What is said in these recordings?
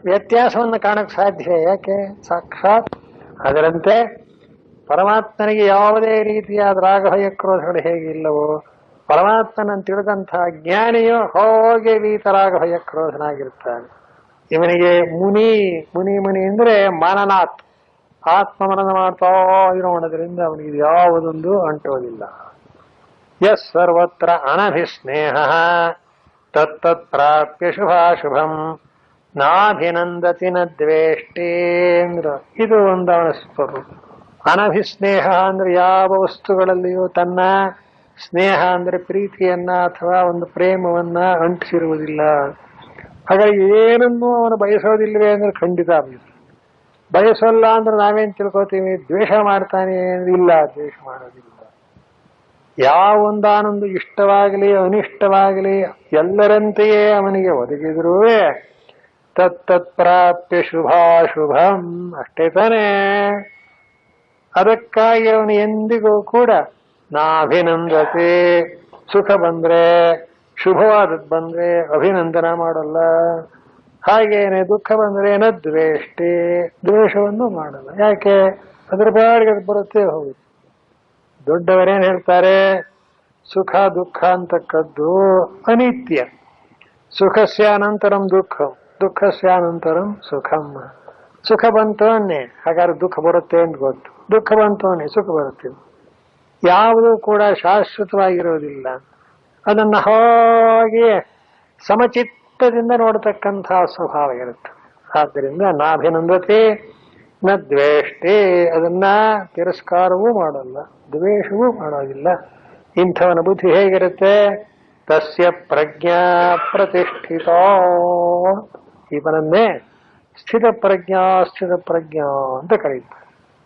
ವ್ಯತ್ಯಾಸವನ್ನು ಕಾಣಕ್ಕೆ ಸಾಧ್ಯ. ಯಾಕೆ? ಸಾಕ್ಷಾತ್ ಅದರಂತೆ ಪರಮಾತ್ಮನಿಗೆ ಯಾವುದೇ ರೀತಿಯಾದ ರಾಗಭಯ ಕ್ರೋಧಗಳು ಹೇಗಿಲ್ಲವೋ, ಪರಮಾತ್ಮನನ್ನು ತಿಳಿದಂತಹ ಜ್ಞಾನಿಯು ಹೋಗಿ ವೀತರಾಗಭಯ ಕ್ರೋಧನಾಗಿರ್ತಾನೆ. ಇವನಿಗೆ ಮುನಿ ಮುನಿ ಮುನಿ ಅಂದ್ರೆ ಮನನಾಥ್, ಆತ್ಮಮನನ ಮಾಡ್ತಾ ಇರೋಣದ್ರಿಂದ ಅವನಿಗೆ ಯಾವುದೊಂದು ಅಂಟೋದಿಲ್ಲ. ಯಸ್ ಸರ್ವತ್ರ ಅನಭಿಸ್ನೇಹ ತತ್ತತ್ ಪ್ರಾಪ್ಯ ಶುಭಾಶುಭಂ ನಾಭಿನಂದತಿ ನ ದ್ವೇಷ್ಟೇಂದ್ರ. ಇದು ಒಂದು ಅವನ ಸ್ವರೂಪ. ಅನಭಿಸ್ನೇಹ ಅಂದ್ರೆ ಯಾವ ವಸ್ತುಗಳಲ್ಲಿಯೂ ತನ್ನ ಸ್ನೇಹ ಅಂದ್ರೆ ಪ್ರೀತಿಯನ್ನ ಅಥವಾ ಒಂದು ಪ್ರೇಮವನ್ನ ಅಂಟಿಸಿರುವುದಿಲ್ಲ. ಹಾಗಾಗಿ ಏನನ್ನೂ ಅವನು ಬಯಸೋದಿಲ್ವೇ ಅಂದ್ರೆ ಖಂಡಿತ ಬಯಸಲ್ಲ ಅಂದ್ರೆ ನಾವೇನ್ ತಿಳ್ಕೊತೀವಿ? ದ್ವೇಷ ಮಾಡ್ತಾನೆ ಇಲ್ಲ, ದ್ವೇಷ ಮಾಡೋದಿಲ್ಲ. ಯಾವೊಂದಾನೊಂದು ಇಷ್ಟವಾಗಲಿ ಅನಿಷ್ಟವಾಗಲಿ ಎಲ್ಲರಂತೆಯೇ ಅವನಿಗೆ ಒದಗಿದ್ರೂ ತತ್ತತ್ ಪ್ರಾಪ್ಯ ಶುಭಾಶುಭಂ, ಅಷ್ಟೇ ತಾನೇ. ಅದಕ್ಕಾಗಿ ಅವನು ಎಂದಿಗೂ ಕೂಡ ನಾಭಿನಂದತೆ, ಸುಖ ಬಂದ್ರೆ ಶುಭವಾದದ್ದು ಬಂದ್ರೆ ಅಭಿನಂದನ ಮಾಡಲ್ಲ. ಹಾಗೇನೆ ದುಃಖ ಬಂದ್ರೆ ನ ದ್ವೇಷ್ಟೇ, ದ್ವೇಷವನ್ನು ಮಾಡಲ್ಲ. ಯಾಕೆ? ಅದ್ರ ಬಾಡಿಗೆ ಅದು ಬರುತ್ತೆ ಹೋಗುತ್ತೆ. ದೊಡ್ಡವರೇನ್ ಹೇಳ್ತಾರೆ? ಸುಖ ದುಃಖ ಅಂತಕ್ಕದ್ದು ಅನಿತ್ಯ. ಸುಖಸ್ಯಾನಂತರಂ ದುಃಖಂ, ದುಃಖಸ್ಯಾನಂತರಂ ಸುಖಂ. ಸುಖ ಬಂತು ಅನ್ನೆ, ಹಾಗಾದ್ರೆ ದುಃಖ ಬರುತ್ತೆ ಅಂತ ಗೊತ್ತು. ದುಃಖ ಬಂತು ಅನ್ನೆ, ಸುಖ ಬರುತ್ತೆ. ಯಾವುದೂ ಕೂಡ ಶಾಶ್ವತವಾಗಿರೋದಿಲ್ಲ. ಅದನ್ನ ಹಾಗೆ ಸಮಚಿತ್ತದಿಂದ ನೋಡತಕ್ಕಂತಹ ಸ್ವಭಾವ ಇರುತ್ತೆ. ಆದ್ದರಿಂದ ನಾಭಿನಂದತೆ ನ ದ್ವೇಷ್ಟೇ, ಅದನ್ನ ತಿರಸ್ಕಾರವೂ ಮಾಡಲ್ಲ, ದ್ವೇಷವೂ ಮಾಡೋದಿಲ್ಲ. ಇಂಥವನ ಬುದ್ಧಿ ಹೇಗಿರುತ್ತೆ? ತಸ್ಯ ಪ್ರಜ್ಞಾ ಪ್ರತಿಷ್ಠಿತ, ಇವನನ್ನೇ ಸ್ಥಿತ ಪ್ರಜ್ಞಾ ಅಂತ ಕರೀತಾರೆ.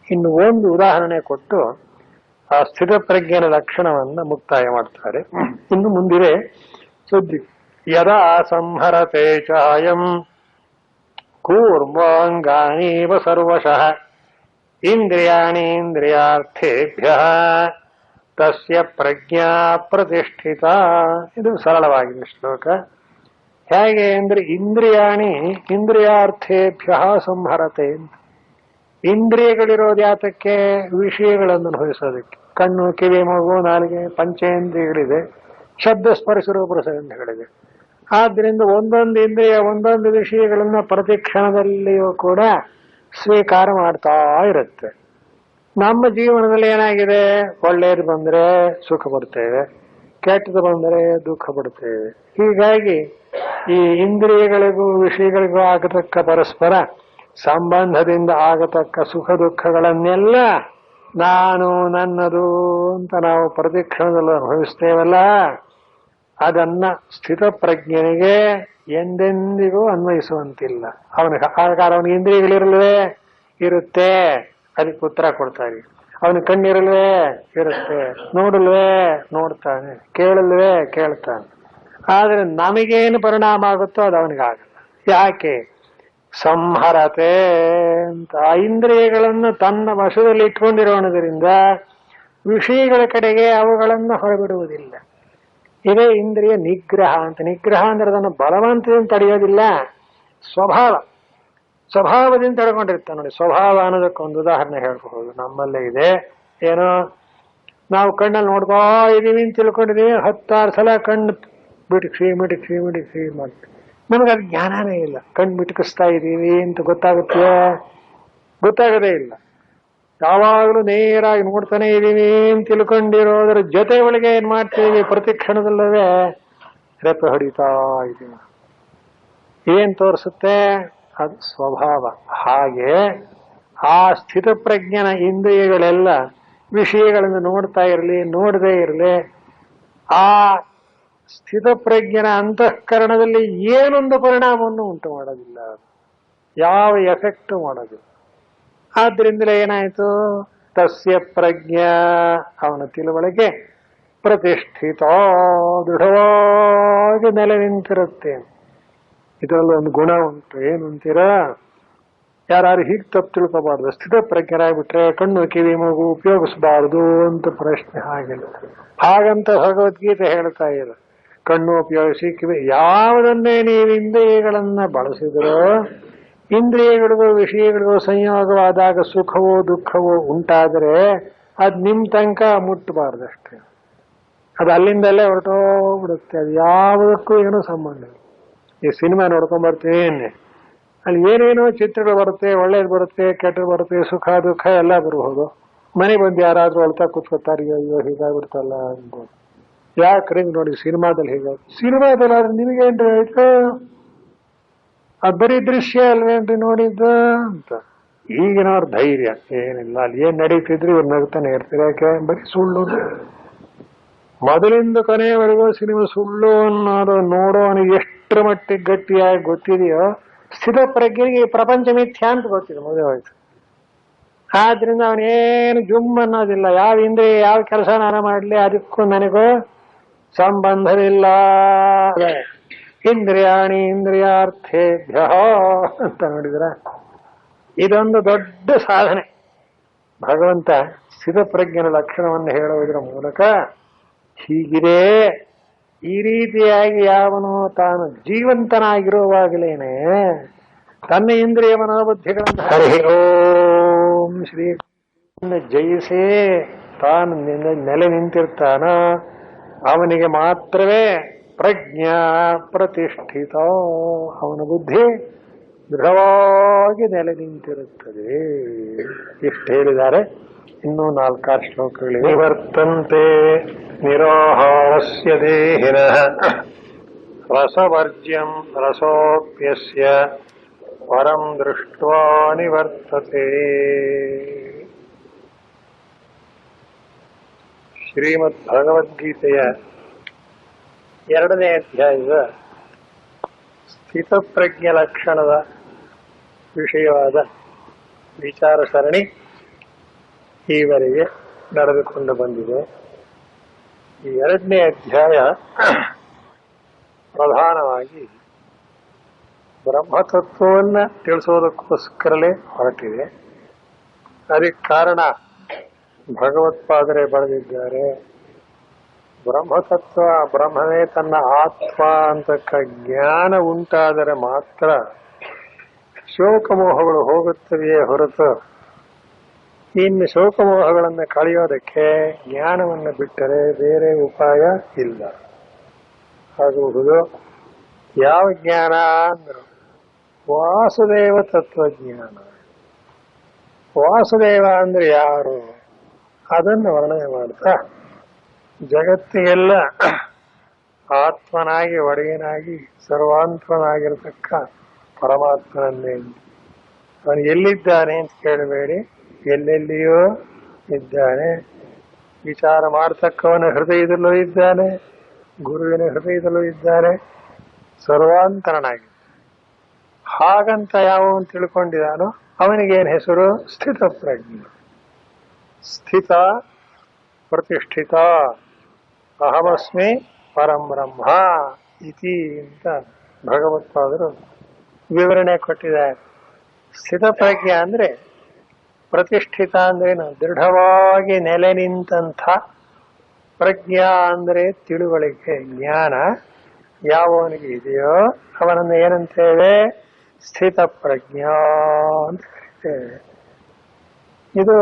ಇನ್ನು ಒಂದು ಉದಾಹರಣೆ ಕೊಟ್ಟು ಆ ಸ್ಥಿತ ಪ್ರಜ್ಞನ ಲಕ್ಷಣವನ್ನ ಮುಕ್ತಾಯ ಮಾಡ್ತಾರೆ. ಇನ್ನು ಮುಂದಿದೆ ಸುದ್ದಿ. ಯದಾ ಸಂಹರತೆ ಚಾಯಂ ಕೂರ್ಮಾಂಗಾನೀವ ಸರ್ವಶಃ ಇಂದ್ರಿಯಾಣೀಂದ್ರಿಯಾರ್ಥೇಭ್ಯಃ ತಸ್ಯ ಪ್ರಜ್ಞಾ ಪ್ರತಿಷ್ಠಿತ. ಇದು ಸರಳವಾಗಿದೆ ಶ್ಲೋಕ. ಹೇಗೆ ಅಂದ್ರೆ ಇಂದ್ರಿಯಾಣಿ ಇಂದ್ರಿಯಾರ್ಥೇಭ್ಯ ಸಂಹರತೆ. ಇಂದ್ರಿಯಗಳಿರೋದು ಯಾತಕ್ಕೆ? ವಿಷಯಗಳನ್ನು ಅನುಭವಿಸೋದಕ್ಕೆ. ಕಣ್ಣು, ಕಿವಿ, ಮೂಗು, ನಾಲಿಗೆ ಪಂಚೇಂದ್ರಿಯಗಳಿದೆ. ಶಬ್ದ ಸ್ಪರ್ಶ ರೂಪ ರಸಗಂಧಗಳಿದೆ. ಆದ್ರಿಂದ ಒಂದೊಂದು ಇಂದ್ರಿಯ ಒಂದೊಂದು ವಿಷಯಗಳನ್ನ ಪ್ರತಿ ಕ್ಷಣದಲ್ಲಿಯೂ ಕೂಡ ಸ್ವೀಕಾರ ಮಾಡ್ತಾ ಇರುತ್ತೆ. ನಮ್ಮ ಜೀವನದಲ್ಲಿ ಏನಾಗಿದೆ? ಒಳ್ಳೆಯದು ಬಂದ್ರೆ ಸುಖ ಪಡ್ತೇವೆ, ಕೆಟ್ಟದ್ದು ಬಂದರೆ ದುಃಖ ಪಡ್ತೇವೆ. ಹೀಗಾಗಿ ಈ ಇಂದ್ರಿಯಗಳಿಗೂ ವಿಷಯಗಳಿಗೂ ಆಗತಕ್ಕ ಪರಸ್ಪರ ಸಂಬಂಧದಿಂದ ಆಗತಕ್ಕ ಸುಖ ದುಃಖಗಳನ್ನೆಲ್ಲ ನಾನು ನನ್ನದು ಅಂತ ನಾವು ಪ್ರತಿಕ್ಷಣದಲ್ಲಿ ಅನುಭವಿಸ್ತೇವಲ್ಲ, ಅದನ್ನ ಸ್ಥಿತ ಪ್ರಜ್ಞನಿಗೆ ಎಂದೆಂದಿಗೂ ಅನ್ವಯಿಸುವಂತಿಲ್ಲ. ಅವನಿಗೆ ಇಂದ್ರಿಯಗಳಿರಲ್ವೇ? ಇರುತ್ತೆ, ಅದಕ್ಕೆ ಉತ್ತರ ಕೊಡ್ತಾರೆ. ಅವನ ಕಣ್ಣಿರಲ್ವೇ? ಇರುತ್ತೆ. ನೋಡಲ್ವೇ? ನೋಡ್ತಾನೆ. ಕೇಳಲ್ವೇ? ಕೇಳ್ತಾನೆ. ಆದ್ರೆ ನಮಗೇನು ಪರಿಣಾಮ ಆಗುತ್ತೋ ಅದು ಅವನಿಗಾಗಲ್ಲ. ಯಾಕೆ? ಸಂಹರತೆ ಅಂತ ಆ ಇಂದ್ರಿಯಗಳನ್ನು ತನ್ನ ವಶದಲ್ಲಿ ಇಟ್ಕೊಂಡಿರೋಣದ್ರಿಂದ ವಿಷಯಗಳ ಕಡೆಗೆ ಅವುಗಳನ್ನು ಹೊರಬಿಡುವುದಿಲ್ಲ. ಇದೇ ಇಂದ್ರಿಯ ನಿಗ್ರಹ ಅಂತ. ನಿಗ್ರಹ ಅಂದ್ರೆ ಅದನ್ನು ಬಲವಂತದಿಂದ ತಡೆಯೋದಿಲ್ಲ, ಸ್ವಭಾವದಿಂದ ತಡ್ಕೊಂಡಿರ್ತಾನೆ ನೋಡಿ. ಸ್ವಭಾವ ಅನ್ನೋದಕ್ಕೊಂದು ಉದಾಹರಣೆ ಹೇಳ್ಬಹುದು. ನಮ್ಮಲ್ಲೇ ಇದೆ. ಏನೋ ನಾವು ಕಣ್ಣಲ್ಲಿ ನೋಡ್ಕೋ ಇದೀವಿ ಅಂತ ತಿಳ್ಕೊಂಡಿದೀವಿ, 10 ಸಲ ಕಣ್ಣು ಮಿಟುಕ್ಸಿ ಮಾಡ್ತೀವಿ. ನಮಗದು ಜ್ಞಾನನೇ ಇಲ್ಲ. ಕಣ್ಣು ಮಿಟುಕಿಸ್ತಾ ಇದ್ದೀವಿ ಅಂತ ಗೊತ್ತಾಗದೇ ಇಲ್ಲ. ಯಾವಾಗಲೂ ನೇರಾಗಿ ನೋಡ್ತಾನೆ ಇದೀವಿ ಅಂತ ತಿಳ್ಕೊಂಡಿರೋದ್ರ ಜೊತೆ ಒಳಗೆ ಏನ್ ಮಾಡ್ತೀವಿ? ಪ್ರತಿ ಕ್ಷಣದಲ್ಲವೇ ರೆಪ್ಪೆ ಹೊಡಿತಾ ಇದ್ದೀವಿ. ಏನ್ ತೋರಿಸುತ್ತೆ? ಅದು ಸ್ವಭಾವ. ಹಾಗೆ ಆ ಸ್ಥಿತ ಪ್ರಜ್ಞನ ಇಂದ್ರಿಯಗಳೆಲ್ಲ ವಿಷಯಗಳನ್ನು ನೋಡ್ತಾ ಇರಲಿ ನೋಡದೇ ಇರಲಿ, ಆ ಸ್ಥಿತ ಪ್ರಜ್ಞನ ಅಂತಃಕರಣದಲ್ಲಿ ಏನೊಂದು ಪರಿಣಾಮವನ್ನು ಉಂಟು ಮಾಡೋದಿಲ್ಲ, ಯಾವ ಎಫೆಕ್ಟ್ ಮಾಡೋದಿಲ್ಲ. ಆದ್ರಿಂದಲೇ ಏನಾಯ್ತು? ತಸ್ಯ ಪ್ರಜ್ಞಾ, ಅವನ ತಿಳುವಳಿಕೆ ಪ್ರತಿಷ್ಠಿತ, ದೃಢವಾಗಿ ನೆಲೆ ನಿಂತಿರುತ್ತೆ. ಇದರಲ್ಲಿ ಒಂದು ಗುಣ ಉಂಟು. ಏನು ಅಂತೀರಾ? ಯಾರು ಹೀಗೆ ತಪ್ಪು ತಿಳ್ಕೋಬಾರ್ದು. ಸ್ಥಿತ ಪ್ರಜ್ಞರಾಗ್ಬಿಟ್ರೆ ಕಣ್ಣು ಕಿವಿ ಮೂಗು ಉಪಯೋಗಿಸಬಾರ್ದು ಅಂತ ಪ್ರಶ್ನೆ. ಹಾಗಂತ ಭಗವದ್ಗೀತೆ ಹೇಳ್ತಾ ಇದೆ. ಕಣ್ಣು ಉಪಯೋಗಿಸಿ ಕಿವಿ ಯಾವುದನ್ನೇ ನೀವು ಇಂದ್ರಿಯಗಳನ್ನ ಬಳಸಿದ್ರೋ ಇಂದ್ರಿಯಗಳಿಗೂ ವಿಷಯಗಳಿಗೂ ಸಂಯೋಗವಾದಾಗ ಸುಖವೋ ದುಃಖವೋ ಉಂಟಾದರೆ ಅದು ನಿಮ್ಮ ತನಕ ಮುಟ್ಟಬಾರ್ದಷ್ಟೇ. ಅದು ಅಲ್ಲಿಂದಲೇ ಹೊರಟೋಗ್ಬಿಡುತ್ತೆ. ಅದು ಯಾವುದಕ್ಕೂ ಏನೂ ಸಂಬಂಧ ಇಲ್ಲ. ಈ ಸಿನಿಮಾ ನೋಡ್ಕೊಂಡ್ ಬರ್ತೀನಿ, ಅಲ್ಲಿ ಏನೇನೋ ಚಿತ್ರಗಳು ಬರುತ್ತೆ, ಒಳ್ಳೇದು ಬರುತ್ತೆ, ಕೆಟ್ಟದ್ದು ಬರುತ್ತೆ, ಸುಖ ದುಃಖ ಎಲ್ಲ ಬರಬಹುದು. ಮನೆ ಬಂದು ಯಾರಾದ್ರೂ ಅಳ್ತಾ ಕೂತ್ಕೊತಾರೆ, ಅಯ್ಯೋ ಹೀಗಾಗ್ಬಿಡ್ತಲ್ಲ ಅನ್ಬೋದು. ಯಾಕ್ರಿ ನೋಡಿ ಸಿನಿಮಾದಲ್ಲಿ ಹೀಗ, ಸಿನಿಮಾದಲ್ಲಿ ಆದ್ರೆ ನಿಮಗೇನ್ರಿ ಆಯ್ತು, ಅದು ಬರೀ ದೃಶ್ಯ ಅಲ್ವೇನ್ರಿ ನೋಡಿದ್ದ ಅಂತ. ಈಗಿನವ್ರ ಧೈರ್ಯ ಏನಿಲ್ಲ, ಅಲ್ಲಿ ಏನ್ ನಡೀತಿದ್ರು ಇವ್ರು ನಗ್ತಾನೆ ಇರ್ತಾರೆ. ಯಾಕೆ? ಬರೀ ಸುಳ್ಳು. ಮೊದಲಿಂದ ಕೊನೆಯವರೆಗೂ ಸಿನಿಮಾ ಸುಳ್ಳು ಅನ್ನೋದು ನೋಡೋನಿಗೆ ಎಷ್ಟರ ಮಟ್ಟಿಗೆ ಗಟ್ಟಿಯಾಗಿ ಗೊತ್ತಿದೆಯೋ ಸ್ಥಿತ ಪ್ರಜ್ಞೆಗೆ ಪ್ರಪಂಚ ಮಿಥ್ಯಾ ಅಂತ ಗೊತ್ತಿದೆ, ಮದುವೆ ಹೋಯ್ತು. ಆದ್ರಿಂದ ಅವನೇನು ಜುಮ್ ಅನ್ನೋದಿಲ್ಲ. ಯಾವ ಇಂದ್ರಿಯ ಯಾವ ಕೆಲಸ ನಾನು ಮಾಡಲಿ ಅದಕ್ಕೂ ನನಗೂ ಸಂಬಂಧವಿಲ್ಲ. ಇಂದ್ರಿಯಾಣಿ ಇಂದ್ರಿಯಾರ್ಥೇಭ್ಯ ಅಂತ ನೋಡಿದ್ರ, ಇದೊಂದು ದೊಡ್ಡ ಸಾಧನೆ. ಭಗವಂತ ಸ್ಥಿತಪ್ರಜ್ಞನ ಲಕ್ಷಣವನ್ನು ಹೇಳುವುದರ ಮೂಲಕ ಹೀಗಿದೆ, ಈ ರೀತಿಯಾಗಿ ಯಾವನು ತಾನು ಜೀವಂತನಾಗಿರುವಾಗಲೇನೆ ತನ್ನ ಇಂದ್ರಿಯ ಮನೋಬುದ್ಧಿಗಳನ್ನು ಹರಿ ಓಂ ಶ್ರೀ ಜಯಿಸೇ ತಾನು ನೆಲೆ ನಿಂತಿರ್ತಾನ, ಅವನಿಗೆ ಮಾತ್ರವೇ ಪ್ರಜ್ಞಾ ಪ್ರತಿಷ್ಠಿತ, ಅವನ ಬುದ್ಧಿ ದೃಢವಾಗಿ ನೆಲೆ ನಿಂತಿರುತ್ತದೆ. ಇಷ್ಟು ಹೇಳಿದ್ದಾರೆ. ಇನ್ನೂ 4 ಶ್ಲೋಕಗಳಿವೆ. ನಿವರ್ತಂತೆ ನಿರಾಹಾರಸ್ಯ ದೇಹಿನಃ ರಸವರ್ಜ್ಯಂ ರಸೋಪ್ಯಸ್ಯ ಪರಂ ದೃಷ್ಟ್ವಾ ನಿವರ್ತತೆ. ಶ್ರೀಮದ್ ಭಗವದ್ಗೀತೆಯ 2ನೇ ಅಧ್ಯಾಯದ ಸ್ಥಿತಪ್ರಜ್ಞ ಲಕ್ಷಣದ ವಿಷಯವಾದ ವಿಚಾರ ಸರಣಿ ಈವರೆಗೆ ನಡೆದುಕೊಂಡು ಬಂದಿದೆ. ಈ 2ನೇ ಅಧ್ಯಾಯ ಪ್ರಧಾನವಾಗಿ ಬ್ರಹ್ಮತತ್ವವನ್ನ ತಿಳಿಸೋದಕ್ಕೋಸ್ಕರಲೇ ಹೊರಟಿದೆ. ಅದಕ್ಕೆ ಕಾರಣ ಭಗವತ್ಪಾದರೇ ಬರೆದಿದ್ದಾರೆ. ಬ್ರಹ್ಮತತ್ವ, ಬ್ರಹ್ಮವೇ ತನ್ನ ಆತ್ಮ ಅಂತಕ್ಕ ಜ್ಞಾನ ಉಂಟಾದರೆ ಮಾತ್ರ ಶೋಕಮೋಹಗಳು ಹೋಗುತ್ತವೆಯೇ ಹೊರತು ಇನ್ನು ಶೋಕಮೋಹಗಳನ್ನು ಕಳೆಯೋದಕ್ಕೆ ಜ್ಞಾನವನ್ನು ಬಿಟ್ಟರೆ ಬೇರೆ ಉಪಾಯ ಇಲ್ಲ. ಆಗುವುದು ಯಾವ ಜ್ಞಾನ ಅಂದ್ರು ವಾಸುದೇವ ತತ್ವಜ್ಞಾನ. ವಾಸುದೇವ ಅಂದ್ರೆ ಯಾರು ಅದನ್ನು ವರ್ಣನೆ ಮಾಡ್ತಾ ಜಗತ್ತಿಗೆಲ್ಲ ಆತ್ಮನಾಗಿ ಒಡೆಯನಾಗಿ ಸರ್ವಾಂತನಾಗಿರತಕ್ಕ ಪರಮಾತ್ಮನನ್ನೇ. ಅವನು ಎಲ್ಲಿದ್ದಾನೆ ಅಂತ ಕೇಳಬೇಡಿ, ಎಲ್ಲೆಲ್ಲಿಯೋ ಇದ್ದಾನೆ. ವಿಚಾರ ಮಾಡತಕ್ಕವನ ಹೃದಯದಲ್ಲೂ ಇದ್ದಾನೆ, ಗುರುವಿನ ಹೃದಯದಲ್ಲೂ ಇದ್ದಾನೆ, ಸರ್ವಾಂತರನಾಗಿ. ಹಾಗಂತ ಯಾವನು ತಿಳ್ಕೊಂಡಿದ್ದಾನೋ ಅವನಿಗೇನು ಹೆಸರು? ಸ್ಥಿತಪ್ರಜ್ಞ. ಸ್ಥಿತ ಪ್ರತಿಷ್ಠಿತ ಅಹಮಸ್ಮಿ ಪರಂ ಬ್ರಹ್ಮ ಇತಿ ಅಂತ ಭಗವತ್ಪಾದರು ವಿವರಣೆ ಕೊಟ್ಟಿದ್ದಾರೆ. ಸ್ಥಿತಪ್ರಜ್ಞ ಅಂದ್ರೆ ಪ್ರತಿಷ್ಠಿತ ಅಂದ್ರೇನು? ದೃಢವಾಗಿ ನೆಲೆ ನಿಂತಹ. ಪ್ರಜ್ಞಾ ಅಂದ್ರೆ ತಿಳುವಳಿಕೆ, ಜ್ಞಾನ ಯಾವನಿಗೆ ಇದೆಯೋ ಅವನನ್ನು ಏನಂತೇವೆ? ಸ್ಥಿತ ಪ್ರಜ್ಞಾ ಅಂತ ಕರೀತೇವೆ. ಇದು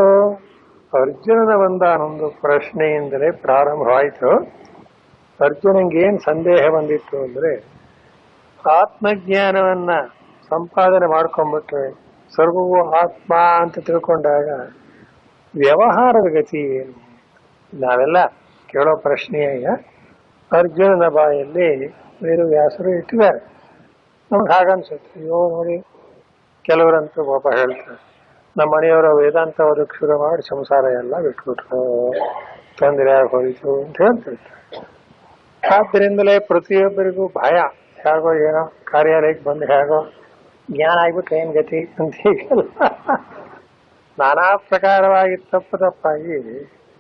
ಅರ್ಜುನನ ಒಂದಾನೊಂದು ಪ್ರಶ್ನೆಯಿಂದಲೇ ಪ್ರಾರಂಭವಾಯಿತು. ಅರ್ಜುನಂಗೆ ಏನ್ ಸಂದೇಹ ಬಂದಿತ್ತು ಅಂದ್ರೆ, ಆತ್ಮಜ್ಞಾನವನ್ನ ಸಂಪಾದನೆ ಮಾಡ್ಕೊಂಡ್ಬಿಟ್ರೆ ಸರ್ವವು ಆತ್ಮ ಅಂತ ತಿಳ್ಕೊಂಡಾಗ ವ್ಯವಹಾರದ ಗತಿ ಏನು? ನಾವೆಲ್ಲ ಕೇಳೋ ಪ್ರಶ್ನೆಯ ಅರ್ಜುನನ ಬಾಯಲ್ಲಿ ವೇದವ್ಯಾಸರು ಇಟ್ಟಿದ್ದಾರೆ. ನಮ್ಗೆ ಹಾಗನ್ಸುತ್ತೆ, ಅಯ್ಯೋ ನೋಡಿ, ಕೆಲವರಂತೂ ಪಾಪ ಹೇಳ್ತಾರೆ, ನಮ್ಮ ಮನೆಯವರ ವೇದಾಂತ ಓದಕ್ಕೆ ಶುರು ಮಾಡಿ ಸಂಸಾರ ಎಲ್ಲ ಬಿಟ್ಬಿಟ್ರು, ತೊಂದರೆ ಆಗೋಯ್ತು ಅಂತ ಹೇಳ್ತಿರ್ತಾರೆ. ಆದ್ದರಿಂದಲೇ ಪ್ರತಿಯೊಬ್ಬರಿಗೂ ಭಯ, ಹೇಗೋ ಏನೋ ಕಾರ್ಯಾಲಯಕ್ಕೆ ಬಂದು ಹೇಗೋ ಜ್ಞಾನ ಆಗ್ಬಿಟ್ರೆ ಏನ್ ಗತಿ ಅಂತ ಹೀಗೆಲ್ಲ ನಾನಾ ಪ್ರಕಾರವಾಗಿ ತಪ್ಪಾಗಿ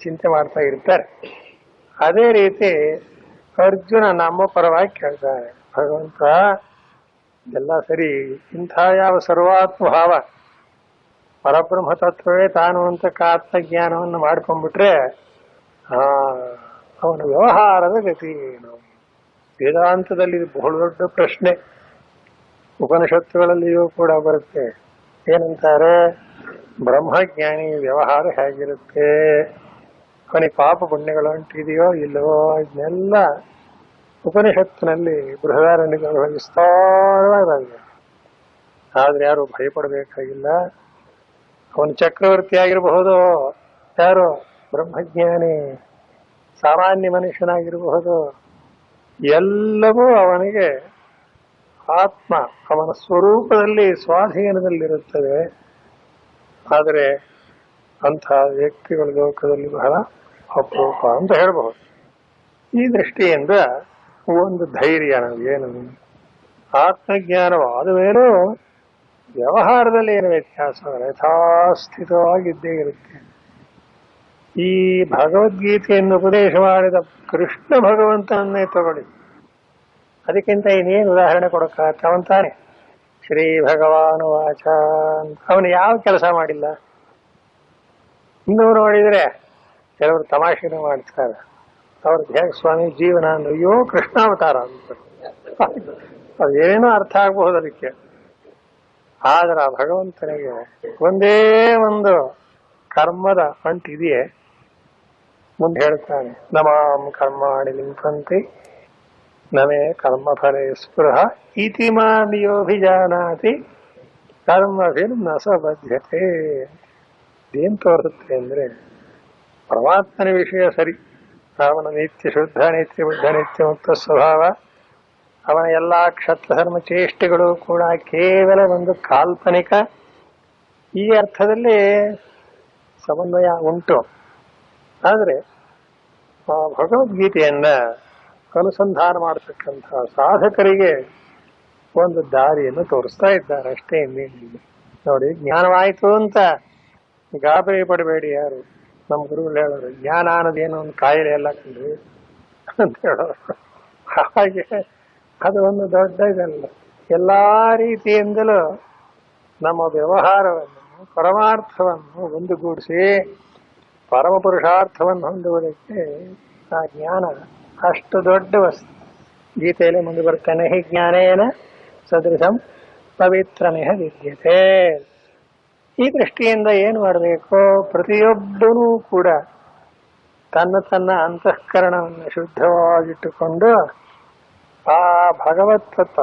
ಚಿಂತೆ ಮಾಡ್ತಾ ಇರ್ತಾರೆ. ಅದೇ ರೀತಿ ಅರ್ಜುನ ನಮ್ಮ ಪರವಾಗಿ ಕೇಳ್ತಾರೆ, ಭಗವಂತ ಎಲ್ಲ ಸರಿ, ಇಂಥ ಯಾವ ಸರ್ವಾತ್ಮಭಾವ ಪರಬ್ರಹ್ಮ ತತ್ವವೇ ತಾನು ಅಂತ ಆತ್ಮಜ್ಞಾನವನ್ನು ಮಾಡ್ಕೊಂಡ್ಬಿಟ್ರೆ ಅವನ ವ್ಯವಹಾರದ ಗತಿ ಏನು? ವೇದಾಂತದಲ್ಲಿ ಇದು ಬಹಳ ದೊಡ್ಡ ಪ್ರಶ್ನೆ. ಉಪನಿಷತ್ತುಗಳಲ್ಲಿಯೂ ಕೂಡ ಬರುತ್ತೆ. ಏನಂತಾರೆ? ಬ್ರಹ್ಮಜ್ಞಾನಿ ವ್ಯವಹಾರ ಹೇಗಿರುತ್ತೆ, ಅವನಿಗೆ ಪಾಪ ಪುಣ್ಯಗಳು ಅಂಟಿದೆಯೋ ಇಲ್ಲವೋ, ಇದನ್ನೆಲ್ಲ ಉಪನಿಷತ್ತಿನಲ್ಲಿ ಬೃಹದಾರಣ್ಯಕ ವಿಸ್ತಾರವಾಗಿ. ಆದ್ರೆ ಯಾರು ಭಯಪಡಬೇಕಾಗಿಲ್ಲ. ಅವನು ಚಕ್ರವರ್ತಿ ಆಗಿರಬಹುದು, ಯಾರು ಬ್ರಹ್ಮಜ್ಞಾನಿ ಸಾಮಾನ್ಯ ಮನುಷ್ಯನಾಗಿರಬಹುದು, ಎಲ್ಲವೂ ಅವನಿಗೆ ಆತ್ಮ ಅವನ ಸ್ವರೂಪದಲ್ಲಿ ಸ್ವಾಧೀನದಲ್ಲಿರುತ್ತದೆ. ಆದರೆ ಅಂಥ ವ್ಯಕ್ತಿಗಳ ಲೋಕದಲ್ಲಿ ಬಹಳ ಅಪರೂಪ ಅಂತ ಹೇಳಬಹುದು. ಈ ದೃಷ್ಟಿಯಿಂದ ಒಂದು ಧೈರ್ಯ ಏನು, ಆತ್ಮಜ್ಞಾನವಾದ ಮೇಲೂ ವ್ಯವಹಾರದಲ್ಲಿ ಏನು ವ್ಯತ್ಯಾಸ, ಯಥಾಸ್ಥಿತವಾಗಿದ್ದೇ ಇರುತ್ತೆ. ಈ ಭಗವದ್ಗೀತೆಯನ್ನು ಉಪದೇಶ ಮಾಡಿದ ಕೃಷ್ಣ ಭಗವಂತನನ್ನೇ ತಗೊಳ್ಳಿ, ಅದಕ್ಕಿಂತ ಇನ್ನೇನು ಉದಾಹರಣೆ ಕೊಡಕ್ಕಾಗ್ತಾವಂತಾನೆ. ಶ್ರೀ ಭಗವಾನು ವಾಚ ಅಂತ ಅವನು ಯಾವ ಕೆಲಸ ಮಾಡಿಲ್ಲ. ಇನ್ನೂ ನೋಡಿದ್ರೆ ಕೆಲವರು ತಮಾಷೆನೂ ಮಾಡ್ತಾರೆ. ಅವ್ರದ್ದು ಹೇಗೆ ಸ್ವಾಮಿ ಜೀವನ ಅಂದ್ರೆ, ಅಯ್ಯೋ ಕೃಷ್ಣಾವತಾರ ಅಂತ ಅದೇನೇನೋ ಅರ್ಥ ಆಗಬಹುದು ಅದಕ್ಕೆ. ಆದ್ರೆ ಆ ಭಗವಂತನಿಗೆ ಒಂದೇ ಒಂದು ಕರ್ಮದ ಅಂಟಿದೆಯೇ. ಮುಂದೆ ಹೇಳ್ತಾನೆ, ನಮಾಂ ಕರ್ಮಾಣಿ ಲಿಂಪಂತಿ ನಮೇ ಕರ್ಮಫಲೇ ಸ್ಪೃಹ ಇತಿ ಮಾಂ ಯೋಭಿಜಾನಾತಿ ಕರ್ಮಭಿರ್ನ ಸ ಬದ್ಧತೆ. ಏನ್ ತೋರುತ್ತೆ ಅಂದ್ರೆ, ಪರಮಾತ್ಮನ ವಿಷಯ ಸರಿ, ಅವನ ನಿತ್ಯ ಶುದ್ಧ, ನಿತ್ಯ ಬುದ್ಧ, ನಿತ್ಯ ಮುಕ್ತ ಸ್ವಭಾವ, ಅವನ ಎಲ್ಲಾ ಕ್ಷತ್ರಧರ್ಮ ಚೇಷ್ಟೆಗಳು ಕೂಡ ಕೇವಲ ಒಂದು ಕಾಲ್ಪನಿಕ. ಈ ಅರ್ಥದಲ್ಲಿ ಸಮನ್ವಯ ಉಂಟು. ಆದರೆ ಆ ಭಗವದ್ಗೀತೆಯನ್ನ ಅನುಸಂಧಾನ ಮಾಡತಕ್ಕಂತಹ ಸಾಧಕರಿಗೆ ಒಂದು ದಾರಿಯನ್ನು ತೋರಿಸ್ತಾ ಇದ್ದಾರೆ ಅಷ್ಟೇ, ಇನ್ನೇನಿಲ್ಲ. ನೋಡಿ, ಜ್ಞಾನವಾಯಿತು ಅಂತ ಗಾಬರಿ ಪಡಬೇಡಿ ಯಾರು. ನಮ್ಮ ಗುರುಗಳು ಹೇಳೋರು, ಜ್ಞಾನ ಅನ್ನೋದೇನೋ ಒಂದು ಕಾಯಿಲೆ ಎಲ್ಲ ಕಂಡ್ರಿ ಅಂತ ಹೇಳೋರು. ಹಾಗೆ ಅದು ಒಂದು ದೊಡ್ಡ ಇದಲ್ಲ. ಎಲ್ಲಾ ರೀತಿಯಿಂದಲೂ ನಮ್ಮ ವ್ಯವಹಾರವನ್ನು, ಪರಮಾರ್ಥವನ್ನು ಒಂದುಗೂಡಿಸಿ ಪರಮ ಪುರುಷಾರ್ಥವನ್ನು ಹೊಂದುವುದಕ್ಕೆ ಆ ಜ್ಞಾನ ಅಷ್ಟು ದೊಡ್ಡ ವಸ್ತು. ಗೀತೆಯಲ್ಲಿ ಮುಂದೆ ಬರ್ತಾನೆ, ಹಿ ಜ್ಞಾನೇನ ಸದೃಶಂ ಪವಿತ್ರನೇಹ ವಿದ್ಯತೆ. ಈ ದೃಷ್ಟಿಯಿಂದ ಏನು ಮಾಡಬೇಕು? ಪ್ರತಿಯೊಬ್ಬನೂ ಕೂಡ ತನ್ನ ಅಂತಃಕರಣವನ್ನು ಶುದ್ಧವಾಗಿಟ್ಟುಕೊಂಡು ಆ ಭಗವತ್ತತ್ವ,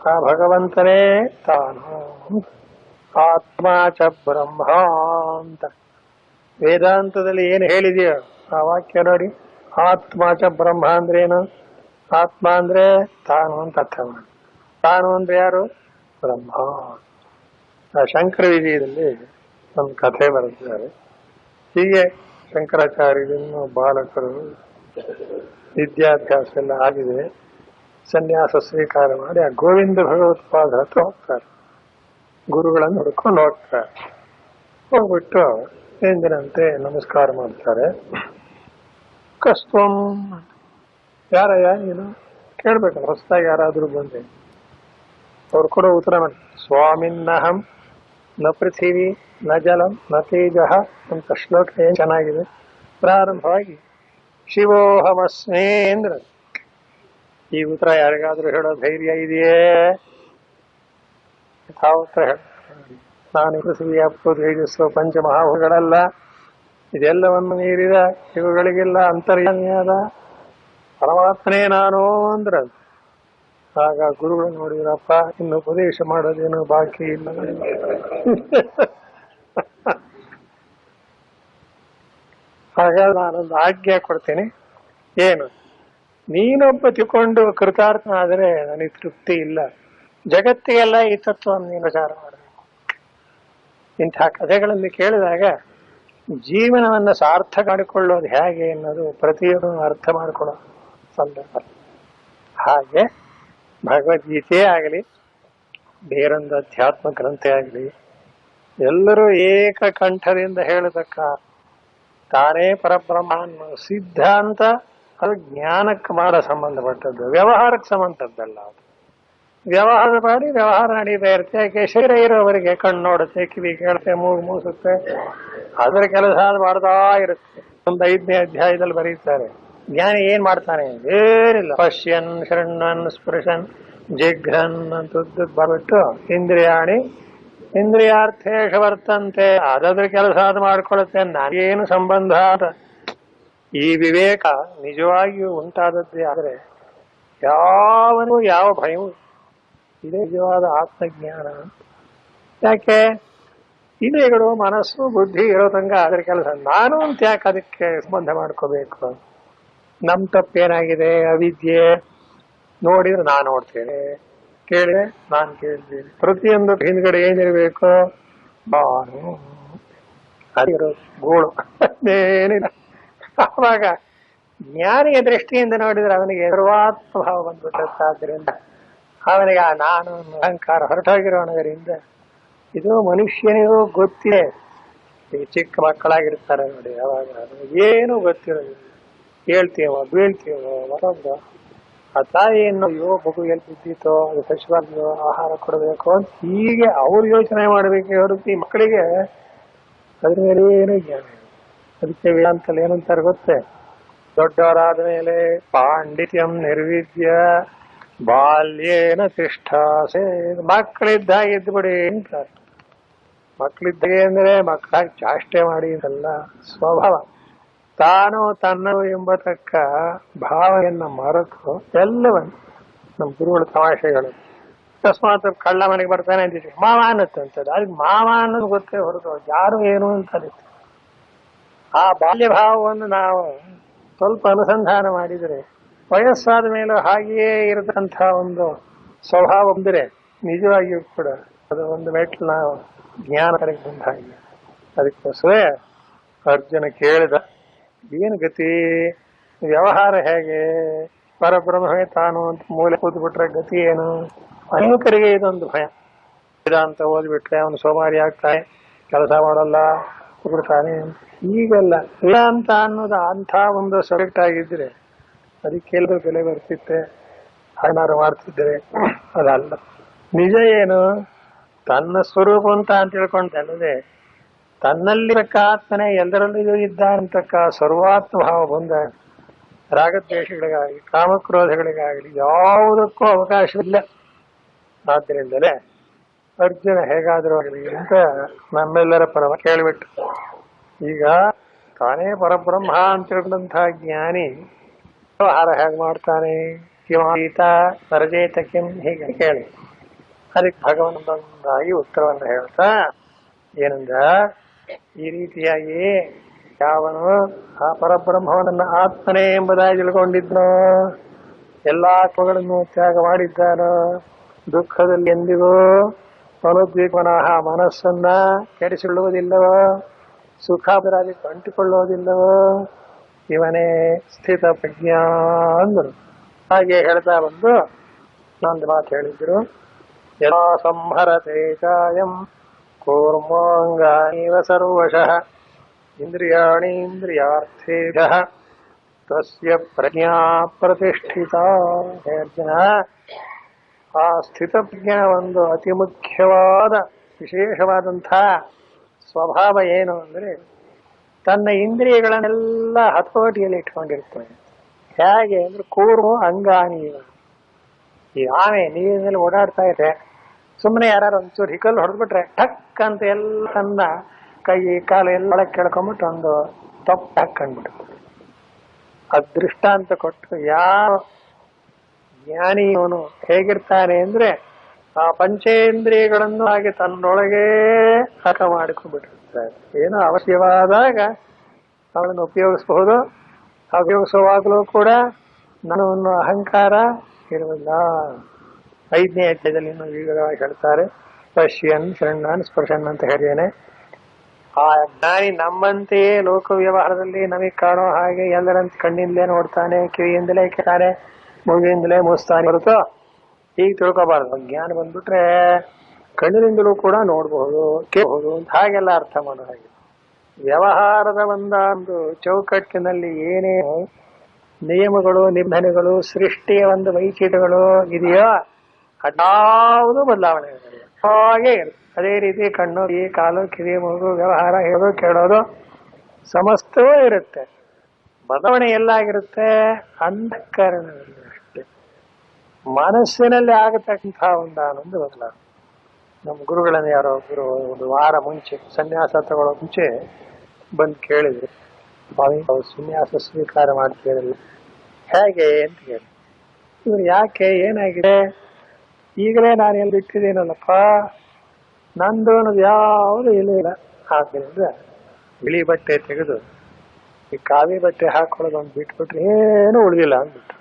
ಆ ಭಗವಂತನೇ ತಾನು ಆತ್ಮ ಚ ಬ್ರಹ್ಮ ಅಂತ ವೇದಾಂತದಲ್ಲಿ ಏನು ಹೇಳಿದೆಯೋ ಆ ವಾಕ್ಯ ನೋಡಿ. ಆತ್ಮ ಚ ಬ್ರಹ್ಮ ಅಂದ್ರೆ ಏನು? ಆತ್ಮ ಅಂದ್ರೆ ತಾನು ಅಂತ ಅರ್ಥ ಮಾಡಿ. ತಾನು ಅಂದ್ರೆ ಯಾರು? ಬ್ರಹ್ಮ. ಆ ಶಂಕರ ವಿಜಯದಲ್ಲಿ ಒಂದು ಕಥೆ ಬರೆದಿದ್ದಾರೆ. ಹೀಗೆ ಶಂಕರಾಚಾರ್ಯರನ್ನು ಬಾಲಕರು ವಿದ್ಯಾಭ್ಯಾಸ ಎಲ್ಲ ಆಗಿದೆ, ಸನ್ಯಾಸ ಸ್ವೀಕಾರ ಮಾಡಿ ಆ ಗೋವಿಂದ ಭಗವತ್ಪಾದ ಹತ್ರ ಹೋಗ್ತಾರೆ. ಗುರುಗಳನ್ನು ಹುಡ್ಕೊಂಡು ಹೋಗ್ತಾರೆ. ಹೋಗ್ಬಿಟ್ಟು ಎಂದಿನಂತೆ ನಮಸ್ಕಾರ ಮಾಡ್ತಾರೆ. ಕಸ್ತ್ವಂ, ಯಾರಯ್ಯ ನೀನು ಕೇಳ್ಬೇಕಲ್ಲ, ಹೊಸದಾಗಿ ಯಾರಾದ್ರೂ ಬಂದೆ. ಅವ್ರು ಕೊಡೋ ಉತ್ತರ ಮಾಡಿ, ಸ್ವಾಮಿನ್ನಹಂ ನ ಪೃಥಿವಿ ನ ಜಲಂ ನ ತೇಜ ಅಂತ ಶ್ಲೋಕ ಏನ್ ಚೆನ್ನಾಗಿದೆ. ಪ್ರಾರಂಭವಾಗಿ ಶಿವೋಹಮಸ್ಮೇ ಅಂದ್ರ, ಈ ಉತ್ತರ ಯಾರಿಗಾದ್ರೂ ಹೇಳೋ ಧೈರ್ಯ ಇದೆಯೇ? ಯಥಾ ಉತ್ತರ ಹೇಳ, ನಾನು ಪೃಥ್ವಿ ಅಪ್ಪು ತೇಜಸ್ಸು ಪಂಚಮಹಾಭೂತಗಳಲ್ಲ, ಇದೆಲ್ಲವನ್ನು ಮೀರಿದ ಇವುಗಳಿಗೆಲ್ಲ ಅಂತರ್ಯಾಮಿಯಾದ ಪರಮಾತ್ಮನೇ ನಾನು ಅಂದ್ರ. ಆಗ ಗುರುಗಳು ನೋಡಿದ್ರಪ್ಪ, ಇನ್ನು ಉಪದೇಶ ಮಾಡೋದೇನು ಬಾಕಿ ಇಲ್ಲ. ಆಗ ನಾನೊಂದು ಆಜ್ಞೆ ಕೊಡ್ತೀನಿ. ಏನು? ನೀನೊಬ್ಬ ತಿಳ್ಕೊಂಡು ಕೃತಾರ್ಥ ಆದರೆ ನನಗೆ ತೃಪ್ತಿ ಇಲ್ಲ. ಜಗತ್ತಿಗೆಲ್ಲ ಈ ತತ್ವವನ್ನು ನೀನು ವಿಚಾರ ಮಾಡಬೇಕು. ಇಂಥ ಕಥೆಗಳಲ್ಲಿ ಕೇಳಿದಾಗ ಜೀವನವನ್ನು ಸಾರ್ಥಕ ಮಾಡಿಕೊಳ್ಳೋದು ಹೇಗೆ ಅನ್ನೋದು ಪ್ರತಿಯೊಂದು ಅರ್ಥ ಮಾಡಿಕೊಳ್ಳೋ ಸಂದರ್ಭ. ಹಾಗೆ ಭಗವದ್ಗೀತೆ ಆಗಲಿ, ಬೇರೊಂದು ಅಧ್ಯಾತ್ಮ ಗ್ರಂಥ ಆಗಲಿ, ಎಲ್ಲರೂ ಏಕಕಂಠದಿಂದ ಹೇಳತಕ್ಕ ತಾನೇ ಪರಬ್ರಹ್ಮ ಅನ್ನೋ ಸಿದ್ಧಾಂತ ಅದು ಜ್ಞಾನಕ್ಕೆ ಮಾಡ ಸಂಬಂಧಪಟ್ಟದ್ದು, ವ್ಯವಹಾರಕ್ಕೆ ಸಂಬಂಧದ್ದಲ್ಲ. ಅದು ವ್ಯವಹಾರ ಮಾಡಿ ವ್ಯವಹಾರ ನಡೀತಾ ಇರುತ್ತೆ. ಯಾಕೆ? ಶರೀರ ಇರೋವರೆಗೆ ಕಣ್ಣು ನೋಡುತ್ತೆ, ಕಿವಿ ಕೇಳುತ್ತೆ, ಮೂಗು ಮೂಸುತ್ತೆ, ಅದರ ಕೆಲಸ ಅದು ಮಾಡ್ತಾ ಇರುತ್ತೆ. ಒಂದು 5ನೇ ಅಧ್ಯಾಯದಲ್ಲಿ ಬರೀತಾರೆ, ಜ್ಞಾನಿ ಏನ್ ಮಾಡ್ತಾನೆ? ಏನಿಲ್ಲ. ಪಶ್ಯನ್ ಶೃಣ್ವನ್ ಸ್ಪೃಶನ್ ಜಿಘ್ರನ್ ಅಂತದ್ದು ಬರ್ಬಿಟ್ಟು ಇಂದ್ರಿಯಾಣಿ ಇಂದ್ರಿಯಾರ್ಥೇಶ ವರ್ತಂತೆ, ಅದಾದ್ರೆ ಕೆಲಸ ಅದು ಮಾಡ್ಕೊಳ್ಳುತ್ತೆ, ನನಗೇನು ಸಂಬಂಧ ಅಂತ ಈ ವಿವೇಕ ನಿಜವಾಗಿಯೂ ಉಂಟಾದದ್ದೇ ಆದರೆ ಯಾವನು ಯಾವ ಭಯವೂ ಇದೇ ನಿಜವಾದ ಆತ್ಮಜ್ಞಾನ. ಯಾಕೆ? ಇಂದ್ರಿಯಗಳು ಮನಸ್ಸು ಬುದ್ಧಿ ಇರೋ ತನಕ ಅದರ ಕೆಲಸ, ನಾನು ಅಂತ ಯಾಕೆ ಅದಕ್ಕೆ ಸಂಬಂಧ ಮಾಡ್ಕೋಬೇಕು? ನಮ್ ತಪ್ಪೇನಾಗಿದೆ? ಅವಿದ್ಯೆ. ನೋಡಿದ್ರೆ ನಾನು ನೋಡ್ತೇನೆ, ಕೇಳಿದ್ರೆ ನಾನು ಕೇಳ್ತೀನಿ. ಪ್ರತಿಯೊಂದು ಹಿಂದ್ಗಡೆ ಏನಿರಬೇಕು? ನಾನು ಅದಿರೋ ಗೋಳು ಏನಿಲ್ಲ. ಆವಾಗ ಜ್ಞಾನಿಯ ದೃಷ್ಟಿಯಿಂದ ನೋಡಿದ್ರೆ ಅವನಿಗೆ ಸರ್ವಾತ್ಮ ಭಾವ ಬಂದ್ಬಿಟ್ಟಾದ್ರಿಂದ ಅವನಿಗೆ ಆ ನಾನು ಅಹಂಕಾರ ಹೊರಟೋಗಿರೋಣದರಿಂದ ಇದು ಮನುಷ್ಯನಿಗೂ ಗೊತ್ತಿದೆ. ಈ ಚಿಕ್ಕ ಮಕ್ಕಳಾಗಿರ್ತಾರೆ ನೋಡಿ, ಅವಾಗ ಏನು ಗೊತ್ತಿರೋದು, ಹೇಳ್ತೀವೋ ಬೀಳ್ತೀವೋ ಮತ್ತೊಂದು ಆ ತಾಯಿಯನ್ನು ಮಗು ಎಲ್ಲಿ ಬಿದ್ದಿತ್ತೋ ಅದು ಸಚಿವಾದ ಆಹಾರ ಕೊಡಬೇಕು ಅಂತ ಹೀಗೆ ಅವ್ರು ಯೋಚನೆ ಮಾಡಬೇಕೆ ಹೊರತು ಈ ಮಕ್ಕಳಿಗೆ ಅದ್ರ ಮೇಲೆ ಏನು ಜ್ಞಾನ. ಅದಕ್ಕೆ ವೇದಾಂತಲ್ಲಿ ಏನಂತಾರೆ ಗೊತ್ತೇ? ದೊಡ್ಡವರಾದ ಮೇಲೆ ಪಾಂಡಿತ್ಯಂ ನಿರ್ವಿದ್ಯ ಬಾಲ್ಯೇನ ತಿಷ್ಠಾಸೆ. ಮಕ್ಕಳಿದ್ದಾಗ ಇದ್ಬಿಡಿ ಅಂತಾರೆ. ಮಕ್ಕಳಿದ್ದಾಗೆ ಅಂದ್ರೆ ಮಕ್ಕಳಾಗಿ ಚಾಷ್ಟೆ ಮಾಡಿ ಇದೆಲ್ಲ ಸ್ವಭಾವ. ತಾನು ತನ್ನ ಎಂಬತಕ್ಕ ಭಾವನೆಯನ್ನ ಮರೆತು ಎಲ್ಲವನ್ನು ನಮ್ಮ ಗುರುಗಳ ತಮಾಷೆಗಳು. ಅಕಸ್ಮಾತ್ ಕಳ್ಳ ಮನೆಗೆ ಬರ್ತಾನೆ ಅಂತಿದ್ವಿ, ಮಾವ ಅನ್ನತ್ತಂತದ್ದು. ಅದಕ್ಕೆ ಮಾವ ಅನ್ನೋದು ಗೊತ್ತೇ ಹೊರತು ಯಾರು ಏನು ಅಂತ ಆ ಬಾಲ್ಯ ಭಾವವನ್ನು ನಾವು ಸ್ವಲ್ಪ ಅನುಸಂಧಾನ ಮಾಡಿದರೆ ವಯಸ್ಸಾದ ಮೇಲೆ ಹಾಗೆಯೇ ಇರತಕ್ಕಂಥ ಒಂದು ಸ್ವಭಾವ ಬಂದರೆ ನಿಜವಾಗಿಯೂ ಕೂಡ ಅದು ಒಂದು ಮೆಟ್ಲು ನಾವು ಜ್ಞಾನ ಕಡೆಗೆ ಬಂದ ಹಾಗೆ. ಅದಕ್ಕೋಸ್ಕರ ಅರ್ಜುನ ಕೇಳಿದ, ಏನು ಗತಿ? ವ್ಯವಹಾರ ಹೇಗೆ? ಪರಬ್ರಹ್ಮವೇ ತಾನು ಅಂತ ಮೂಲೆ ಕೂತ್ಬಿಟ್ರೆ ಗತಿ ಏನು? ಅನೇಕರಿಗೆ ಇದೊಂದು ಭಯ. ವೇದಾಂತ ಓದ್ಬಿಟ್ರೆ ಅವನು ಸೋಮಾರಿ ಆಗ್ತಾನೆ, ಕೆಲಸ ಮಾಡಲ್ಲ, ಕೂಡ್ತಾನೆ. ಈಗಲ್ಲ, ವೇದಾಂತ ಅನ್ನೋದು ಅಂಥ ಒಂದು ಸಬ್ಜೆಕ್ಟ್ ಆಗಿದ್ರೆ ಅದಕ್ಕೆಲ್ಲರೂ ಬೆಲೆ ಬರ್ತಿತ್ತೆ, ಏನಾದ್ರು ಮಾಡ್ತಿದ್ರೆ. ಅದಲ್ಲ. ನಿಜ ಏನು? ತನ್ನ ಸ್ವರೂಪ ಅಂತ ತಿಳ್ಕೊಂಡಲ್ಲದೆ ತನ್ನಲ್ಲಿರಕ್ಕ ಆತ್ಮನೇ ಎಲ್ಲರಲ್ಲಿಯೂ ಇದ್ದ ಅಂತಕ್ಕ ಸರ್ವಾತ್ಮ ಭಾವ ಬಂದ ರಾಗದ್ವೇಷಗಳಿಗಾಗಲಿ ಕಾಮಕ್ರೋಧಗಳಿಗಾಗಲಿ ಯಾವುದಕ್ಕೂ ಅವಕಾಶವಿಲ್ಲ. ಆದ್ದರಿಂದಲೇ ಅರ್ಜುನ ಹೇಗಾದರೂ ಆಗಲಿ ಅಂತ ನಮ್ಮೆಲ್ಲರ ಪರವ ಕೇಳಿಬಿಟ್ಟು, ಈಗ ತಾನೇ ಪರಬ್ರಹ್ಮ ಅಂತ ತಿಳ್ಕೊಂಡಂತಹ ಜ್ಞಾನಿ ವ್ಯವಹಾರ ಹೇಗೆ ಮಾಡ್ತಾನೆ? ಕಿಮಾತೀತ ಪರಜೇತ ಕಿಂ ಹೀಗೆ ಕೇಳಿ ಅದಕ್ಕೆ ಭಗವಂತನಾಗಿ ಉತ್ತರವನ್ನು ಹೇಳ್ತಾ ಏನಂದ, ಈ ರೀತಿಯಾಗಿ ಯಾವನು ಆ ಪರಬ್ರಹ್ಮವನ್ನ ಆತ್ಮನೇ ಎಂಬುದಾಗಿ ತಿಳ್ಕೊಂಡಿದ್ನೋ, ಎಲ್ಲಾ ಆತ್ಮಗಳನ್ನು ತ್ಯಾಗ ಮಾಡಿದ್ದಾನೋ, ದುಃಖದಲ್ಲಿ ಎಂದಿಗೂ ಮನೋದ್ವಿಗ್ಮನಃ ಮನಸ್ಸನ್ನ ಕೆಡಿಸಿಕೊಳ್ಳುವುದಿಲ್ಲವೋ, ಸುಖಾಪರಾಧಿ ಅಂಟಿಕೊಳ್ಳುವುದಿಲ್ಲವೋ, ಇವನೇ ಸ್ಥಿತ ಪ್ರಜ್ಞಾ ಅಂದರು. ಹಾಗೆ ಹೇಳ್ತಾ ಬಂದು ಇನ್ನೊಂದು ಮಾತು ಹೇಳಿದ್ರು, ಯಥಾ ಸಂಹರತೆ ಚಾಯಂ ಕೂರ್ಮಾಂಗಾನೀವ ಸರ್ವಶಃ ಇಂದ್ರಿಯಾಣಿ ಇಂದ್ರಿಯಾರ್ಥೇಭ್ಯಃ ತಸ್ಯ ಪ್ರಜ್ಞಾ ಪ್ರತಿಷ್ಠಿತಾ. ಹೇ ಅರ್ಜುನ, ಆ ಸ್ಥಿತ ಪ್ರಜ್ಞಾ ಒಂದು ಅತಿ ಮುಖ್ಯವಾದ ವಿಶೇಷವಾದಂಥ ಸ್ವಭಾವ ಏನು ಅಂದರೆ ತನ್ನ ಇಂದ್ರಿಯಗಳನ್ನೆಲ್ಲ ಹತೋಟಿಯಲ್ಲಿ ಇಟ್ಕೊಂಡಿರ್ತಾನೆ. ಹೇಗೆ ಅಂದ್ರೆ ಕೂರ್ಮ ಅಂಗಾನೀವ. ಈ ಆಮೆ ನೀರಿನಲ್ಲಿ ಓಡಾಡ್ತಾ ಇದೆ, ಸುಮ್ಮನೆ ಯಾರು ಒಂಚೂರು ಹಿಕಲ್ ಹೊಡೆದ್ಬಿಟ್ರೆ ಠಕ್ ಅಂತ ಎಲ್ಲ ತನ್ನ ಕೈ ಕಾಲು ಎಲ್ಲ ಒಳಗೆ ಕೆಳ್ಕೊಂಬಿಟ್ಟು ಒಂದು ತಪ್ಪು ಹಾಕೊಂಡ್ಬಿಟ್ಟು ಅದೃಷ್ಟಾಂತ ಕೊಟ್ಟು ಯಾವ ಜ್ಞಾನಿ ಅವನು ಹೇಗಿರ್ತಾನೆ ಅಂದ್ರೆ ಆ ಪಂಚೇಂದ್ರಿಯಗಳನ್ನು ಹಾಗೆ ತನ್ನೊಳಗೆ ಹಕ ಮಾಡಿಕೊಂಡ್ಬಿಟ್ಟಿರ್ತಾರೆ. ಏನೋ ಅವಶ್ಯವಾದಾಗ ಅವಳನ್ನು ಉಪಯೋಗಿಸಬಹುದು, ಉಪಯೋಗಿಸುವಾಗಲೂ ಕೂಡ ನಾನು ಅಹಂಕಾರ ಇರುವುದಿಲ್ಲ. 5ನೇ ಅಧ್ಯಾಯದಲ್ಲಿ ವಿವರವಾಗಿ ಹೇಳ್ತಾರೆ, ಪಶ್ಯನ್ ಶೃಣ್ವನ್ ಸ್ಪರ್ಶನ್ ಅಂತ ಹೇಳಿದ್ದೇನೆ. ಆ ಜ್ಞಾನಿ ನಮ್ಮಂತೆಯೇ ಲೋಕ ವ್ಯವಹಾರದಲ್ಲಿ ನಮಗೆ ಕಾಣೋ ಹಾಗೆ ಎಲ್ಲರಂತ ಕಣ್ಣಿಂದಲೇ ನೋಡ್ತಾನೆ, ಕಿವಿಯಿಂದಲೇ ಕೇಳ್ತಾನೆ, ಮೂಗಿಯಿಂದಲೇ ಮುಸ್ತಾನೆ ಹೊರತು ಹೀಗೆ ತಿಳ್ಕೋಬಾರ್ದು. ಜ್ಞಾನ ಬಂದ್ಬಿಟ್ರೆ ಕಣ್ಣಿನಿಂದಲೂ ಕೂಡ ನೋಡಬಹುದು, ಕೇಳಬಹುದು ಅಂತ ಹಾಗೆಲ್ಲ ಅರ್ಥ ಮಾಡೋ ಹಾಗೆ. ವ್ಯವಹಾರದ ಒಂದು ಚೌಕಟ್ಟಿನಲ್ಲಿ ಏನೇನು ನಿಯಮಗಳು ನಿಬಂಧನೆಗಳು ಸೃಷ್ಟಿಯ ಒಂದು ವೈಚಿತ್ರಗಳು ಇದೆಯೋ ಅದಾವುದು ಬದಲಾವಣೆ ಹಾಗೆ ಇರುತ್ತೆ. ಅದೇ ರೀತಿ ಕಣ್ಣು ಈ ಕಾಲು ಕಿವಿ ಮೂಗು ವ್ಯವಹಾರ ಹೇಳೋದು ಕೇಳೋದು ಸಮಸ್ತವೂ ಇರುತ್ತೆ. ಬದಲಾವಣೆ ಎಲ್ಲಾಗಿರುತ್ತೆ? ಅಂತಃಕರಣದಲ್ಲಿ ಅಷ್ಟೇ. ಮನಸ್ಸಿನಲ್ಲಿ ಆಗತಕ್ಕಂತಹ ಒಂದು ಆನಂದ ಬದಲಾವಣೆ. ನಮ್ಮ ಗುರುಗಳನ್ನ ಯಾರೋ ಒಬ್ರು ಒಂದು ವಾರ ಮುಂಚೆ ಸನ್ಯಾಸ ತಗೊಳ್ಳೋ ಮುಂಚೆ ಬಂದು ಕೇಳಿದ್ರು, ಸ್ವಾಮಿ ಸನ್ಯಾಸ ಸ್ವೀಕಾರ ಮಾಡ್ತೀರಲ್ಲ ಹೇಗೆ ಅಂತ ಹೇಳಿ. ಇವ್ರು ಯಾಕೆ, ಏನಾಗಿದೆ? ಈಗಲೇ ನಾನು ಎಲ್ಲಿ ಬಿಟ್ಟಿದ್ದೀನಲ್ಲಪ್ಪ, ನಂದು ಅನ್ನೋದು ಯಾವುದು ಇಲ್ಲ. ಆದ್ದರಿಂದ ಬಿಳಿ ಬಟ್ಟೆ ತೆಗೆದು ಈ ಕಾವಿ ಬಟ್ಟೆ ಹಾಕೊಳ್ಳೋದೊಂದು ಬಿಟ್ಬಿಟ್ರೆ ಏನು ಉಳಿದಿಲ್ಲ ಅಂದ್ಬಿಟ್ಟು.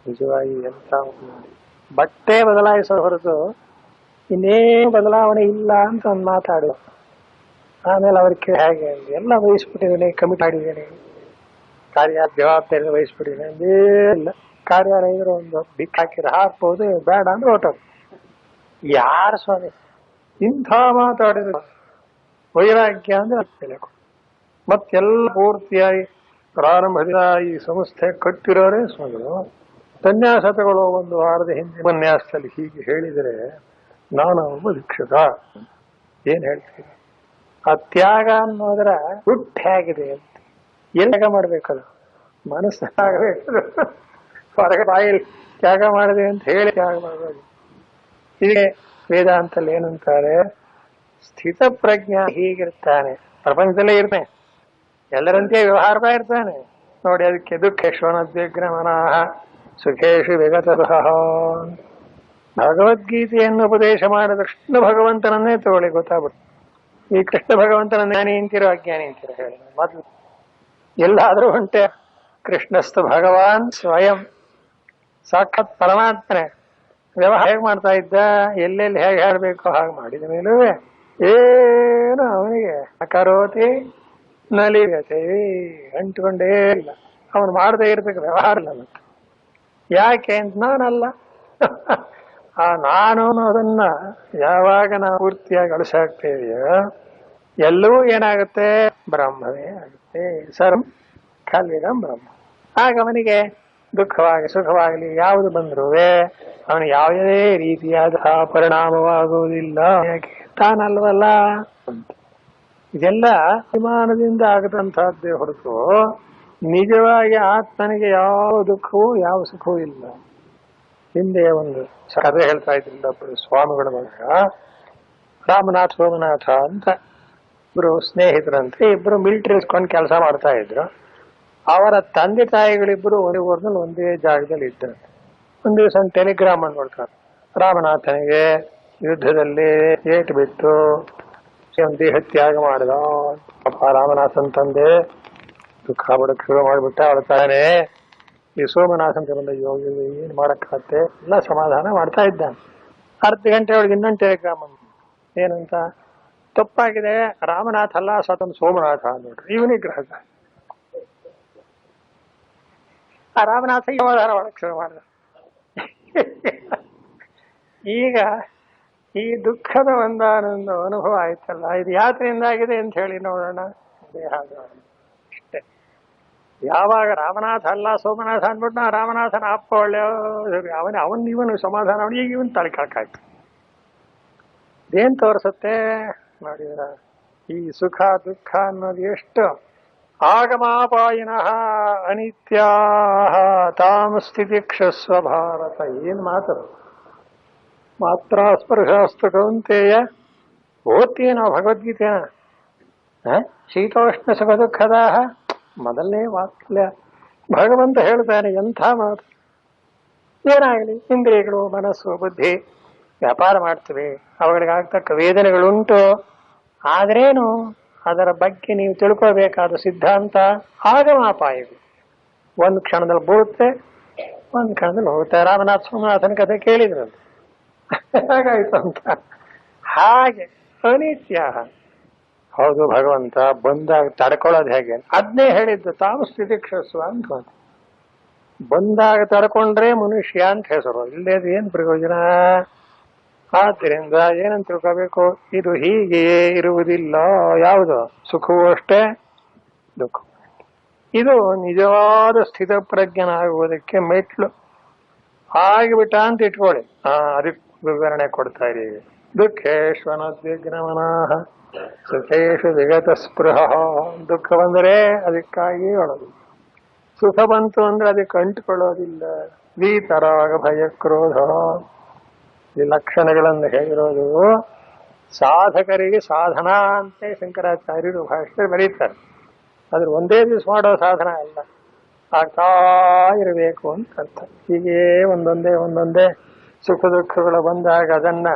ನಿಜವಾಗಿ ಎಂತ ಬಟ್ಟೆ ಬದಲಾಯಿಸೋ ಹೊರತು ಇನ್ನೇನು ಬದಲಾವಣೆ ಇಲ್ಲ ಅಂತ ಒಂದು ಮಾತಾಡು. ಆಮೇಲೆ ಅವ್ರಿಗೆ ಹೇಗೆ ಎಲ್ಲ ವಹಿಸ್ಬಿಟ್ಟಿದ್ದೀನಿ, ಕಮಿಟ್ ಮಾಡಿದ್ದೀನಿ, ಕಾರ್ಯ ಜವಾಬ್ದಾರಿ ವಹಿಸ್ಬಿಟ್ಟಿದ್ದೀನಿ, ಇಲ್ಲ ಕಾರ್ಯಾಲಯ ಇದ್ರೆ ಒಂದು ಬಿಕ್ ಹಾಕಿದ್ರೆ ಹಾಕ್ಬೋದು, ಬೇಡ ಅಂದ್ರೆ ಹೊಟ್ಟೋದು. ಯಾರು ಸ್ವಾಮಿ ಇಂಥ ಮಾತಾಡಿದ್ರು? ವೈರಾಗ್ಯ ಅಂದ್ರೆ ಮತ್ತೆಲ್ಲ ಪೂರ್ತಿಯಾಗಿ ಪ್ರಾರಂಭದಿಂದ ಈ ಸಂಸ್ಥೆ ಕಟ್ಟಿರೋರೇ ಸ್ವಾಮಿಗಳು. ಸನ್ಯಾಸ ತಗೊಳ್ಳೋ ಒಂದು ವಾರದ ಹಿಂದೆ ಉಪನ್ಯಾಸದಲ್ಲಿ ಹೀಗೆ ಹೇಳಿದರೆ ನಾನು ಒಬ್ಬ ಭಿಕ್ಷುಕ ಏನ್ ಹೇಳ್ತೀನಿ? ಆ ತ್ಯಾಗ ಅನ್ನೋದರ ಹುಟ್ಟು ಹೇಗಿದೆ ಅಂತ ತ್ಯಾಗ ಮಾಡ್ಬೇಕದು, ಮನಸ್ಸಾಗಬೇಕು. ಹೊರಗೆ ಬಾಯಲ್ಲಿ ತ್ಯಾಗ ಮಾಡಿದೆ ಅಂತ ಹೇಳಿ ತ್ಯಾಗ ಮಾಡಬೇಕು. ಹೀಗೆ ವೇದಾಂತಲ್ಲಿ ಏನಂತಾರೆ? ಸ್ಥಿತ ಪ್ರಜ್ಞ ಹೀಗಿರ್ತಾನೆ, ಪ್ರಪಂಚದಲ್ಲೇ ಇರ್ತಾನೆ, ಎಲ್ಲರಂತೆ ವ್ಯವಹಾರ ಇರ್ತಾನೆ ನೋಡಿ. ಅದಕ್ಕೆ ದುಃಖೇಶ್ವನದ್ವಿಗ್ನ ಮನಃ ಸುಖೇಶು ವಿಗತ. ಭಗವದ್ಗೀತೆಯನ್ನು ಉಪದೇಶ ಮಾಡಿದ ಕೃಷ್ಣ ಭಗವಂತನನ್ನೇ ತಗೊಳ್ಳಿ, ಗೊತ್ತಾಗ್ಬಿಟ್ಟು. ಈ ಕೃಷ್ಣ ಭಗವಂತನ ಜ್ಞಾನಿ ಅಂತೀರೋ ಅಜ್ಞಾನಿ ಅಂತೀರೋ ಹೇಳಿ? ಮೊದಲು ಎಲ್ಲಾದ್ರೂ ಉಂಟೆ? ಕೃಷ್ಣಸ್ತು ಭಗವಾನ್ ಸ್ವಯಂ, ಸಾಕ್ಷಾತ್ ಪರಮಾತ್ಮನೆ. ವ್ಯವಹಾರ ಹೇಗೆ ಮಾಡ್ತಾ ಇದ್ದ, ಎಲ್ಲೆಲ್ಲಿ ಹೇಗೆ ಹೇಳಬೇಕು ಹಾಗೆ ಮಾಡಿದ ಮೇಲೂ ಏನು ಅವನಿಗೆ ಅಕರೋತಿ ನಲಿಗತೆ ಅಂಟುಕೊಂಡೇ ಇಲ್ಲ. ಅವನು ಮಾಡದೇ ಇರ್ಬೇಕು ವ್ಯವಹಾರ ಇಲ್ಲ. ಮತ್ತೆ ಯಾಕೆ ಅಂತ ನಾನಲ್ಲ. ಆ ನಾನು ಅನ್ನೋದನ್ನ ಯಾವಾಗ ನಾವು ಪೂರ್ತಿಯಾಗಿ ಅಳಿಸಾಕ್ತೇವೆಯೋ ಎಲ್ಲವೂ ಏನಾಗುತ್ತೆ? ಬ್ರಹ್ಮವೇ ಆಗುತ್ತೆ. ಸರ್ವ ಖಲ್ವಿದಂ ಬ್ರಹ್ಮ. ಆಗ ಅವನಿಗೆ ದುಃಖವಾಗಿ ಸುಖವಾಗಲಿ ಯಾವುದು ಬಂದರೂ ಅವನು ಯಾವುದೇ ರೀತಿಯಾದ ಪರಿಣಾಮವಾಗುವುದಿಲ್ಲ. ಯಾಕೆ? ತಾನಲ್ವಲ್ಲ ಅಂತ. ಇದೆಲ್ಲ ಅಭಿಮಾನದಿಂದ ಆಗದಂತಹದ್ದೇ ಹೊರತು ನಿಜವಾಗಿ ಆತ್ಮನಿಗೆ ಯಾವ ದುಃಖವೂ ಯಾವ ಸುಖವೂ ಇಲ್ಲ. ಹಿಂದೆ ಒಂದು ಕಥೆ ಹೇಳ್ತಾ ಇದ್ರಿಂದ ಸ್ವಾಮಿಗಳ ಮಗ ರಾಮನಾಥ ಸೋಮನಾಥ ಅಂತ ಇಬ್ರು ಸ್ನೇಹಿತರಂತೆ. ಇಬ್ರು ಮಿಲಿಟರಿ ಇಸ್ಕೊಂಡು ಕೆಲಸ ಮಾಡ್ತಾ ಇದ್ರು. ಅವರ ತಂದೆ ತಾಯಿಗಳಿಬ್ರು ಒಂದೇ ಊರಿನಲ್ಲಿ ಒಂದೇ ಜಾಗದಲ್ಲಿ ಇದ್ದರು. ಒಂದು ದಿವಸ ಒಂದು ಟೆಲಿಗ್ರಾಮ್ ಅನ್ನು ನೋಡ್ತಾರೆ, ರಾಮನಾಥನಿಗೆ ಯುದ್ಧದಲ್ಲಿ ಏಟು ಬಿಟ್ಟು ದೇಹ ತ್ಯಾಗ ಮಾಡಿದ. ಅಪ್ಪ ರಾಮನಾಥನ್ ತಂದೆ ದುಃಖ ಪಡಕ್ಕೆ ಶುರು ಮಾಡಿಬಿಟ್ಟ. ಅವಳ್ತಾನೆ ಈ ಸೋಮನಾಥನ್ ಬಂದ ಯೋಗಿ ಏನ್ ಮಾಡಕ್ಕಾಗತ್ತೆ, ಎಲ್ಲ ಸಮಾಧಾನ ಮಾಡ್ತಾ ಇದ್ದಾನೆ. ಅರ್ಧ ಗಂಟೆ ಒಳಗೆ ಇನ್ನೊಂದು ಟೆಲಿಗ್ರಾಮ್ ಏನಂತ, ತಪ್ಪಾಗಿದೆ, ರಾಮನಾಥ ಅಲ್ಲ ಸ್ವತಂತ್ರ ಸೋಮನಾಥ ನೋಡ್ರಿ, ಇವನಿಗೆ ಗ್ರಹ. ಆ ರಾಮನಾಥ ಸಮಾಧಾನ ಮಾಡಕ್ ಶುರು ಮಾಡಿದ. ಈಗ ಈ ದುಃಖದ ಒಂದಾನೊಂದು ಅನುಭವ ಆಯ್ತಲ್ಲ, ಇದು ಯಾತ್ರೆಯಿಂದ ಆಗಿದೆ ಅಂತ ಹೇಳಿ ನೋಡೋಣ. ದೇಹ ಅಷ್ಟೇ. ಯಾವಾಗ ರಾಮನಾಥ ಅಲ್ಲ ಸೋಮನಾಥ ಅಂದ್ಬಿಟ್ಟು ನಾ ರಾಮನಾಥನ ಅಪ್ಪ ಒಳ್ಳೆ ಇವನು ಸಮಾಧಾನ ಅವನು ಈಗ ಇವನ್ ತಲೆಕಾಕಾಯ್ತು. ಇದೇನ್ ತೋರಿಸುತ್ತೆ ನೋಡಿದ್ರ, ಈ ಸುಖ ದುಃಖ ಅನ್ನೋದು ಎಷ್ಟು ಆಗಮಾಪಾಯಿನಃ ಅನಿತ್ಯಾ ತಾಮ ಸ್ಥಿತಿಕ್ಷಸ್ವ ಭಾರತ. ಏನ್ ಮಾತು! ಮಾತ್ರ ಸ್ಪರ್ಶಾಸ್ತು ಕೌಂತೆಯ. ಓದ್ತೀವಿ ನಾವು ಭಗವದ್ಗೀತೆನ. ಶೀತೋಷ್ಣ ಸುಖ ದುಃಖದಾಹ ಮೊದಲನೇ ವಾಕ್ಯ ಭಗವಂತ ಹೇಳ್ತಾನೆ. ಎಂಥ ಮಾತು! ಏನಾಗಲಿ, ಇಂದ್ರಿಯಗಳು ಮನಸ್ಸು ಬುದ್ಧಿ ವ್ಯಾಪಾರ ಮಾಡ್ತವೆ, ಅವುಗಳಿಗಾಗ್ತಕ್ಕ ವೇದನೆಗಳುಂಟು. ಆದ್ರೇನು ಅದರ ಬಗ್ಗೆ ನೀವು ತಿಳ್ಕೋಬೇಕಾದ ಸಿದ್ಧಾಂತ ಆಗಮಾಪಾಯಗಳು. ಒಂದು ಕ್ಷಣದಲ್ಲಿ ಬೀಳುತ್ತೆ, ಒಂದು ಕ್ಷಣದಲ್ಲಿ ಹೋಗುತ್ತೆ. ರಾಮನಾಥ ಸೋಮನಾಥನ ಕಥೆ ಕೇಳಿದ್ರಂತೆ, ಹಾಗಾಯ್ತು ಅಂತ. ಹಾಗೆ ಅನಿತ್ಯ. ಹೌದು, ಭಗವಂತ ಬಂದಾಗ ತಡ್ಕೊಳ್ಳೋದು ಹೇಗೆ ಅದನ್ನೇ ಹೇಳಿದ್ದು. ತಾವು ಸ್ಥಿತಿಕ್ಷಸ್ವ ಅಂತ ಬಂದಾಗ ತಡ್ಕೊಂಡ್ರೆ ಮನುಷ್ಯ ಅಂತ ಹೆಸರು. ಇಲ್ಲೇದು ಏನ್ ಪ್ರಯೋಜನ? ಆದ್ದರಿಂದ ಏನಂತ ತಿಳ್ಕೋಬೇಕು, ಇದು ಹೀಗೆಯೇ ಇರುವುದಿಲ್ಲ. ಯಾವುದು ಸುಖವೂ ಅಷ್ಟೇ, ದುಃಖ. ಇದು ನಿಜವಾದ ಸ್ಥಿತ ಪ್ರಜ್ಞನಾಗುವುದಕ್ಕೆ ಮೆಟ್ಲು. ಆಗಿಬಿಟ್ಟ ಅಂತ ಇಟ್ಕೊಳ್ಳಿ. ಅದಕ್ಕೆ ವಿವರಣೆ ಕೊಡ್ತಾ ಇದೀವಿ. ದುಃಖೇಶ್ವನದ್ವಿಗ್ನಮನಃ ಸುಖೇಶು ವಿಗತ ಸ್ಪೃಹ. ದುಃಖ ಬಂದರೆ ಅದಕ್ಕಾಗಿ ಹೇಳೋದು. ಸುಖ ಬಂತು ಅಂದ್ರೆ ಅದಕ್ಕೆ ಅಂಟಿಕೊಳ್ಳೋದಿಲ್ಲ. ವೀತರಾಗ ಭಯ ಕ್ರೋಧ ಈ ಲಕ್ಷಣಗಳನ್ನು ಹೇಳಿರೋದು ಸಾಧಕರಿಗೆ ಸಾಧನಾ ಅಂತ ಶಂಕರಾಚಾರ್ಯರು ಭಾಷೆ ಬರೀತಾರೆ. ಅದ್ರ ಒಂದೇ ದಿವಸ ಮಾಡೋ ಸಾಧನ ಅಲ್ಲ, ಆಗ್ತಾ ಇರಬೇಕು ಅಂತ ಅರ್ಥ. ಹೀಗೆ ಒಂದೊಂದೇ ಸುಖ ದುಃಖಗಳು ಬಂದಾಗ ಅದನ್ನ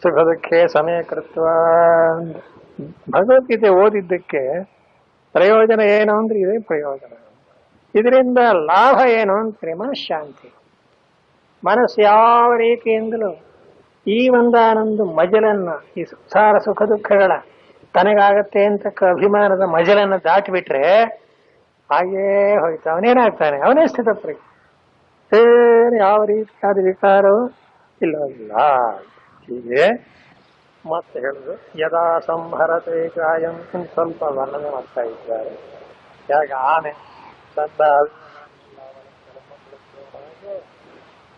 ಸುಖ ದುಃಖೇ ಸಮಯಕೃತ್ವ. ಭಗವದ್ಗೀತೆ ಓದಿದ್ದಕ್ಕೆ ಪ್ರಯೋಜನ ಏನು ಅಂದ್ರೆ ಇದೇ ಪ್ರಯೋಜನ. ಇದರಿಂದ ಲಾಭ ಏನು ಅಂದ್ರೆ ಮನಃಶಾಂತಿ. ಮನಸ್ಸು ಯಾವ ರೀತಿಯಿಂದಲೂ ಈ ಒಂದಾನೊಂದು ಮಜಲನ್ನ, ಈ ಸಂಸಾರ ಸುಖ ದುಃಖಗಳ ತನಗಾಗತ್ತೆ ಅಂತ ಅಭಿಮಾನದ ಮಜಲನ್ನ ದಾಟಿಬಿಟ್ರೆ ಹಾಗೇ ಹೋಯ್ತು. ಅವನೇನಾಗ್ತಾನೆ? ಅವನೇ ಸ್ಥಿತಪ್ರಜ್ಞ. ಏನು ಯಾವ ರೀತಿಯಾದ ವಿಕಾರವೂ ಇಲ್ಲ. ಹೀಗೆ ಮತ್ತೆ ಹೇಳುದು ಯದಾ ಸಂಹರತೆ ಗಾಯಂ ಸ್ವಲ್ಪ ವರ್ಣನೆ ಮಾಡ್ತಾ ಇದ್ದಾರೆ. ಯಾಕೆ ಆನೆ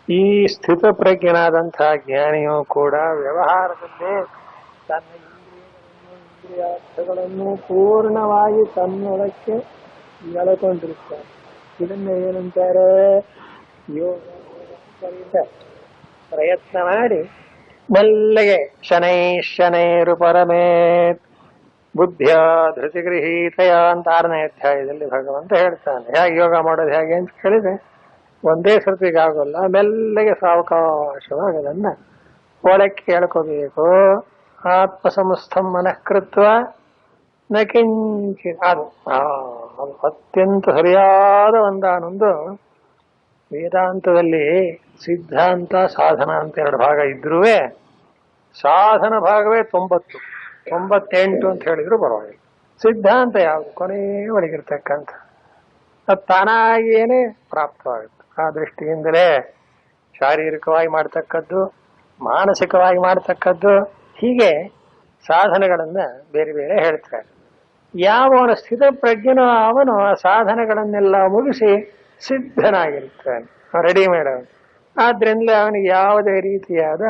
ಈ ಸ್ಥಿತ ಪ್ರಜ್ಞನಾದಂತಹ ಜ್ಞಾನಿಯು ಕೂಡ ವ್ಯವಹಾರದಲ್ಲಿ ತನ್ನ ಇಂದ್ರಿಯಾರ್ಥಗಳನ್ನು ಪೂರ್ಣವಾಗಿ ತನ್ನೊಳಕ್ಕೆ ಎಳಕೊಂಡಿರ್ತಾರೆ. ಇದನ್ನ ಏನಂತಾರೆ? ಯೋಗ. ಪ್ರಯತ್ನ ಮಾಡಿ ಮೆಲ್ಲಗೆ ಶನೈರು ಪರಮೇತ್ ಬುದ್ಧಿಯ ಧೃತಿಗೃಹೀತಯ ಅಂತ 6ನೇ ಅಧ್ಯಾಯದಲ್ಲಿ ಭಗವಂತ ಹೇಳ್ತಾನೆ. ಹೇಗೆ ಯೋಗ ಮಾಡೋದು ಹೇಗೆ ಅಂತ ಕೇಳಿದ್ರೆ ಒಂದೇ ಸರ್ತಿಗಾಗೋಲ್ಲ, ಮೆಲ್ಲಗೆ ಸಾವಕಾಶವಾಗಿ ಅದನ್ನ ಒಳಕ್ಕೆ ಹೇಳ್ಕೋಬೇಕು. ಆತ್ಮಸಂಸ್ಥಂ ಮನಃಕೃತ್ವ ನ ಕಿಂಚಿತ್. ಅದು ಅತ್ಯಂತ ಸರಿಯಾದ ಒಂದಾನೊಂದು ವೇದಾಂತದಲ್ಲಿ ಸಿದ್ಧಾಂತ ಸಾಧನ ಅಂತ 2 ಭಾಗ ಇದ್ರೂ ಸಾಧನ ಭಾಗವೇ 98 ಅಂತ ಹೇಳಿದ್ರು ಪರವಾಗಿಲ್ಲ. ಸಿದ್ಧಾಂತ ಯಾವುದು? ಕೊನೆಯವರೆಗಿರ್ತಕ್ಕಂಥ ಅದು ತಾನಾಗಿಯೇನೆ ಪ್ರಾಪ್ತವಾಗುತ್ತೆ. ಆ ದೃಷ್ಟಿಯಿಂದಲೇ ಶಾರೀರಿಕವಾಗಿ ಮಾಡ್ತಕ್ಕದ್ದು, ಮಾನಸಿಕವಾಗಿ ಮಾಡ್ತಕ್ಕದ್ದು, ಹೀಗೆ ಸಾಧನೆಗಳನ್ನ ಬೇರೆ ಬೇರೆ ಹೇಳ್ತಾರೆ. ಯಾವನ ಸ್ಥಿತ ಪ್ರಜ್ಞನೋ ಅವನು ಆ ಸಾಧನೆಗಳನ್ನೆಲ್ಲ ಮುಗಿಸಿ ಸಿದ್ಧನಾಗಿರ್ತಾನೆ, ರೆಡಿಮೇಡ್. ಆದ್ರಿಂದ ಅವನಿಗೆ ಯಾವುದೇ ರೀತಿಯಾದ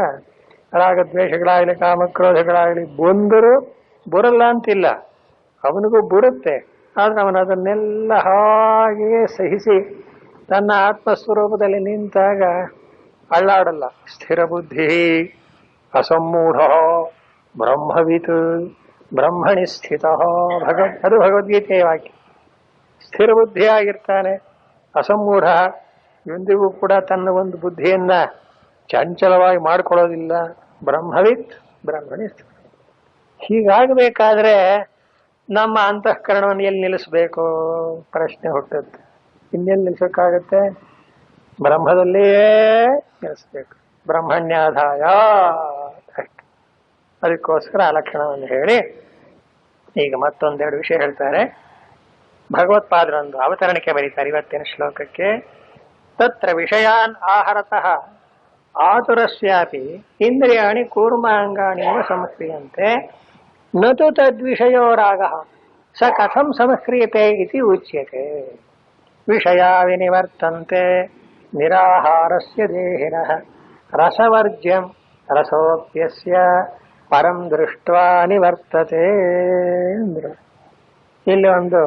ರಾಗದ್ವೇಷಗಳಾಗಲಿ ಕಾಮಕ್ರೋಧಗಳಾಗಲಿ ಬಂದರೂ ಬರಲ್ಲ ಅಂತಿಲ್ಲ, ಅವನಿಗೂ ಬರುತ್ತೆ. ಆದ್ರೆ ಅವನು ಅದನ್ನೆಲ್ಲ ಹಾಗೆಯೇ ಸಹಿಸಿ ತನ್ನ ಆತ್ಮಸ್ವರೂಪದಲ್ಲಿ ನಿಂತಾಗ ಅಳ್ಳಾಡಲ್ಲ. ಸ್ಥಿರ ಬುದ್ಧಿ ಅಸಮ್ಮೂಢ ಬ್ರಹ್ಮವಿತ್ ಬ್ರಹ್ಮಣಿ ಸ್ಥಿತ. ಅದು ಭಗವದ್ಗೀತೆಯ ವಾಕ್ಯ. ಸ್ಥಿರ ಬುದ್ಧಿಯಾಗಿರ್ತಾನೆ, ಅಸಮ್ಮೂಢ, ಎಂದಿಗೂ ಕೂಡ ತನ್ನ ಒಂದು ಬುದ್ಧಿಯನ್ನ ಚಂಚಲವಾಗಿ ಮಾಡಿಕೊಳ್ಳೋದಿಲ್ಲ. ಬ್ರಹ್ಮವಿತ್ ಬ್ರಹ್ಮಣಿ ಸ್ಥಿತ. ಹೀಗಾಗಬೇಕಾದ್ರೆ ನಮ್ಮ ಅಂತಃಕರಣವನ್ನು ಎಲ್ಲಿ ನಿಲ್ಲಿಸ್ಬೇಕು ಪ್ರಶ್ನೆ ಹುಟ್ಟುತ್ತೆ. ಇನ್ನೆಲ್ಲಿ ನಿಲ್ಸಕ್ಕಾಗತ್ತೆ? ಬ್ರಹ್ಮದಲ್ಲಿಯೇ ನಿಲ್ಲಿಸ್ಬೇಕು. ಬ್ರಹ್ಮಣ್ಯಾಧಾಯ ಅಷ್ಟು. ಅದಕ್ಕೋಸ್ಕರ ಆ ಲಕ್ಷಣವನ್ನು ಹೇಳಿ ಈಗ ಮತ್ತೊಂದೆರಡು ವಿಷಯ ಹೇಳ್ತಾರೆ. ಭಗವತ್ಪಾದರೊಂದು ಅವತರಣಿಕೆ ಬರೀತಾರೆ ಇವತ್ತಿನ ಶ್ಲೋಕಕ್ಕೆ. ತತ್ರ ವಿಷಯಾನ್ ಆಹರತಃ ಆತುರಸ್ಯಾಪಿ ಇಂದ್ರಿಯಾಣಿ ಕೂರ್ಮಾಂಗಾಣಿ ಸಂಕ್ರಿಯಂತೆ ನತು ತದ್ವಿಷಯೋ ರಾಗಃ ಸ ಕಥಂ ಸಂಕ್ರಿಯತೆ ಇತಿ ಉಚ್ಯತೆ. ವಿಷಯ ವಿನಿವರ್ತಂತೆ ನಿರಾಹಾರಸ್ಯ ದೇಹಿನಃ ರಸವರ್ಜ್ಯಂ ರಸೋಪ್ಯಸ್ಯ ಪರಂ ದೃಷ್ಟ್ವಾ ನಿವರ್ತತೆ ಅಂದ್ರು. ಇಲ್ಲಿ ಒಂದು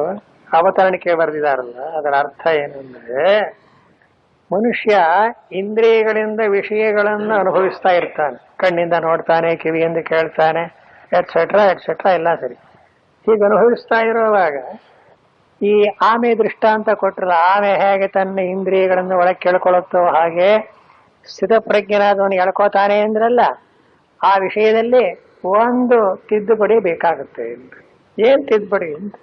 ಅವತರಣಿಕೆ ಬರೆದಿದಾರಲ್ಲ, ಅದರ ಅರ್ಥ ಏನಂದ್ರೆ, ಮನುಷ್ಯ ಇಂದ್ರಿಯಗಳಿಂದ ವಿಷಯಗಳನ್ನು ಅನುಭವಿಸ್ತಾ ಇರ್ತಾನೆ. ಕಣ್ಣಿಂದ ನೋಡ್ತಾನೆ, ಕಿವಿಯಿಂದ ಕೇಳ್ತಾನೆ, ಎಟ್ಸೆಟ್ರಾ ಎಲ್ಲ ಸರಿ. ಹೀಗೆ ಅನುಭವಿಸ್ತಾ ಇರುವಾಗ ಈ ಆಮೆ ದೃಷ್ಟಾಂತ ಕೊಟ್ಟರಲ್ಲ, ಆಮೆ ಹೇಗೆ ತನ್ನ ಇಂದ್ರಿಯಗಳನ್ನು ಒಳಗೆ ಕೇಳ್ಕೊಳತ್ತೋ ಹಾಗೆ ಸ್ಥಿತಪ್ರಜ್ಞನಾದವನು ಎಳ್ಕೋತಾನೆ ಅಂದ್ರಲ್ಲ, ಆ ವಿಷಯದಲ್ಲಿ ಒಂದು ತಿದ್ದುಪಡಿ ಬೇಕಾಗುತ್ತೆ. ಏನ್ ತಿದ್ದುಪಡಿ ಅಂತ?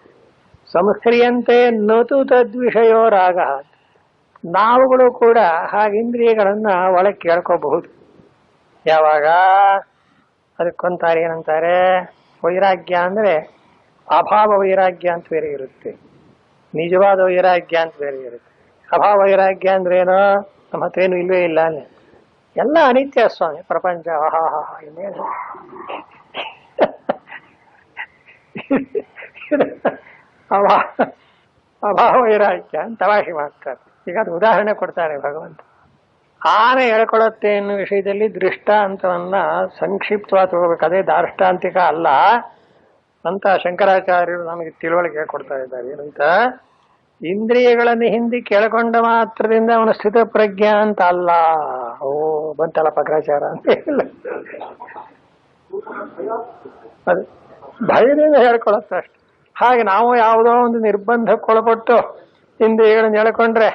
ಸಂಸ್ಕ್ರಿಯಂತೆ ನತು ತದ್ವಿಷಯೋ ರಾಗ. ನಾವುಗಳು ಕೂಡ ಹಾಗೆ ಇಂದ್ರಿಯಗಳನ್ನ ಒಳಗೆ ಕೇಳ್ಕೋಬಹುದು. ಯಾವಾಗ? ಅದಕ್ಕೊಂತಾರೆ ಏನಂತಾರೆ, ವೈರಾಗ್ಯ ಅಂದ್ರೆ ಅಭಾವ ವೈರಾಗ್ಯ ಅಂತ ಬೇರೆ ಇರುತ್ತೆ, ನಿಜವಾದ ವೈರಾಗ್ಯ ಅಂತ ಬೇರೆ ಇರುತ್ತೆ. ಅಭಾವ ವೈರಾಗ್ಯ ಅಂದ್ರೆ ಏನೋ ನಮ್ಮ ಹತ್ತೇನು ಇಲ್ವೇ ಇಲ್ಲ ಅಲ್ಲಿ, ಎಲ್ಲ ಅನಿತ್ಯ ಸ್ವಾಮಿ ಪ್ರಪಂಚ. ಇನ್ನೇನು ಅಭಾವ ವೈರಾಗ್ಯ ಅಂತ ತಮಾಷೆ ಮಾಡ್ತಾರೆ. ಈಗ ಅದು ಉದಾಹರಣೆ ಕೊಡ್ತಾರೆ ಭಗವಂತ. ಆನೆ ಹೇಳ್ಕೊಳತ್ತೆ ಎನ್ನುವ ವಿಷಯದಲ್ಲಿ ದೃಷ್ಟಾಂತವನ್ನ ಸಂಕ್ಷಿಪ್ತವಾಗಿ ತಗೋಬೇಕು. ಅದೇ ದಾರ್ಷ್ಟಾಂತಿಕ ಅಲ್ಲ ಅಂತ ಶಂಕರಾಚಾರ್ಯರು ನಮಗೆ ತಿಳುವಳಿಕೆ ಕೊಡ್ತಾ ಇದ್ದಾರೆ. ಏನಂತ, ಇಂದ್ರಿಯಗಳನ್ನು ಹಿಂದೆ ಕೆಳಕೊಂಡ ಮಾತ್ರದಿಂದ ಅವನ ಸ್ಥಿತ ಪ್ರಜ್ಞಾ ಅಂತ ಅಲ್ಲ. ಓ ಬಂತಲ್ಲ ಪಕ್ರಾಚಾರ ಅಂತ ಇಲ್ಲ, ಅದು ಭಯದಿಂದ ಹೇಳ್ಕೊಳತ್ತ ಅಷ್ಟೆ. ಹಾಗೆ ನಾವು ಯಾವುದೋ ಒಂದು ನಿರ್ಬಂಧಕ್ಕೊಳಪಟ್ಟು ಇಂದ್ರಿಯಗಳನ್ನು ಎಳ್ಕೊಂಡ್ರೆ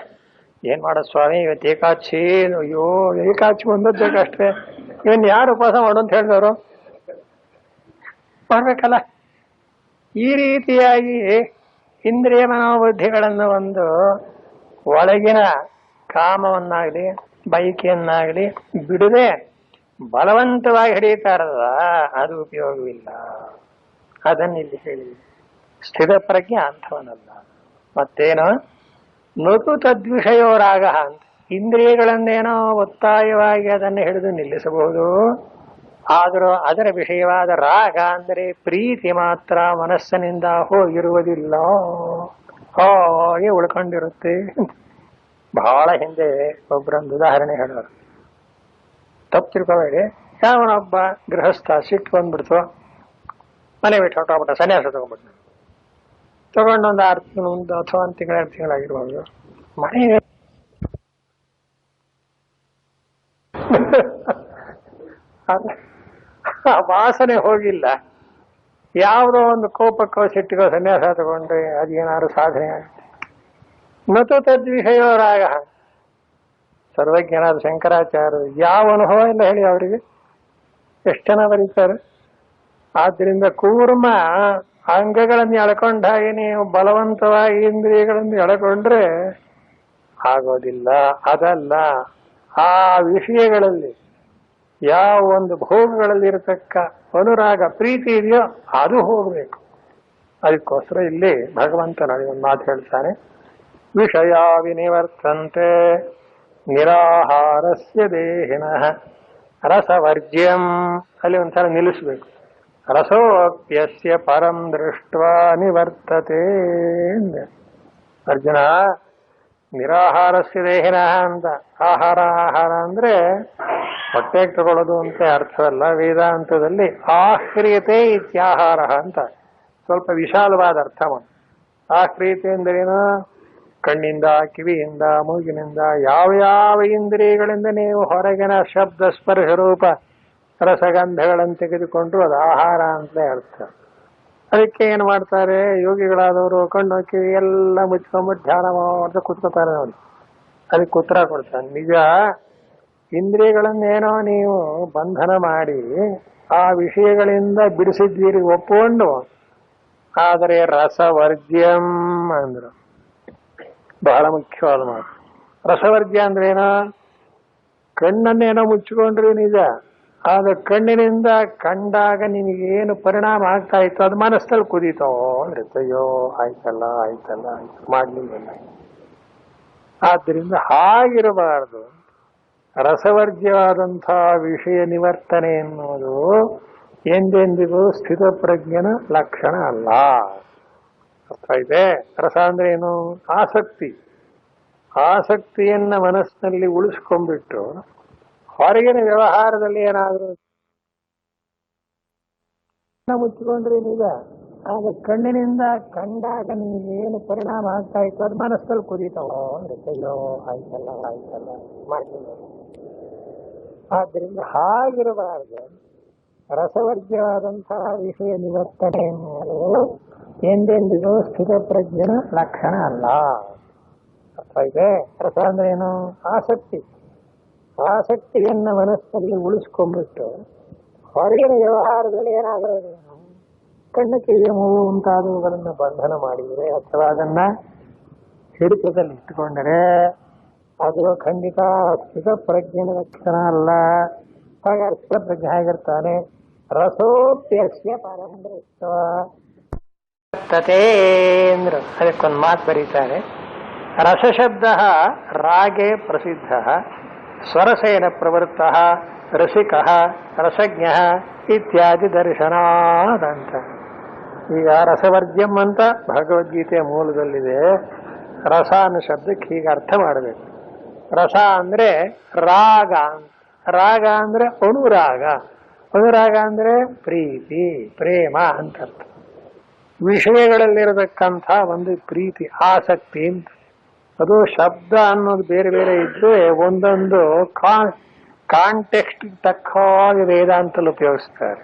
ಏನ್ ಮಾಡೋದು ಸ್ವಾಮಿ, ಇವತ್ತು ಏಕಾಚಿ, ಅಯ್ಯೋ ಏಕಾಚಿ ಒಂದದ್ದಕ್ಕಷ್ಟೇ, ಇವನ್ ಯಾರು ಉಪವಾಸ ಮಾಡು ಅಂತ ಹೇಳಿದವರು ಮಾಡ್ಬೇಕಲ್ಲ. ಈ ರೀತಿಯಾಗಿ ಇಂದ್ರಿಯ ಮನೋಬುದ್ಧಿಗಳನ್ನು ಒಂದು ಒಳಗಿನ ಕಾಮವನ್ನಾಗಲಿ ಬಯಕೆಯನ್ನಾಗಲಿ ಬಿಡದೆ ಬಲವಂತವಾಗಿ ಹಿಡಿಯುತ್ತಾರಲ್ಲ, ಅದು ಉಪಯೋಗವಿಲ್ಲ. ಅದನ್ನಿಲ್ಲಿ ಹೇಳಿ. ಸ್ಥಿತ ಪ್ರಜ್ಞೆ ಅಂಥವನಲ್ಲ. ಮತ್ತೇನು ನೃತು ತದ್ವಿಷಯೋ ರಾಗ ಅಂತ, ಇಂದ್ರಿಯಗಳನ್ನೇನೋ ಒತ್ತಾಯವಾಗಿ ಅದನ್ನು ಹಿಡಿದು ನಿಲ್ಲಿಸಬಹುದು, ಆದರೂ ಅದರ ವಿಷಯವಾದ ರಾಗ ಅಂದರೆ ಪ್ರೀತಿ ಮಾತ್ರ ಮನಸ್ಸಿನಿಂದ ಹೋಗಿರುವುದಿಲ್ಲ, ಹಾಗೆ ಉಳ್ಕೊಂಡಿರುತ್ತೆ. ಬಹಳ ಹಿಂದೆ ಒಬ್ಬರೊಂದು ಉದಾಹರಣೆ ಹೇಳೋರು, ತಪ್ಪು ತಿಳ್ಕೋಬೇಡಿ. ಯಾವನೊಬ್ಬ ಗೃಹಸ್ಥ ಸಿಟ್ಟು ಬಂದ್ಬಿಡ್ತು, ಮನೆ ಬಿಟ್ಟು ಹೊಟ್ಟೋಗ್ಬಿಟ್ಟ, ಸನ್ಯಾಸ ತಗೊಂಡ್ಬಿಟ್ಟು. ತಗೊಂಡು ಒಂದು 6 ತಿಂಗಳು ಅಥವಾ 1 ತಿಂಗಳು 2 ತಿಂಗಳಾಗಿರ್ಬೋದು. ಮನೆ ವಾಸನೆ ಹೋಗಿಲ್ಲ. ಯಾವುದೋ ಒಂದು ಕೋಪಕ್ಕೋ ಸಿಟ್ಟಿಗೋ ಸನ್ಯಾಸ ತಗೊಂಡ್ರೆ ಅದೇನಾದ್ರು ಸಾಧನೆ ಆಗುತ್ತೆ. ನತು ತದ್ವಿಷಯೋ ರಾಗ. ಸರ್ವಜ್ಞನಾದ ಶಂಕರಾಚಾರ್ಯರು ಯಾವ ಅನುಭವ ಇಲ್ಲ ಹೇಳಿ ಅವರಿಗೆ, ಎಷ್ಟು ಜನ ಬರೀತಾರೆ. ಆದ್ರಿಂದ ಕೂರ್ಮ ಅಂಗಗಳನ್ನು ಎಳ್ಕೊಂಡ ಹಾಗೆ ನೀವು ಬಲವಂತವಾಗಿ ಇಂದ್ರಿಯಗಳನ್ನು ಎಳ್ಕೊಂಡ್ರೆ ಆಗೋದಿಲ್ಲ. ಅದಲ್ಲ, ಆ ವಿಷಯಗಳಲ್ಲಿ ಯಾವ ಒಂದು ಭೋಗಗಳಲ್ಲಿ ಇರತಕ್ಕ ಅನುರಾಗ ಪ್ರೀತಿ ಇದೆಯೋ ಅದು ಹೋಗ್ಬೇಕು. ಅದಕ್ಕೋಸ್ಕರ ಇಲ್ಲಿ ಭಗವಂತ ನೋಡಿ ಒಂದು ಮಾತು ಹೇಳ್ತಾನೆ, ವಿಷಯ ವಿನಿವರ್ತಂತೆ ನಿರಾಹಾರಸ್ಯ ದೇಹಿನಃ ರಸವರ್ಜ್ಯಂ. ಅಲ್ಲಿ ಒಂದ್ಸಲ ನಿಲ್ಲಿಸ್ಬೇಕು. ರಸೋಪ್ಯಸ್ಯ ಪರಂ ದೃಷ್ಟ್ವಾ ನಿವರ್ತತೆ. ಅರ್ಜುನ, ನಿರಾಹಾರಸ್ಯ ದೇಹಿನಃ ಅಂತ, ಆಹಾರ ಅಂದ್ರೆ ಹೊಟ್ಟೆಗೆ ತಗೊಳ್ಳೋದು ಅಂತ ಅರ್ಥವಲ್ಲ. ವೇದಾಂತದಲ್ಲಿ ಆಹ್ರಿಯತೆ ಇತ್ಯಾಹಾರ ಅಂತ ಸ್ವಲ್ಪ ವಿಶಾಲವಾದ ಅರ್ಥ ಮಾಡಿ. ಆಹ್ರಿಯತೆ ಅಂದ್ರೇನು? ಕಣ್ಣಿಂದ, ಕಿವಿಯಿಂದ, ಮೂಗಿನಿಂದ, ಯಾವ ಇಂದ್ರಿಯಗಳಿಂದ ನೀವು ಹೊರಗಿನ ಶಬ್ದ ಸ್ಪರ್ಶ ರೂಪ ರಸಗಂಧಗಳನ್ನು ತೆಗೆದುಕೊಂಡ್ರು ಅದು ಆಹಾರ ಅಂತಲೇ ಅರ್ಥ. ಅದಕ್ಕೆ ಏನು ಮಾಡ್ತಾರೆ ಯೋಗಿಗಳಾದವರು, ಕಣ್ಣು ಕಿವಿ ಎಲ್ಲ ಮುಚ್ಕೊಂಡ್ಬಿಟ್ಟು ಧ್ಯಾನ ಮಾಡ್ತಾ ಕೂತ್ಕೋತಾರೆ ನೋಡಿ. ಅದಕ್ಕೆ ಉತ್ತರ ಕೊಡ್ತಾನೆ, ನಿಜ ಇಂದ್ರಿಯಗಳನ್ನೇನೋ ನೀವು ಬಂಧನ ಮಾಡಿ ಆ ವಿಷಯಗಳಿಂದ ಬಿಡಿಸಿದ್ದೀರಿ ಒಪ್ಪಿಕೊಂಡು, ಆದರೆ ರಸವರ್ಜ್ಯಂ ಅಂದ್ರು. ಬಹಳ ಮುಖ್ಯವಾದ ಮಾತು. ರಸವರ್ಜ್ಯ ಅಂದ್ರೇನೋ? ಕಣ್ಣನ್ನೇನೋ ಮುಚ್ಚಿಕೊಂಡ್ರಿ ನಿಜ, ಆದ ಕಣ್ಣಿನಿಂದ ಕಂಡಾಗ ನಿನಗೇನು ಪರಿಣಾಮ ಆಗ್ತಾ ಇತ್ತು ಅದು ಮನಸ್ಸಲ್ಲಿ ಕುದೀತೋ ಅಂದ್ರೆ ಅಯ್ಯೋ ಆಯ್ತಲ್ಲ ಮಾಡ್ಲಿಲ್ಲ. ಆದ್ದರಿಂದ ಹಾಗಿರಬಾರದು. ರಸವರ್ಜ್ಯವಾದಂತಹ ವಿಷಯ ನಿವರ್ತನೆ ಎನ್ನುವುದು ಎಂದೆಂದಿಗೂ ಸ್ಥಿತ ಪ್ರಜ್ಞನ ಲಕ್ಷಣ ಅಲ್ಲ. ಅರ್ಥ ಇದೆ? ರಸ ಅಂದ್ರೆ ಏನು? ಆಸಕ್ತಿ. ಆಸಕ್ತಿಯನ್ನ ಮನಸ್ಸಿನಲ್ಲಿ ಉಳಿಸ್ಕೊಂಡ್ಬಿಟ್ಟು ಹೊರಗಿನ ವ್ಯವಹಾರದಲ್ಲಿ ಏನಾದರೂ ಮುಚ್ಚಿಕೊಂಡ್ರೆ ನಿಜ, ಆಗ ಕಣ್ಣಿನಿಂದ ಕಂಡಾಗ ನಿಮಗೆ ಏನು ಪರಿಣಾಮ ಆಗ್ತಾ ಇತ್ತು ಅದು ಮನಸ್ಸಲ್ಲಿ ಕುದೀತಾವೋ ಅಂದ್ರೆ ಅಯ್ಯೋ ಆಯ್ತಲ್ಲ ಮಾಡಲಿಲ್ಲ. ಆದ್ದರಿಂದ ಹಾಗಿರಬಾರದು. ರಸವರ್ಜ್ಯವಾದಂತಹ ವಿಷಯ ನಿವರ್ತನೆ ಎನ್ನುವುದು ಎಂದೆಂದಿಗೂ ಸ್ಥಿತ ಪ್ರಜ್ಞನ ಲಕ್ಷಣ ಅಲ್ಲ. ಅರ್ಥ ಇದೆ? ರಸ ಅಂದ್ರೆ ಏನು? ಆಸಕ್ತಿ. ಆಸಕ್ತಿಯನ್ನ ಮನಸ್ಸಲ್ಲಿ ಉಳಿಸ್ಕೊಂಡ್ಬಿಟ್ಟು ಹೊರಗಿನ ವ್ಯವಹಾರದಲ್ಲಿ ಏನಾದರೂ ಕಣ್ಣು ಕಿವಿಯ ಮೂಗು ಮುಂತಾದವುಗಳನ್ನು ಬಂಧನ ಮಾಡಿದರೆ ಅಥವಾ ಅದನ್ನ ಹಿಡಿತದಲ್ಲಿ ಇಟ್ಟುಕೊಂಡರೆ ಅದು ಖಂಡಿತ ಸ್ಥಿತ ಪ್ರಜ್ಞನ ಲಕ್ಷಣ ಅಲ್ಲ. ಹಾಗಾದ್ರೆ ಸ್ಥಿತ ಪ್ರಜ್ಞೆ ಹೇಗಿರ್ತಾನೆ? ರಸೋಪ್ಯಸ್ಯ ಪರಂ ದೃಷ್ಟ್ವಾ ಅಂದ್ರು. ಅದಕ್ಕೊಂದು ಮಾತು ಬರೀತಾರೆ, ರಸಶಬ್ದ ರಾಗೆ ಪ್ರಸಿದ್ಧ, ಸ್ವರಸೇನ ಪ್ರವೃತ್ತ, ರಸಿಕ, ರಸಜ್ಞ ಇತ್ಯಾದಿ ದರ್ಶನಾದಂತ. ಈಗ ರಸವರ್ಜ್ಯಂ ಅಂತ ಭಗವದ್ಗೀತೆಯ ಮೂಲದಲ್ಲಿದೆ. ರಸ ಅನ್ನೋ ಶಬ್ದಕ್ಕೆ ಹೀಗೆ ಅರ್ಥ ಮಾಡಬೇಕು. ರಸ ಅಂದ್ರೆ ರಾಗ, ರಾಗ ಅಂದ್ರೆ ಅನುರಾಗ, ಅನುರಾಗ ಅಂದ್ರೆ ಪ್ರೀತಿ ಪ್ರೇಮ ಅಂತ ಅರ್ಥ. ವಿಷಯಗಳಲ್ಲಿರತಕ್ಕಂಥ ಒಂದು ಪ್ರೀತಿ ಆಸಕ್ತಿ ಅಂತ. ಅದು ಶಬ್ದ ಅನ್ನೋದು ಬೇರೆ ಬೇರೆ ಇದ್ದು ಒಂದೊಂದು ಕಾಂಟೆಕ್ಸ್ಟ್ ತಕ್ಕ ಹಾಗೆ ವೇದಾಂತಲ್ಲಿ ಉಪಯೋಗಿಸ್ತಾರೆ.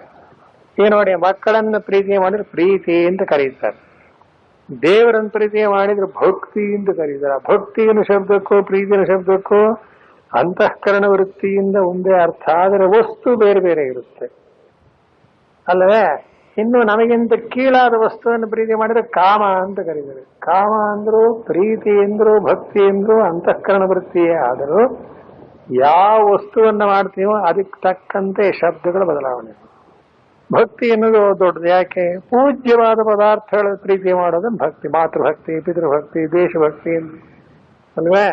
ಈ ನೋಡಿ, ಮಕ್ಕಳನ್ನ ಪ್ರೀತಿ ಮಾಡಿದ್ರೆ ಪ್ರೀತಿ ಅಂತ ಕರೀತಾರೆ, ದೇವರನ್ನ ಪ್ರೀತಿ ಮಾಡಿದ್ರೆ ಭಕ್ತಿ ಅಂತ ಕರೀತಾರೆ. ಭಕ್ತಿಯನ್ನು ಶಬ್ದಕ್ಕೂ ಪ್ರೀತಿಯ ಶಬ್ದಕ್ಕೂ ಅಂತಃಕರಣ ವೃತ್ತಿಯಿಂದ ಒಂದೇ ಅರ್ಥ, ಆದರೆ ವಸ್ತು ಬೇರೆ ಬೇರೆ ಇರುತ್ತೆ ಅಲ್ಲವೇ. ಇನ್ನು ನಮಗಿಂತ ಕೀಳಾದ ವಸ್ತುವನ್ನು ಪ್ರೀತಿ ಮಾಡಿದ್ರೆ ಕಾಮ ಅಂತ ಕರೀತಾರೆ. ಕಾಮ ಅಂದ್ರು ಪ್ರೀತಿ ಎಂದ್ರು ಭಕ್ತಿ ಎಂದ್ರು ಅಂತಃಕರಣ ವೃತ್ತಿಯೇ ಆದರೂ ಯಾವ ವಸ್ತುವನ್ನ ಮಾಡ್ತೀವೋ ಅದಕ್ಕೆ ತಕ್ಕಂತೆ ಶಬ್ದಗಳ ಬದಲಾವಣೆ. ಭಕ್ತಿ ಎನ್ನುವುದು ದೊಡ್ಡದು. ಯಾಕೆ? ಪೂಜ್ಯವಾದ ಪದಾರ್ಥಗಳ ಪ್ರೀತಿ ಮಾಡೋದನ್ನ ಭಕ್ತಿ. ಮಾತೃಭಕ್ತಿ, ಪಿತೃಭಕ್ತಿ, ದೇಶಭಕ್ತಿ ಅಲ್ವೇ.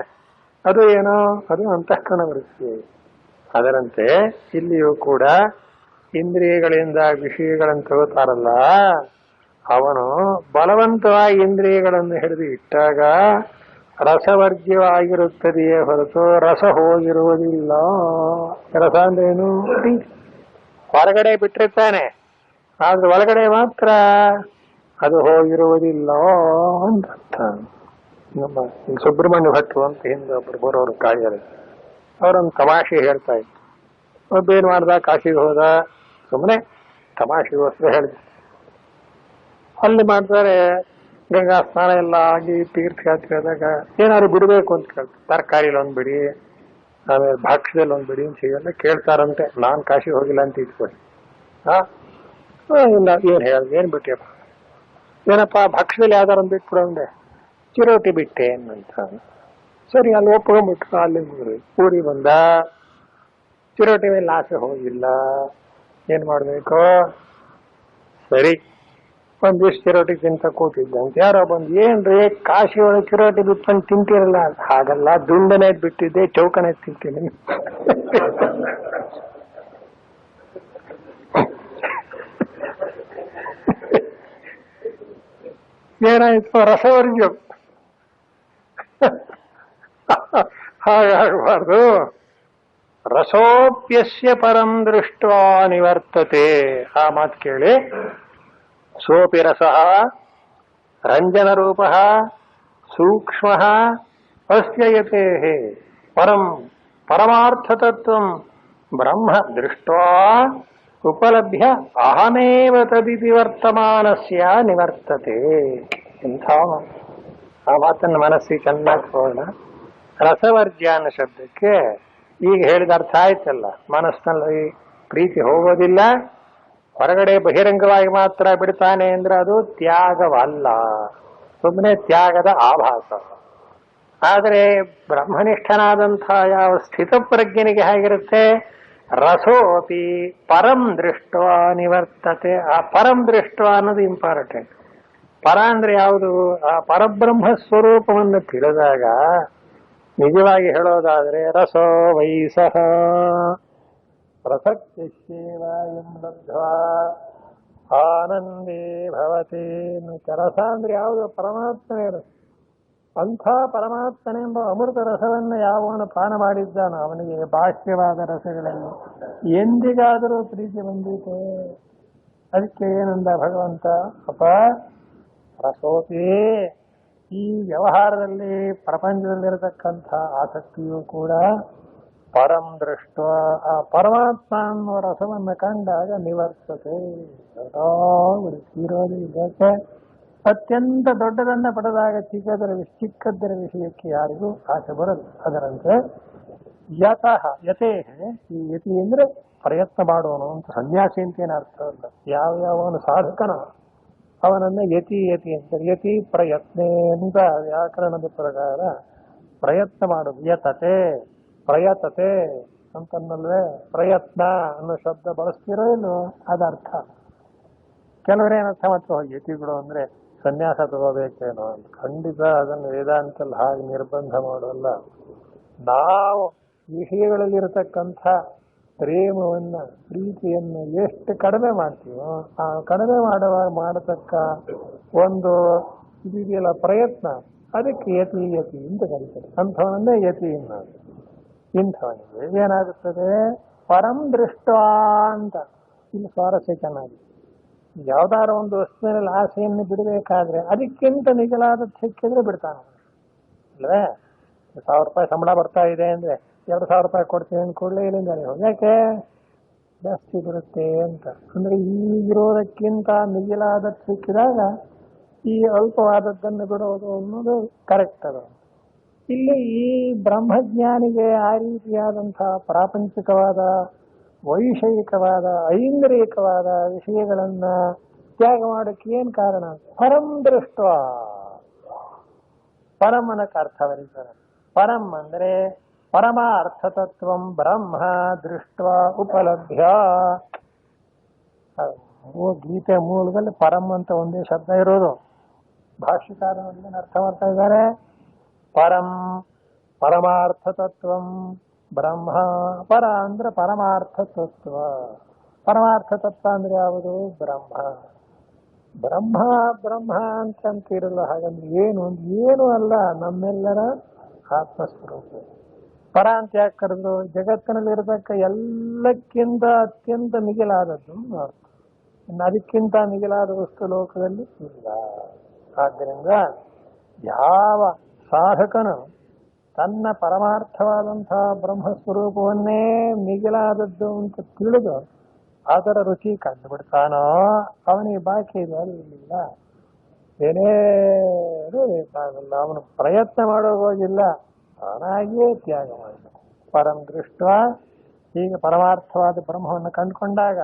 ಅದು ಏನೋ ಅದು ಅಂತಃಕರಣ ವೃತ್ತಿ. ಅದರಂತೆ ಇಲ್ಲಿಯೂ ಕೂಡ ಇಂದ್ರಿಯಗಳಿಂದ ವಿಷಯಗಳನ್ನು ತಗೋತಾರಲ್ಲ, ಅವನು ಬಲವಂತವಾಗಿ ಇಂದ್ರಿಯಗಳನ್ನು ಹಿಡಿದು ಇಟ್ಟಾಗ ರಸವರ್ಜ್ಯವಾಗಿರುತ್ತದೆಯೇ ಹೊರತು ರಸ ಹೋಗಿರುವುದಿಲ್ಲ. ರಸ ಅಂದ್ರೇನು? ಹೊರಗಡೆ ಬಿಟ್ಟಿರ್ತಾನೆ, ಆದ್ರೆ ಒಳಗಡೆ ಮಾತ್ರ ಅದು ಹೋಗಿರುವುದಿಲ್ಲ ಅಂತ ಅರ್ಥ. ನಮ್ಮ ಸುಬ್ರಹ್ಮಣ್ಯ ಭಟ್ರು ಅಂತ ಹಿಂದೆ ಒಬ್ರು ಬರೋರು ಕಾಳಿಯಲ್ಲಿ, ಅವರೊಂದು ತಮಾಷೆ ಹೇಳ್ತಾ ಇತ್ತು. ಒಬ್ಬೇನ್ ಮಾಡ್ದ, ಕಾಶಿಗೆ ಹೋದ, ಸುಮ್ಮನೆ ತಮಾಷೆಗೋಸ್ಕರ ಹೇಳಿದ. ಅಲ್ಲಿ ಮಾಡ್ತಾರೆ, ಗಂಗಾ ಸ್ನಾನ ಎಲ್ಲ ಆಗಿ ತೀರ್ಥಯಾತ್ರೆ ಆದಾಗ ಏನಾದ್ರು ಬಿಡಬೇಕು ಅಂತ ಕೇಳ್ತಾರೆ. ತರಕಾರಿಲಿ ಒಂದ್ ಬಿಡಿ, ಆಮೇಲೆ ಭಕ್ಷ್ಯದಲ್ಲಿ ಒಂದ್ ಬಿಡಿ ಅಂತ ಹೀಗೆಲ್ಲ ಕೇಳ್ತಾರಂತೆ. ನಾನ್ ಕಾಶಿ ಹೋಗಿಲ್ಲ ಅಂತ ಇಟ್ಕೊಳ್ಳಿ. ಇಲ್ಲ, ಏನ್ ಹೇಳ್ದೆ, ಏನ್ ಬಿಟ್ಟೆಪ್ಪ? ಏನಪ್ಪ ಭಕ್ಷ್ಯದಲ್ಲಿ ಯಾವ್ದಾರ ಒಂದು ಬಿಟ್ಬಿಡೋಂಡೆ, ಚಿರೋಟಿ ಬಿಟ್ಟೆ ಅಂತ. ಸರಿ, ಅಲ್ಲಿ ಒಪ್ಕೊಂಡ್ಬಿಟ್ರು. ಅಲ್ಲಿ ಊರಿಗೆ ಬಂದ, ಚಿರೋಟಿ ಮೇಲೆ ಆಸೆ ಹೋಗಿಲ್ಲ. ಏನ್ ಮಾಡ್ಬೇಕು? ಸರಿ, ಒಂದಿಷ್ಟು ಚಿರೋಟಿ ತಿಂತ ಕೂತಿದ್ದಂತೆ ಯಾರೋ ಬಂದು, ಏನ್ರಿ ಕಾಶಿ ಒಳಗೆ ಚಿರೋಟಿ ಬಿಟ್ಕೊಂಡು ತಿಂತಿರಲ್ಲ? ಹಾಗಲ್ಲ, ದುಂಡನೇ ಬಿಟ್ಟಿದ್ದೆ, ಚೌಕನೇ ತಿಂತೀನಿ. ಏನಾಯ್ತು? ರಸವರ್ಜ್ಯ. ಹಾಗಾಗಬಾರ್ದು. ರಸೋಪ್ಯಸ್ಯ ಪರಂ ದೃಷ್ಟ ನಿವರ್ತತೆ. ಆ ಮಾತು ಕೇಳಿ. ಸೋಪಿ ರಸಃ ರಂಜನ ರೂಪಃ ಸೂಕ್ಷ್ಮಃ ಅಸ್ಯ ಯತೇಃ ಪರಂ ಪರಮಾರ್ಥತತ್ವಂ ಬ್ರಹ್ಮ ದೃಷ್ಟ್ವಾ ಉಪಲಭ್ಯ ಅಹಮೇವ ತದಿತಿ ವರ್ತಮಾನಸ್ಯ ನಿವರ್ತತೆ. ಇಂಥ ಆ ಮಾತನ್ನು ಮನಸ್ಸಿಗೆ ಚೆನ್ನಾಗಿ ಹೋಗೋಣ. ರಸವರ್ಜ್ಯ ಅನ್ನೋ ಶಬ್ದಕ್ಕೆ ಈಗ ಹೇಳಿದ ಅರ್ಥ ಆಯ್ತಲ್ಲ. ಮನಸ್ಸಿನಲ್ಲಿ ಪ್ರೀತಿ ಹೋಗೋದಿಲ್ಲ, ಹೊರಗಡೆ ಬಹಿರಂಗವಾಗಿ ಮಾತ್ರ ಬಿಡ್ತಾನೆ ಅಂದ್ರೆ ಅದು ತ್ಯಾಗವಲ್ಲ, ಸುಮ್ಮನೆ ತ್ಯಾಗದ ಆಭಾಸ. ಆದರೆ ಬ್ರಹ್ಮನಿಷ್ಠನಾದಂಥ ಯಾವ ಸ್ಥಿತಪ್ರಜ್ಞನಿಗೆ ಹೇಗಿರುತ್ತೆ? ರಸೋಪಿ ಪರಂ ದೃಷ್ಟ ನಿವರ್ತತೆ. ಆ ಪರಂ ದೃಷ್ಟ ಅನ್ನೋದು ಇಂಪಾರ್ಟೆಂಟ್. ಪರ ಅಂದ್ರೆ ಯಾವುದು? ಆ ಪರಬ್ರಹ್ಮ ಸ್ವರೂಪವನ್ನು ತಿಳಿದಾಗ, ನಿಜವಾಗಿ ಹೇಳೋದಾದ್ರೆ ರಸೋ ವೈಸಃ ಪ್ರಸಕ್ತಿಶ್ಚೇವ ಲಬ್ಧ್ವಾ ಆನಂದೇ ಭವತಿ. ರಸ ಅಂದ್ರೆ ಯಾವುದು? ಪರಮಾತ್ಮನೇ ರಸ. ಅಂಥ ಪರಮಾತ್ಮನೆಂಬ ಅಮೃತ ರಸವನ್ನು ಯಾವನು ಪಾನ ಮಾಡಿದ್ದಾನೋ ಅವನಿಗೆ ಬಾಹ್ಯವಾದ ರಸಗಳಲ್ಲಿ ಎಂದಿಗಾದರೂ ಪ್ರೀತಿ ಬಂದಿದೆ. ಅದಕ್ಕೆ ಏನಂದ ಭಗವಂತ? ಅಪ ರಸೋಪಿ. ಈ ವ್ಯವಹಾರದಲ್ಲಿ ಪ್ರಪಂಚದಲ್ಲಿರತಕ್ಕಂಥ ಆಸಕ್ತಿಯೂ ಕೂಡ ಪರಂ ದೃಷ್ಟ, ಆ ಪರಮಾತ್ಮ ಅನ್ನುವ ರಸವನ್ನು ಕಂಡಾಗ ನಿವರ್ತತೆ, ಇರೋದು. ಅತ್ಯಂತ ದೊಡ್ಡದನ್ನ ಪಡೆದಾಗ ಚಿಕ್ಕದ್ದರ ವಿಷಯಕ್ಕೆ ಯಾರಿಗೂ ಆಸೆ ಬರದು. ಅದರಂತೆ ಯತಃ ಯತೇ, ಈ ಯತಿ ಅಂದ್ರೆ ಪ್ರಯತ್ನ ಮಾಡೋನು ಅಂತ. ಸನ್ಯಾಸಿ ಅಂತೇನು ಅರ್ಥ ಅಲ್ಲ. ಯಾವ್ಯಾವನು ಸಾಧಕನ ಅವನನ್ನ ಯತಿ ಯತಿ ಅಂತಾರೆ. ಯತಿ ಪ್ರಯತ್ನೇ ಅಂತ ವ್ಯಾಕರಣದ ಪ್ರಕಾರ ಪ್ರಯತ್ನ ಮಾಡೋದು. ಯತತೆ ಪ್ರಯತತೆ ಅಂತನ್ನಲ್ವೇ? ಪ್ರಯತ್ನ ಅನ್ನೋ ಶಬ್ದ ಬಳಸ್ತಿರೋ ಇಲ್ಲೋ ಅದರ್ಥ. ಕೆಲವರೇನರ್ಥ ಮಾಡ್ತಾರೆ, ಯತಿಗಳು ಅಂದ್ರೆ ಸನ್ಯಾಸ ತಗೋಬೇಕೇನೋ ಅಂತ. ಖಂಡಿತ ಅದನ್ನು ವೇದಾಂತಲ್ಲಿ ಹಾಗೆ ನಿರ್ಬಂಧ ಮಾಡೋಲ್ಲ. ನಾವು ವಿಷಯಗಳಲ್ಲಿರತಕ್ಕಂಥ ಪ್ರೇಮವನ್ನ, ಪ್ರೀತಿಯನ್ನು ಎಷ್ಟು ಕಡಿಮೆ ಮಾಡ್ತೀವೋ ಆ ಕಡಿಮೆ ಮಾಡತಕ್ಕ ಒಂದು ಇದೆಯಲ್ಲ ಪ್ರಯತ್ನ, ಅದಕ್ಕೆ ಯತಿ ಯತಿ ಅಂತ ಕರೀತಾರೆ. ಅಂಥವನನ್ನೇ ಯತಿ ಅನ್ನೋದು. ಇಂಥವನಿಗೆ ಏನಾಗುತ್ತದೆ? ಪರಂ ದೃಷ್ಟ ಅಂತ. ಇಲ್ಲಿ ಸ್ವಾರಸ್ಯ ಚೆನ್ನಾಗಿ ಯಾವ್ದಾರ ಒಂದು ವಸ್ತುವಿನಲ್ಲಿ ಆಸೆಯನ್ನು ಬಿಡಬೇಕಾದ್ರೆ ಅದಕ್ಕಿಂತ ಮಿಗಿಲಾದ ಸಿಕ್ಕಿದ್ರೆ ಬಿಡ್ತಾನೆ ಅಲ್ವೇ. 1000 ರೂಪಾಯಿ ಸಂಬಳ ಬರ್ತಾ ಇದೆ ಅಂದ್ರೆ 2000 ರೂಪಾಯಿ ಕೊಡ್ತೀನಿ ಅಂದ ಕೂಡಲೇ ಇಲ್ಲಿಂದ ಹೋಗಿ ಯಾಕೆ ಜಾಸ್ತಿ ಬರುತ್ತೆ ಅಂತ. ಅಂದ್ರೆ ಈಗಿರೋದಕ್ಕಿಂತ ಮಿಗಿಲಾದ ಸಿಕ್ಕಿದಾಗ ಈ ಅಲ್ಪವಾದದ್ದನ್ನು ಬಿಡೋದು ಅನ್ನೋದು ಕರೆಕ್ಟ್ ಅದು. ಇಲ್ಲಿ ಈ ಬ್ರಹ್ಮಜ್ಞಾನಿಗೆ ಆ ರೀತಿಯಾದಂತಹ ಪ್ರಾಪಂಚಿಕವಾದ ವೈಷಯಿಕವಾದ ಐಂದ್ರಿಕವಾದ ವಿಷಯಗಳನ್ನ ತ್ಯಾಗ ಮಾಡೋಕ್ಕೆ ಏನ್ ಕಾರಣ? ಪರಂ ದೃಷ್ಟ. ಪರಂ ಅನ್ನಕ್ಕೆ ಅರ್ಥ ಬರೀತಾರೆ. ಪರಂ ಅಂದ್ರೆ ಪರಮಾರ್ಥತತ್ವಂ ಬ್ರಹ್ಮ ದೃಷ್ಟ ಉಪಲಭ್ಯ. ಗೀತೆ ಮೂಲದಲ್ಲಿ ಪರಂ ಅಂತ ಒಂದೇ ಶಬ್ದ ಇರೋದು. ಭಾಷ್ಯಕಾರರು ಏನು ಅರ್ಥ ಮಾಡ್ತಾ ಇದ್ದಾರೆ? ಪರಂ ಪರಮಾರ್ಥತತ್ವಂ ಬ್ರಹ್ಮ. ಪರ ಅಂದ್ರೆ ಪರಮಾರ್ಥ ತತ್ವ. ಪರಮಾರ್ಥ ತತ್ವ ಅಂದ್ರೆ ಯಾವುದು? ಬ್ರಹ್ಮ. ಬ್ರಹ್ಮ ಬ್ರಹ್ಮ ಅಂತಂತಿರಲ್ಲ. ಹಾಗಂದ್ರೆ ಏನು ಅಲ್ಲ, ನಮ್ಮೆಲ್ಲರ ಆತ್ಮಸ್ವರೂಪ. ಪರ ಅಂತ ಯಾಕೆ ಕರೆದ್ರು? ಜಗತ್ತಿನಲ್ಲಿ ಇರತಕ್ಕ ಎಲ್ಲಕ್ಕಿಂತ ಅತ್ಯಂತ ಮಿಗಿಲಾದದ್ದು ಅರ್ಥ. ಇನ್ನು ಅದಕ್ಕಿಂತ ಮಿಗಿಲಾದ ವಸ್ತು ಲೋಕದಲ್ಲಿ ಇಲ್ಲ. ಆದ್ದರಿಂದ ಯಾವ ಸಾಧಕನು ತನ್ನ ಪರಮಾರ್ಥವಾದಂತಹ ಬ್ರಹ್ಮಸ್ವರೂಪವನ್ನೇ ಮಿಗಿಲಾದದ್ದು ಅಂತ ತಿಳಿದು ಅದರ ರುಚಿ ಕಂಡುಬಿಡ್ತಾನೋ ಅವನಿಗೆ ಬಾಕಿ ಇದೆ ಅಲ್ಲಿಲ್ಲ, ಏನೇನು ಬೇಕಾಗಲ್ಲ. ಅವನು ಪ್ರಯತ್ನ ಮಾಡೋಗೋಗಿಲ್ಲ, ತಾನಾಗಿಯೇ ತ್ಯಾಗ ಮಾಡಬೇಕು. ಪರಂ ದೃಷ್ಟ. ಹೀಗೆ ಪರಮಾರ್ಥವಾದ ಬ್ರಹ್ಮವನ್ನು ಕಂಡುಕೊಂಡಾಗ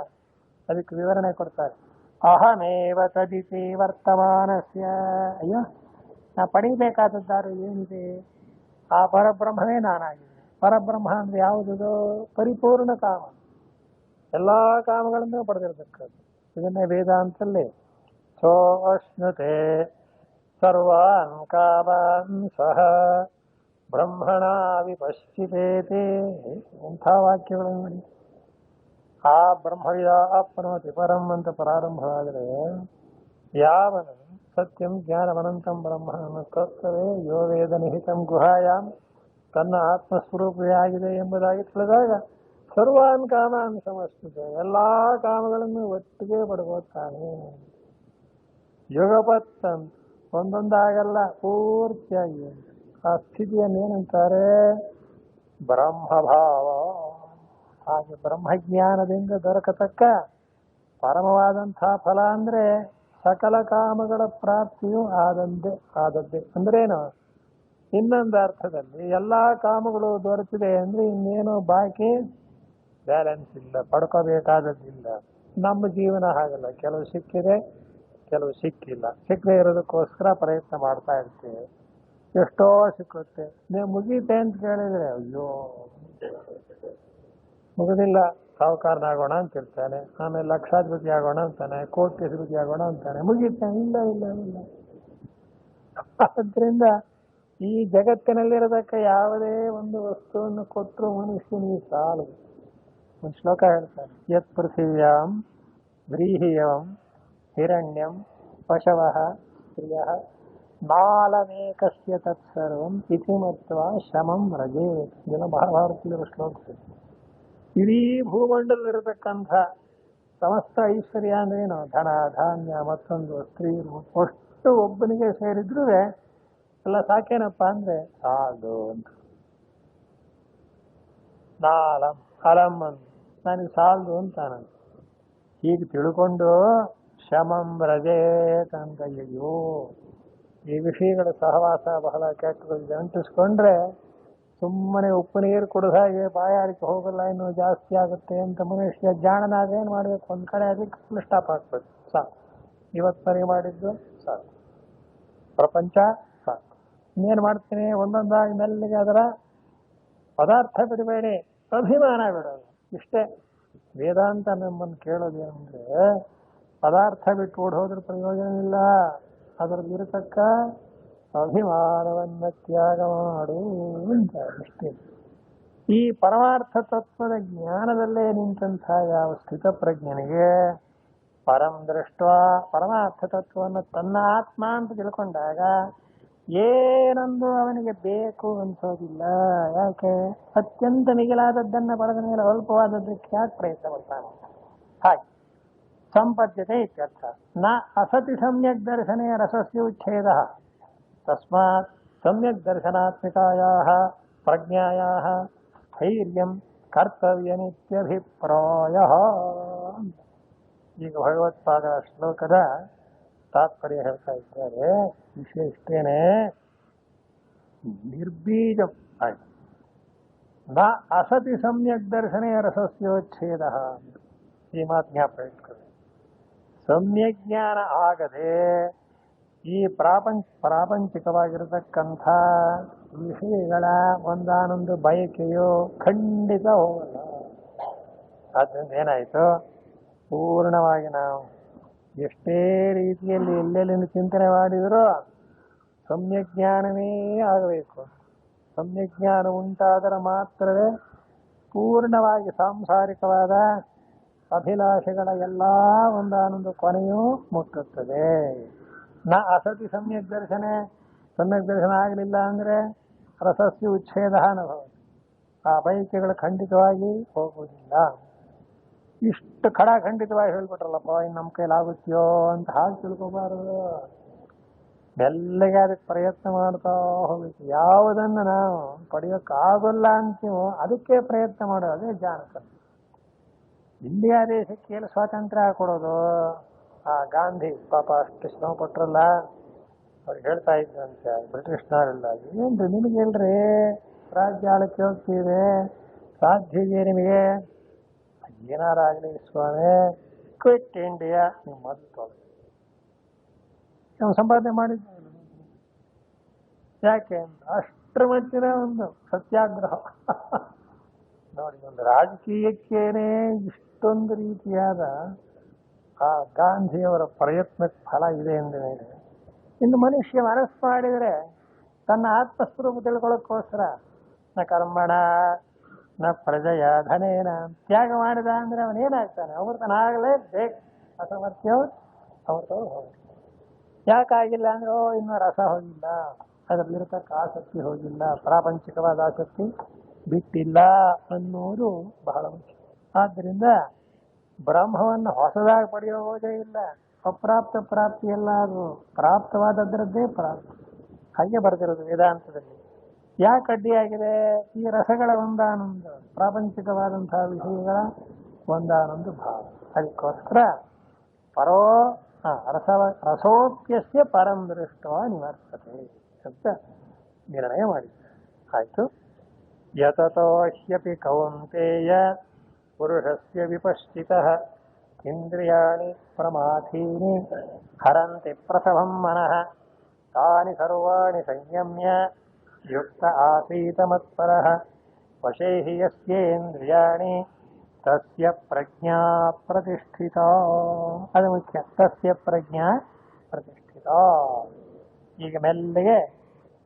ಅದಕ್ಕೆ ವಿವರಣೆ ಕೊಡ್ತಾರೆ. ಅಹಮೇವ ತದಿತಿ ವರ್ತಮಾನಸ್ಯ. ಅಯ್ಯೋ, ನಾ ಪಡಿಬೇಕಾದದ್ದಾರು ಏನಿದೆ? ಆ ಪರಬ್ರಹ್ಮವೇ ನಾನಾಗಿದ್ದೇನೆ. ಪರಬ್ರಹ್ಮ ಅಂದ್ರೆ ಯಾವುದದು? ಪರಿಪೂರ್ಣ ಕಾಮ, ಎಲ್ಲಾ ಕಾಮಗಳನ್ನು ಪಡೆದಿರತಕ್ಕದ್ದು. ಇದನ್ನೇ ವೇದಾಂತಲ್ಲಿ ಸೋ ಅಶ್ನುತೆ ಸರ್ವಾನ್ ಕಾಮಾನ್ ಸಹ ಬ್ರಹ್ಮಣ ವಿಪಶ್ಚಿತೇತಿ. ಇಂಥ ವಾಕ್ಯಗಳು ನೋಡಿ. ಆ ಬ್ರಹ್ಮವಿದ ಆಪ್ನೋತಿ ಪರಂ ಅಂತ ಪ್ರಾರಂಭವಾದರೆ ಯಾವನು ಸತ್ಯಂ ಜ್ಞಾನಮನಂತಂ ಬ್ರಹ್ಮನನ್ನು ಕರ್ತವೇ ಯೋ ವೇದ ನಿಹಿತಂ ಗುಹಾಯಾಮ್, ತನ್ನ ಆತ್ಮಸ್ವರೂಪವೇ ಆಗಿದೆ ಎಂಬುದಾಗಿ ತಿಳಿದಾಗ ಸರ್ವಾನ್ ಕಾಮಾನ್ ಸಮಸ್ತಿದೆ, ಎಲ್ಲಾ ಕಾಮಗಳನ್ನು ಒಟ್ಟಿಗೆ ಪಡ್ಕೋತಾನೆ. ಯುಗಪತ್ ಒಂದೊಂದಾಗಲ್ಲ, ಪೂರ್ತಿಯಾಗಿ. ಆ ಸ್ಥಿತಿಯನ್ನು ಏನಂತಾರೆ? ಬ್ರಹ್ಮಭಾವ. ಹಾಗೆ ಬ್ರಹ್ಮಜ್ಞಾನದಿಂದ ದೊರಕತಕ್ಕ ಪರಮವಾದಂತಹ ಫಲ ಅಂದ್ರೆ ಸಕಲ ಕಾಮಗಳ ಪ್ರಾಪ್ತಿಯು ಆದದ್ದೇ. ಅಂದ್ರೇನು? ಇನ್ನೊಂದು ಅರ್ಥದಲ್ಲಿ ಎಲ್ಲಾ ಕಾಮಗಳು ದೊರೆತಿದೆ ಅಂದ್ರೆ ಇನ್ನೇನು ಬಾಕಿ ಬ್ಯಾಲೆನ್ಸ್ ಇಲ್ಲ, ಪಡ್ಕೋಬೇಕಾದದ್ದಿಲ್ಲ. ನಮ್ಮ ಜೀವನ ಹಾಗಲ್ಲ, ಕೆಲವು ಸಿಕ್ಕಿದೆ, ಕೆಲವು ಸಿಕ್ಕಿಲ್ಲ. ಸಿಕ್ಕದೆ ಇರೋದಕ್ಕೋಸ್ಕರ ಪ್ರಯತ್ನ ಮಾಡ್ತಾ ಇರ್ತೀವಿ. ಎಷ್ಟೋ ಸಿಕ್ಕುತ್ತೆ, ನೀವು ಮುಗೀತೆ ಅಂತ ಕೇಳಿದ್ರೆ ಅಯ್ಯೋ ಮುಗುದಿಲ್ಲ, ಸಾಹುಕಾರನಾಗೋಣ ಅಂತಿರ್ತಾನೆ, ಆಮೇಲೆ ಲಕ್ಷಾಧಿಪತಿ ಆಗೋಣ ಅಂತಾನೆ, ಕೋಟ್ಯಧಿಪತಿ ಆಗೋಣ ಅಂತಾನೆ, ಮುಗೀತೆ? ಇಲ್ಲ ಇಲ್ಲ ಇಲ್ಲ. ಆದ್ರಿಂದ ಈ ಜಗತ್ತಿನಲ್ಲಿರತಕ್ಕ ಯಾವುದೇ ಒಂದು ವಸ್ತುವನ್ನು ಕೊಟ್ಟರು ಮನುಷ್ಯನಿಗೆ ಸಾಲು. ಒಂದು ಶ್ಲೋಕ ಹೇಳ್ತಾರೆ, ಯತ್ ಪೃಥಿವ್ಯಾಂ ವ್ರೀಹಿಯಂ ಹಿರಣ್ಯಂ ಪಶವಃ ಸ್ತ್ರಿಯಃ ನಾಲಮೇಕಸ್ಯ ತತ್ಸರ್ವಂ ಇತಿ ಮತ್ವಾ ಶಮಂ ರಜೇತ್. ಇದೆಲ್ಲ ಮಹಾಭಾರತದಲ್ಲಿರೋ ಶ್ಲೋಕ. ಇಡೀ ಭೂಮಂಡಲದಲ್ಲಿರತಕ್ಕಂಥ ಸಮಸ್ತ ಐಶ್ವರ್ಯ ಅಂದ್ರೆ ಏನು? ಧನ ಧಾನ್ಯ ಮತ್ತೊಂದು ಸ್ತ್ರೀರು ಅಷ್ಟು ಒಬ್ಬನಿಗೆ ಸೇರಿದ್ರು ಎಲ್ಲ ಸಾಕೇನಪ್ಪ ಅಂದ್ರೆ ಸಾಲು ಅಂತ. ನಾಲಂ ಅಲಂ ಅಂತ ನನಗೆ ಸಾಲದು ಅಂತಾನಂತ. ಹೀಗೆ ತಿಳ್ಕೊಂಡು ಶಮಂ ರಜೇತ್ ಅಂತ. ಅಯ್ಯೋ, ಈ ವಿಷಯಗಳ ಸಹವಾಸ ಬಹಳ ಕೆಟ್ಟದ್ದು. ಅಂಟಿಸ್ಕೊಂಡ್ರೆ ಸುಮ್ಮನೆ ಉಪ್ಪು ನೀರು ಕುಡಿದ ಹಾಗೆ ಬಾಯಾರಿಕೆ ಹೋಗಲ್ಲ, ಇನ್ನೂ ಜಾಸ್ತಿ ಆಗುತ್ತೆ ಅಂತ ಮನುಷ್ಯ ಜಾಣನಾಗ ಏನ್ ಮಾಡ್ಬೇಕು? ಒಂದ್ ಕಡೆ ಅದಕ್ಕೆ ಫುಲ್ ಸ್ಟಾಪ್ ಹಾಕ್ಬೇಕು. ಸಾಕು, ಇವತ್ತವರೆಗೆ ಮಾಡಿದ್ದು ಸಾಕು, ಪ್ರಪಂಚ ಸಾಕು, ಇನ್ನೇನು ಮಾಡ್ತೀನಿ? ಒಂದೊಂದಾಗಿ ಮೆಲ್ಲಿಗೆ ಅದರ ಪದಾರ್ಥ ಬಿಡಬೇಡಿ, ಅಭಿಮಾನ ಬಿಡೋದು. ಇಷ್ಟೇ ವೇದಾಂತ ನಮ್ಮನ್ನು ಕೇಳೋದೇನಂದ್ರೆ, ಪದಾರ್ಥ ಬಿಟ್ಟು ಓಡ್ ಹೋದ್ರ ಪ್ರಯೋಜನ ಇಲ್ಲ, ಅದರಲ್ಲಿರತಕ್ಕ ಅಭಿಮಾನವನ್ನ ತ್ಯಾಗ ಮಾಡು ಅಂತ. ಇಷ್ಟೇ. ಈ ಪರಮಾರ್ಥ ತತ್ವದ ಜ್ಞಾನದಲ್ಲೇ ನಿಂತಹ ಯಾವ ಸ್ಥಿತಪ್ರಜ್ಞನಿಗೆ ಪರಂ ದೃಷ್ಟ ಪರಮಾರ್ಥ ತತ್ವವನ್ನು ತನ್ನ ಆತ್ಮ ಅಂತ ತಿಳ್ಕೊಂಡಾಗ ಏನೊಂದು ಅವನಿಗೆ ಬೇಕು ಅನ್ಸೋದಿಲ್ಲ. ಯಾಕೆ? ಅತ್ಯಂತ ಮಿಗಿಲಾದದ್ದನ್ನ ಪಡೆದ ಮೇಲೆ ಅಲ್ಪವಾದದ್ದಕ್ಕೆ ಯಾಕೆ ಪ್ರಯತ್ನ ಮಾಡ್ತಾನೆ? ಹಾಗೆ ಸಂಪದ್ಯತೆ ಇತ್ಯರ್ಥ. ನ ಅಸತಿ ಸಮ್ಯಕ್ ದರ್ಶನೆ ರಸಸ್ಯ ಉಚ್ಛೇದಃ ತಸ್ಮಾತ್ ಸಮ್ಯಕ್ ದರ್ಶನಾತ್ಮಿಕಾಯಾಃ ಪ್ರಜ್ಞಾಯಾಃ ಸ್ಥೈರ್ಯಂ ಕರ್ತವ್ಯನಿತ್ಯಭಿಪ್ರಾಯಃ. ಈಗ ಭಗವತ್ಪಾದರ ಶ್ಲೋಕದ ತಾತ್ಪರ್ಯ ಹೇಳ್ತಾ ಇದ್ದಾರೆ. ವಿಷಯ ಇಷ್ಟೇನೆ, ನಿರ್ಬೀಜ ಆಯ್ತು. ನ ಅಸತಿ ಸಮ್ಯಕ್ ದರ್ಶನೇ ರಸಸ್ಯೋಚ್ಛೇದ. ಈ ಮಾತು ಜ್ಞಾಪಕ ಇಟ್ಕೊಳ್ಳಿ. ಸಮ್ಯಕ್ ಜ್ಞಾನ ಆಗದೆ ಈ ಪ್ರಾಪಂಚಿಕವಾಗಿರತಕ್ಕಂಥ ವಿಷಯಗಳ ಒಂದಾನೊಂದು ಬಯಕೆಯು ಖಂಡಿತ ಹೋಗಲ್ಲ. ಆದ್ದರಿಂದ ಏನಾಯಿತು, ಪೂರ್ಣವಾಗಿ ನಾವು ಎಷ್ಟೇ ರೀತಿಯಲ್ಲಿ ಎಲ್ಲೆಲ್ಲಿಂದ ಚಿಂತನೆ ಮಾಡಿದರೂ ಸಮ್ಯಕ್ ಜ್ಞಾನವೇ ಆಗಬೇಕು. ಸಮ್ಯಕ್ ಜ್ಞಾನ ಉಂಟಾದರೆ ಮಾತ್ರವೇ ಪೂರ್ಣವಾಗಿ ಸಾಂಸಾರಿಕವಾದ ಅಭಿಲಾಷೆಗಳ ಎಲ್ಲ ಒಂದಾನೊಂದು ಕೊನೆಯೂ ಮುಟ್ಟುತ್ತದೆ. ನ ಅಸತಿ ಸಮ್ಯಕ್ ದರ್ಶನೆ, ಸಮ್ಯಕ್ ದರ್ಶನ ಆಗಲಿಲ್ಲ ಅಂದರೆ ರಸಸ್ಯ ಉಚ್ಛೇದ ಅನುಭವ, ಆ ಬಯಕೆಗಳು ಖಂಡಿತವಾಗಿ ಹೋಗುವುದಿಲ್ಲ. ಇಷ್ಟು ಖಂಡಿತವಾಗಿ ಹೇಳ್ಬಿಟ್ರಲ್ಲಪ್ಪ, ಇನ್ನು ನಮ್ಮ ಕೈಲಾಗುತ್ತೆಯೋ ಅಂತ ಹಾಗೆ ತಿಳ್ಕೋಬಾರದು. ಮೆಲ್ಲಗೆ ಅದಕ್ಕೆ ಪ್ರಯತ್ನ ಮಾಡ್ತಾ ಹೋಗ್ಬೇಕು. ಯಾವುದನ್ನು ನಾವು ಪಡೆಯೋಕ್ಕಾಗಲ್ಲ ಅಂತೀವೋ ಅದಕ್ಕೆ ಪ್ರಯತ್ನ ಮಾಡೋದು, ಅದೇ ಜಾನಕ. ಇಂಡಿಯಾ ದೇಶಕ್ಕೆ ಏನು ಸ್ವಾತಂತ್ರ್ಯ ಕೊಡೋದು, ಆ ಗಾಂಧಿ ಪಾಪ ಅಷ್ಟು ಶ್ರಮ ಪಟ್ರಲ್ಲ, ಅವ್ರು ಹೇಳ್ತಾ ಇದ್ರಂತೆ ಬ್ರಿಟಿಷ್ನವರೆಲ್ಲ, ಏನ್ರಿ ನಿಮಗೇಳ್ರಿ ರಾಜ್ಯ ಆಳಕ್ಕೆ ಹೋಗ್ತೀವಿ, ಸಾಧ್ಯ ಇದೆಯೇ ನಿಮಗೆ? ಏನಾರಾಗಲಿ ಸ್ವಾಮಿ, ಕ್ವಿಟ್ ಇಂಡಿಯಾ, ನೀವು ಮೊದಲು ತೊಗೊಳ್ಳಿ. ನಾವು ಸಂಪಾದನೆ ಮಾಡಿದ್ವಿ. ಯಾಕೆ? ಅಷ್ಟರ ಮಟ್ಟಿನ ಒಂದು ಸತ್ಯಾಗ್ರಹ ನೋಡಿ. ಒಂದು ರಾಜಕೀಯಕ್ಕೇನೆ ಇಷ್ಟೊಂದು ರೀತಿಯಾದ ಆ ಗಾಂಧಿಯವರ ಪ್ರಯತ್ನಕ್ಕೆ ಫಲ ಇದೆ ಅಂದರೆ, ಇನ್ನು ಮನುಷ್ಯ ಮನಸ್ಸು ಮಾಡಿದರೆ ತನ್ನ ಆತ್ಮಸ್ವರೂಪ ತಿಳ್ಕೊಳ್ಳೋಕ್ಕೋಸ್ಕರ ನ ಕರ್ಮಣ ನ ಪ್ರಜೆಯ ಧನೇನ ತ್ಯಾಗ ಮಾಡಿದ ಅಂದ್ರೆ ಅವನೇನಾಗ್ತಾನೆ? ಅಮೃತನಾಗಲೇ ಬೇಕು. ಅಸಮರ್ಥ್ಯೋ ಅಮೃತ ಹೋಗಿ. ಯಾಕಾಗಿಲ್ಲ ಅಂದ್ರೆ, ಇನ್ನೂ ರಸ ಹೋಗಿಲ್ಲ, ಅದರಲ್ಲಿರತಕ್ಕ ಆಸಕ್ತಿ ಹೋಗಿಲ್ಲ, ಪ್ರಾಪಂಚಿಕವಾದ ಆಸಕ್ತಿ ಬಿಟ್ಟಿಲ್ಲ ಅನ್ನೋದು ಬಹಳ ಮುಖ್ಯ. ಆದ್ದರಿಂದ ಬ್ರಹ್ಮವನ್ನು ಹೊಸದಾಗಿ ಪಡೆಯೋದೇ ಇಲ್ಲ. ಅಪ್ರಾಪ್ತ ಪ್ರಾಪ್ತಿ ಎಲ್ಲ ಅದು ಪ್ರಾಪ್ತವಾದದ್ರದ್ದೇ ಪ್ರಾಪ್ತಿ. ಹಾಗೆ ಬರೆದಿರೋದು ವೇದಾಂತದಲ್ಲಿ. ಯಾಕೆ ಅಡ್ಡಿಯಾಗಿದೆ? ಈ ರಸಗಳ ಒಂದಾನೊಂದು, ಪ್ರಾಪಂಚಿಕವಾದಂತಹ ವಿಷಯಗಳ ಒಂದಾನೊಂದು ಭಾವ. ಅದಕ್ಕೋಸ್ಕರ ಪರೋ ರಸೋಪ್ಯಸ್ಯ ಪರಂ ದೃಷ್ಟ ನಿವರ್ತತೆ ಅಂತ ನಿರ್ಣಯ ಮಾಡಿದ್ದಾರೆ. ಆಯ್ತು. ಯತತೋ ಹ್ಯಪಿ ಕೌಂತೇಯ ಪುರುಷಸ್ಯ ವಿಪಶ್ಚಿತಃ ಇಂದ್ರಿಯಾಣಿ ಪ್ರಮಾಥೀನಿ ಹರಂತಿ ಪ್ರಸವಂ ಮನಃ ತಾನಿ ಸರ್ವಾಣಿ ಸಂಯಮ್ಯ ಯುಕ್ತ ಆಸೀತ ಮತ್ಪರಃ ವಶೇ ಹಿ ಯಸ್ಯೇಂದ್ರಿಯಾಣಿ ತಸ್ಯ ಪ್ರಜ್ಞಾ ಪ್ರತಿಷ್ಠಿತ. ಅದು ಮುಖ್ಯ, ತಸ್ಯ ಪ್ರಜ್ಞಾ ಪ್ರತಿಷ್ಠಿತ. ಈಗ ಮೆಲ್ಲಗೆ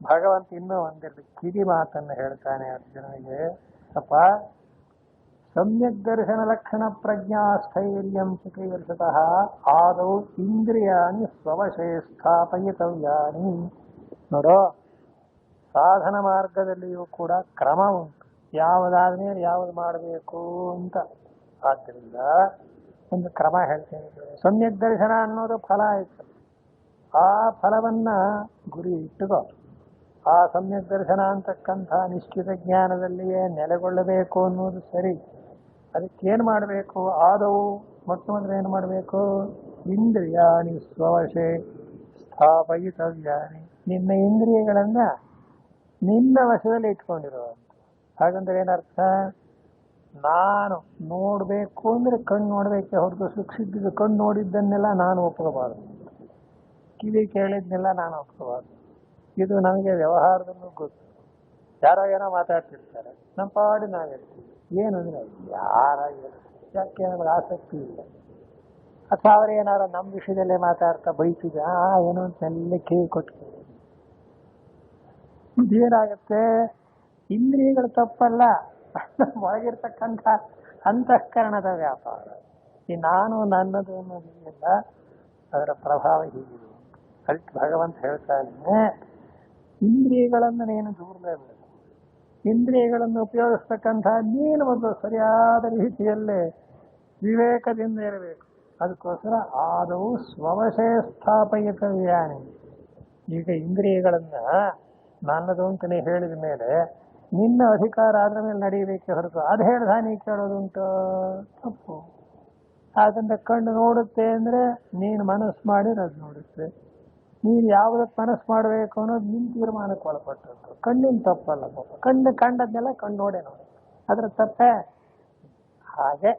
ಭಗವಂತ ಇನ್ನೂ ಒಂದೆರಡು ಕಿಡಿ ಮಾತನ್ನು ಹೇಳ್ತಾನೆ ಅರ್ಜುನನಿಗೆ. ಅಪ್ಪ, ಸಮ್ಯಕ್ ದರ್ಶನ ಲಕ್ಷಣ ಪ್ರಜ್ಞಾ ಸ್ಥೈರ್ಯಂ ಚಿಕೀರ್ಷತಃ ಆದೌ ಇಂದ್ರಿಯಾಣಿ ಸ್ವವಶೇ ಸ್ಥಾಪಯಿತವ್ಯಾನಿ. ನೋಡೋ, ಸಾಧನ ಮಾರ್ಗದಲ್ಲಿಯೂ ಕೂಡ ಕ್ರಮ ಉಂಟು, ಯಾವುದಾದ್ಮೇಲೆ ಯಾವುದು ಮಾಡಬೇಕು ಅಂತ. ಆದ್ದರಿಂದ ಒಂದು ಕ್ರಮ ಹೇಳ್ತೇನೆ. ಸಮ್ಯಕ್ ದರ್ಶನ ಅನ್ನೋದು ಫಲ ಆಯ್ತು. ಆ ಫಲವನ್ನ ಗುರಿ ಇಟ್ಟುಕೋ. ಆ ಸಮ್ಯಕ್ ದರ್ಶನ ಅಂತಕ್ಕಂಥ ನಿಶ್ಚಿತ ಜ್ಞಾನದಲ್ಲಿಯೇ ನೆಲೆಗೊಳ್ಳಬೇಕು ಅನ್ನೋದು ಸರಿ. ಅದಕ್ಕೇನು ಮಾಡಬೇಕು? ಆದವು ಮೊಟ್ಟ ಮೊದಲು ಏನು ಮಾಡಬೇಕು? ಇಂದ್ರಿಯಾಣಿ ಸ್ವವಶೇ ಸ್ಥಾಪಯಿತವ್ಯಾನಿ. ನಿನ್ನ ಇಂದ್ರಿಯಗಳನ್ನ ನಿನ್ನ ವಶದಲ್ಲಿ ಇಟ್ಕೊಂಡಿರೋ. ಹಾಗಂದ್ರೆ ಏನರ್ಥ? ನಾನು ನೋಡಬೇಕು ಅಂದ್ರೆ ಕಣ್ಣು ನೋಡಬೇಕೆ ಹೊರತು ಸುಖಿಸಿದ್ದು ಕಣ್ಣು ನೋಡಿದ್ದನ್ನೆಲ್ಲ ನಾನು ಒಪ್ಕೋಬಾರ್ದು, ಕಿವಿ ಕೇಳಿದ್ನೆಲ್ಲ ನಾನು ಒಪ್ಕೋಬಾರ್ದು. ಇದು ನಮಗೆ ವ್ಯವಹಾರದಲ್ಲೂ ಗೊತ್ತು. ಯಾರೋ ಏನೋ ಮಾತಾಡ್ತಿರ್ತಾರೆ, ನಮ್ಮ ಪಾಡಿ ನಾವಿರ್ತೀವಿ. ಏನಂದ್ರೆ ಯಾಕೆ ನಮಗೆ ಆಸಕ್ತಿ ಇಲ್ಲ. ಅಥವಾ ಅವ್ರೇನಾರ ನಮ್ಮ ವಿಷಯದಲ್ಲೇ ಮಾತಾಡ್ತಾ ಬೈತಿದ್ದ ಏನೋ ಅಂತ ಎಲ್ಲ ಕಿವಿ ಕೊಟ್ಟು ಇದೇನಾಗತ್ತೆ? ಇಂದ್ರಿಯಗಳು ತಪ್ಪಲ್ಲ, ಒಳಗಿರ್ತಕ್ಕಂಥ ಅಂತಃಕರಣದ ವ್ಯಾಪಾರ. ಈ ನಾನು ನನ್ನದು ಅನ್ನೋದಿಲ್ಲ, ಅದರ ಪ್ರಭಾವ ಹೀಗಿದೆ. ಅದಕ್ಕೆ ಭಗವಂತ ಹೇಳ್ತಾನೆ, ಇಂದ್ರಿಯಗಳನ್ನು ನೀನು ದೂರಲೇಬೇಕು. ಇಂದ್ರಿಯಗಳನ್ನು ಉಪಯೋಗಿಸ್ತಕ್ಕಂಥ ನೀನು ಒಂದು ಸರಿಯಾದ ರೀತಿಯಲ್ಲೇ ವಿವೇಕದಿಂದ ಇರಬೇಕು. ಅದಕ್ಕೋಸ್ಕರ ಆದವು ಸ್ವವಶೇ ಸ್ಥಾಪಯಿತವ್ಯಾನಿ. ಈಗ ಇಂದ್ರಿಯಗಳನ್ನ ನನ್ನದು ಅಂತಲೇ ಹೇಳಿದ ಮೇಲೆ ನಿನ್ನ ಅಧಿಕಾರ ಆದ್ರ ಮೇಲೆ ನಡೆಯಬೇಕೆ ಹೊರತು ಅದು ಹೇಳ್ದ ನೀ ಕೇಳೋದುಂಟು ತಪ್ಪು. ಆದ್ರಿಂದ ಕಣ್ಣು ನೋಡುತ್ತೆ ಅಂದ್ರೆ ನೀನು ಮನಸ್ಸು ಮಾಡಿದ್ರೆ ಅದು ನೋಡುತ್ತೆ. ನೀನು ಯಾವುದಕ್ಕೆ ಮನಸ್ಸು ಮಾಡಬೇಕು ಅನ್ನೋದು ನಿನ್ನ ತೀರ್ಮಾನಕ್ಕೆ ಒಳಪಟ್ಟದ್ದು. ಕಣ್ಣಿನ ತಪ್ಪಲ್ಲ ಪಾಪ. ಕಣ್ಣು ಕಂಡದ್ನೆಲ್ಲ ಕಣ್ಣು ನೋಡೇ ನೋಡಿ, ಅದ್ರ ತಪ್ಪೇ. ಹಾಗೆ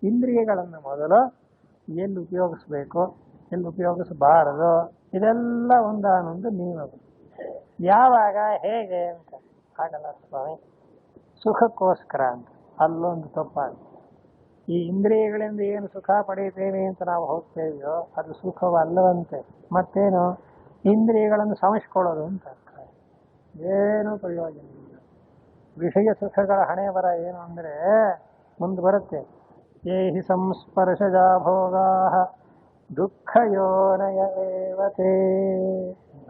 ಇಂದ್ರಿಯಗಳನ್ನು ಮೊದಲು ಎಲ್ಲಿ ಉಪಯೋಗಿಸ್ಬೇಕು, ಎಲ್ಲಿ ಉಪಯೋಗಿಸಬಾರದು, ಇದೆಲ್ಲ ಒಂದಾನೊಂದು ನಿಯಮಗಳು. ಯಾವಾಗ ಹೇಗೆ ಅಂತ ಹಾಗಲ್ಲ ಸ್ವಾಮಿ, ಸುಖಕ್ಕೋಸ್ಕರ ಅಂತ ಅಲ್ಲೊಂದು ತಪ್ಪಾಗುತ್ತೆ. ಈ ಇಂದ್ರಿಯಗಳಿಂದ ಏನು ಸುಖ ಪಡೆಯುತ್ತೇವೆ ಅಂತ ನಾವು ಹೋಗ್ತೇವೆಯೋ ಅದು ಸುಖವಲ್ಲವಂತೆ. ಮತ್ತೇನು ಇಂದ್ರಿಯಗಳನ್ನು ಸಮಸ್ಕೊಳ್ಳೋದು ಅಂತ ಏನು ಪ್ರಯೋಜನ ಇಲ್ಲ. ವಿಷಯ ಸುಖಗಳ ಹಣೆ ಬರ ಏನು ಅಂದ್ರೆ ಮುಂದೆ ಬರುತ್ತೆ, ಏಹಿ ಸಂಸ್ಪರ್ಶಜ ಭೋಗಾ ದುಃಖ ಯೋನಯೇವತೇ.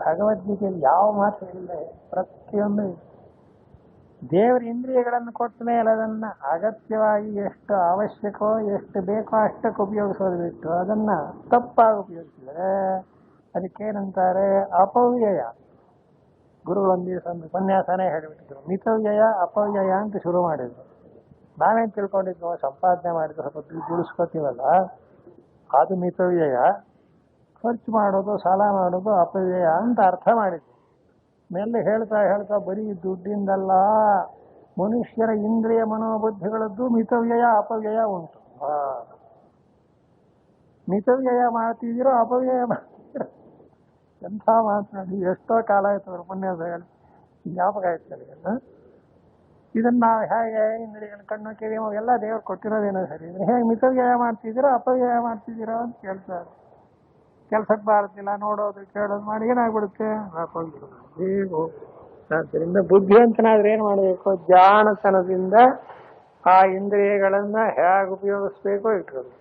ಭಗವದ್ಗೀತೆಯಲ್ಲಿ ಯಾವ ಮಾತು ಇಲ್ಲ, ಪ್ರತಿಯೊಂದು ದೇವರ ಇಂದ್ರಿಯಗಳನ್ನು ಕೊಟ್ಟ ಮೇಲೆ ಅದನ್ನ ಅಗತ್ಯವಾಗಿ ಎಷ್ಟು ಅವಶ್ಯಕೋ ಎಷ್ಟು ಬೇಕೋ ಅಷ್ಟಕ್ಕೆ ಉಪಯೋಗಿಸೋದು ಬಿಟ್ಟು ಅದನ್ನ ತಪ್ಪಾಗಿ ಉಪಯೋಗಿಸಿದರೆ ಅದಕ್ಕೇನಂತಾರೆ ಅಪವ್ಯಯ. ಗುರುಗಳೊಂದು ದಿವಸ ಒಂದು ಉಪನ್ಯಾಸನೇ ಹೇಳಿಬಿಟ್ಟಿದ್ರು, ಮಿತವ್ಯಯ ಅಪವ್ಯಯ ಅಂತ ಶುರು ಮಾಡಿದ್ರು. ನಾವೇನು ತಿಳ್ಕೊಂಡಿದ್ವು, ಸಂಪಾದನೆ ಮಾಡಿದ್ರು ಸ್ವಲ್ಪ ದುಡ್ಡು ಉಳಿಸ್ಕೋತೀವಲ್ಲ ಅದು ಮಿತವ್ಯಯ, ಖರ್ಚು ಮಾಡೋದು ಸಾಲ ಮಾಡೋದು ಅಪವ್ಯಯ ಅಂತ ಅರ್ಥ ಮಾಡಿದ್ವಿ. ಮೇಲೆ ಹೇಳ್ತಾ ಹೇಳ್ತಾ ಬರೀ ದುಡ್ಡಿಂದಲ್ಲ, ಮನುಷ್ಯರ ಇಂದ್ರಿಯ ಮನೋಬುದ್ಧಿಗಳದ್ದು ಮಿತವ್ಯಯ ಅಪವ್ಯಯ ಉಂಟು. ಮಿತವ್ಯಯ ಮಾಡ್ತಿದ್ದೀರೋ ಅಪವ್ಯಯ ಮಾಡ್ತಿದ್ದೀರೋ ಎಂಥ ಮಾತನಾಡಿ ಎಷ್ಟೋ ಕಾಲ ಆಯ್ತು ಅವ್ರ ಉಪನ್ಯಾಸ ಹೇಳಿ ಜ್ಞಾಪಕ ಆಯ್ತು. ಇದನ್ನ ನಾವು ಹೇಗೆ ಇಂದ್ರಿಯಗಳ ಕಣ್ಣು ಕಿವಿ ಎಲ್ಲ ದೇವ್ರು ಕೊಟ್ಟಿರೋದೇನೋ ಸರಿ, ಹೇಗೆ ಮಿತವ್ಯಯ ಮಾಡ್ತಿದ್ದೀರೋ ಅಪವ್ಯಯ ಮಾಡ್ತಿದ್ದೀರೋ ಅಂತ ಕೇಳ್ತಾರೆ. ಕೆಲ್ಸಕ್ಕೆ ಬಾರದಿಲ್ಲ, ನೋಡೋದು ಕೇಳೋದು ಮಾಡಿ ಏನಾಗ್ಬಿಡುತ್ತೆ, ಹೀಗೂ. ಆದ್ದರಿಂದ ಬುದ್ಧಿವಂತನಾದ್ರೆ ಏನ್ ಮಾಡಬೇಕು, ಜಾಣತನದಿಂದ ಆ ಇಂದ್ರಿಯಗಳನ್ನ ಹೇಗೆ ಉಪಯೋಗಿಸ್ಬೇಕೋ ಇಟ್ಕೊಳ್ಳಿ.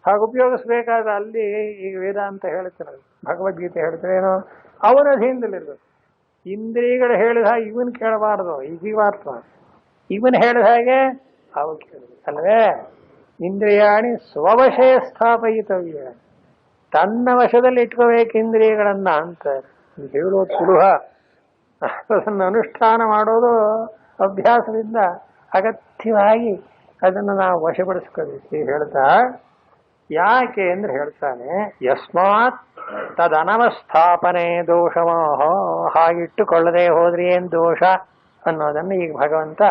ಹಾಗೆ ಉಪಯೋಗಿಸ್ಬೇಕಾದ್ರೆ ಅಲ್ಲಿ ಈಗ ವೇದಾಂತ ಹೇಳ್ತಾರೆ, ಭಗವದ್ಗೀತೆ ಹೇಳ್ತಾರೆ ಏನೋ ಅವನ ಅಧೀನದಲ್ಲಿರ್ಬೇಕು. ಇಂದ್ರಿಯಗಳು ಹೇಳಿದ ಹಾಗೆ ಇವನ್ ಕೇಳಬಾರ್ದು, ಜೀವಾತ್ಮ ಇವನ್ ಹೇಳಿದ ಹಾಗೆ ಅವು ಕೇಳಬೇಕು ಅಲ್ವೇ. ಇಂದ್ರಿಯಾಣಿ ಸ್ವವಶೇ ಸ್ಥಾಪಯಿತವ್ಯ, ತನ್ನ ವಶದಲ್ಲಿ ಇಟ್ಕೋಬೇಕು ಇಂದ್ರಿಯಗಳನ್ನ ಅಂತ ಹೇಳೋದು ಸುಲಭ. ಅದನ್ನು ಅನುಷ್ಠಾನ ಮಾಡೋದು ಅಭ್ಯಾಸದಿಂದ ಅಗತ್ಯವಾಗಿ ಅದನ್ನು ನಾವು ವಶಪಡಿಸ್ಕೋಬೇಕು ಹೇಳ್ತಾ. ಯಾಕೆ ಅಂದ್ರೆ ಹೇಳ್ತಾನೆ, ಯಸ್ಮಾತ್ ತದನವಸ್ಥಾಪನೆ ದೋಷಮೋಹ, ಹಾಗಿಟ್ಟುಕೊಳ್ಳದೆ ಹೋದ್ರಿ ಏನ್ ದೋಷ ಅನ್ನೋದನ್ನು ಈಗ ಭಗವಂತ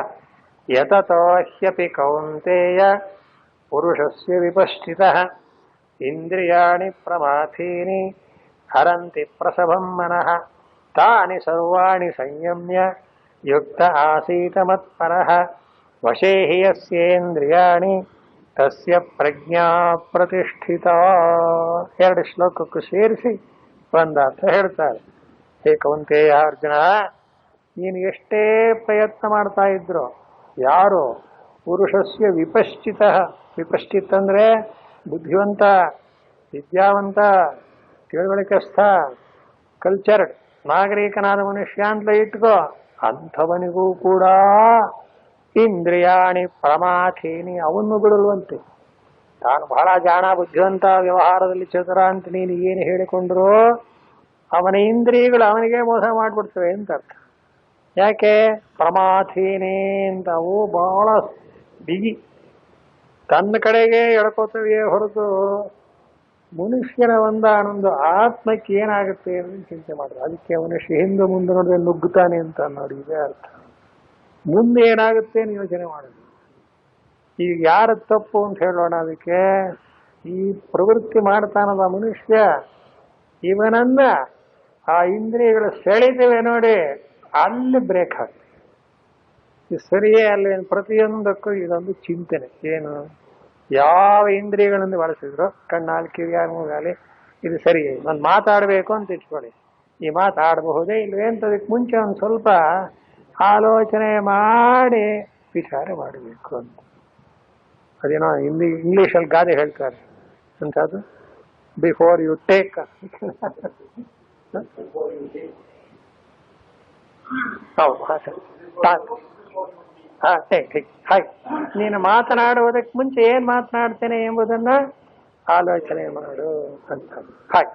ಯತತೋ ಹ್ಯಪಿ ಕೌಂತೇಯ ಪುರುಷಸ್ಯ ವಿಪಶ್ಚಿತಃ ಇಂದ್ರಿಯಾಣಿ ಪ್ರಮಾಥೀನಿ ಹರಂತಿ ಪ್ರಸಭಂ ಮನಃ ತಾನಿ ಸರ್ವಾಣಿ ಸಂಯಮ್ಯ ಯುಕ್ತ ಆಸೀತ ಮತ್ಪರಃ ವಶೇ ಹಿ ಯಸ್ಯೇಂದ್ರಿಯಾಣಿ ತಸ್ಯ ಪ್ರಜ್ಞಾ ಪ್ರತಿಷ್ಠಿತ. ಎರಡು ಶ್ಲೋಕಕ್ಕೂ ಸೇರಿಸಿ ಒಂದರ್ಥ ಹೇಳ್ತಾರೆ. ಹೇ ಕೌಂತೇಯ ಅರ್ಜುನ, ನೀನು ಎಷ್ಟೇ ಪ್ರಯತ್ನ ಮಾಡ್ತಾ ಇದ್ರು ಯಾರು ಪುರುಷಸ್ಯ ವಿಪಶ್ಚಿತ, ವಿಪಶ್ಚಿತ್ ಅಂದ್ರೆ ಬುದ್ಧಿವಂತ, ವಿದ್ಯಾವಂತ, ತಿಳುವಳಿಕೆಸ್ಥ, ಕಲ್ಚರ್ಡ್ ನಾಗರಿಕನಾದ ಮನುಷ್ಯ ಅಂತಲೇ ಇಟ್ಕೋ, ಅಂಥವನಿಗೂ ಕೂಡ ಇಂದ್ರಿಯಾಣಿ ಪ್ರಮಾಥೀನಿ, ಅವನ್ನು ಬಿಡಲ್ವಂತೆ. ತಾನು ಬಹಳ ಜಾಣ ಬುದ್ಧಿವಂತ ವ್ಯವಹಾರದಲ್ಲಿ ಚತುರ ಅಂತ ನೀನು ಏನು ಹೇಳಿಕೊಂಡ್ರು ಅವನ ಇಂದ್ರಿಯಗಳು ಅವನಿಗೆ ಮೋಸ ಮಾಡ್ಬಿಡ್ತವೆ ಅಂತ ಅರ್ಥ. ಯಾಕೆ ಪ್ರಮಾಥೀನಿ ಅಂತ, ಅವು ಬಹಳ ಬಿಗಿ, ತನ್ನ ಕಡೆಗೆ ಎಳ್ಕೋತವೆ ಹೊರತು ಮನುಷ್ಯನ ಒಂದಾನೊಂದು ಆತ್ಮಕ್ಕೆ ಏನಾಗುತ್ತೆ ಅಂತ ಚಿಂತೆ ಮಾಡಿದ್ರು. ಅದಕ್ಕೆ ಮನುಷ್ಯ ಹಿಂದೆ ಮುಂದೆ ನೋಡಿದ್ರೆ ನುಗ್ಗುತ್ತಾನೆ ಅಂತ ನೋಡಿ, ಇದೇ ಅರ್ಥ. ಮುಂದೆ ಏನಾಗುತ್ತೆ ಅಂತ ಯೋಚನೆ ಮಾಡೋದು. ಈಗ ಯಾರ ತಪ್ಪು ಅಂತ ಹೇಳೋಣ, ಅದಕ್ಕೆ ಈ ಪ್ರವೃತ್ತಿ ಮಾಡ್ತಾನದ ಮನುಷ್ಯ, ಇವನನ್ನ ಆ ಇಂದ್ರಿಯಗಳು ಸೆಳಿತೇವೆ ನೋಡಿ, ಅಲ್ಲಿ ಬ್ರೇಕ್ ಆಗ್ತದೆ. ಇದು ಸರಿಯೇ ಅಲ್ಲಿ ಪ್ರತಿಯೊಂದಕ್ಕೂ ಇದೊಂದು ಚಿಂತನೆ. ಏನು, ಯಾವ ಇಂದ್ರಿಯಗಳನ್ನು ಬಳಸಿದ್ರು, ಕಣ್ಣಾಲಿ ಕಿವಿಯಾಗಿ ಮೂಗಾಲಿ, ಇದು ಸರಿಯೇ. ಒಂದು ಮಾತಾಡಬೇಕು ಅಂತ ಇಟ್ಕೊಳ್ಳಿ, ಈ ಮಾತಾಡಬಹುದೇ ಇಲ್ವೇ ಅಂತ ಅದಕ್ಕೆ ಮುಂಚೆ ಒಂದು ಸ್ವಲ್ಪ ಆಲೋಚನೆ ಮಾಡಿ ವಿಚಾರ ಮಾಡಬೇಕು ಅಂತ. ಅದೇನೋ ಇಂಗ್ಲೀಷಲ್ಲಿ ಗಾದೆ ಹೇಳ್ತಾರೆ ಅಂತದ್ದು, ಬಿಫೋರ್ ಯು ಟೇಕ್. ಹಾಯ್, ನೀನು ಮಾತನಾಡುವುದಕ್ಕೆ ಮುಂಚೆ ಏನ್ ಮಾತನಾಡ್ತೇನೆ ಎಂಬುದನ್ನ ಆಲೋಚನೆ ಮಾಡು ಅಂತ. ಹಾಗೆ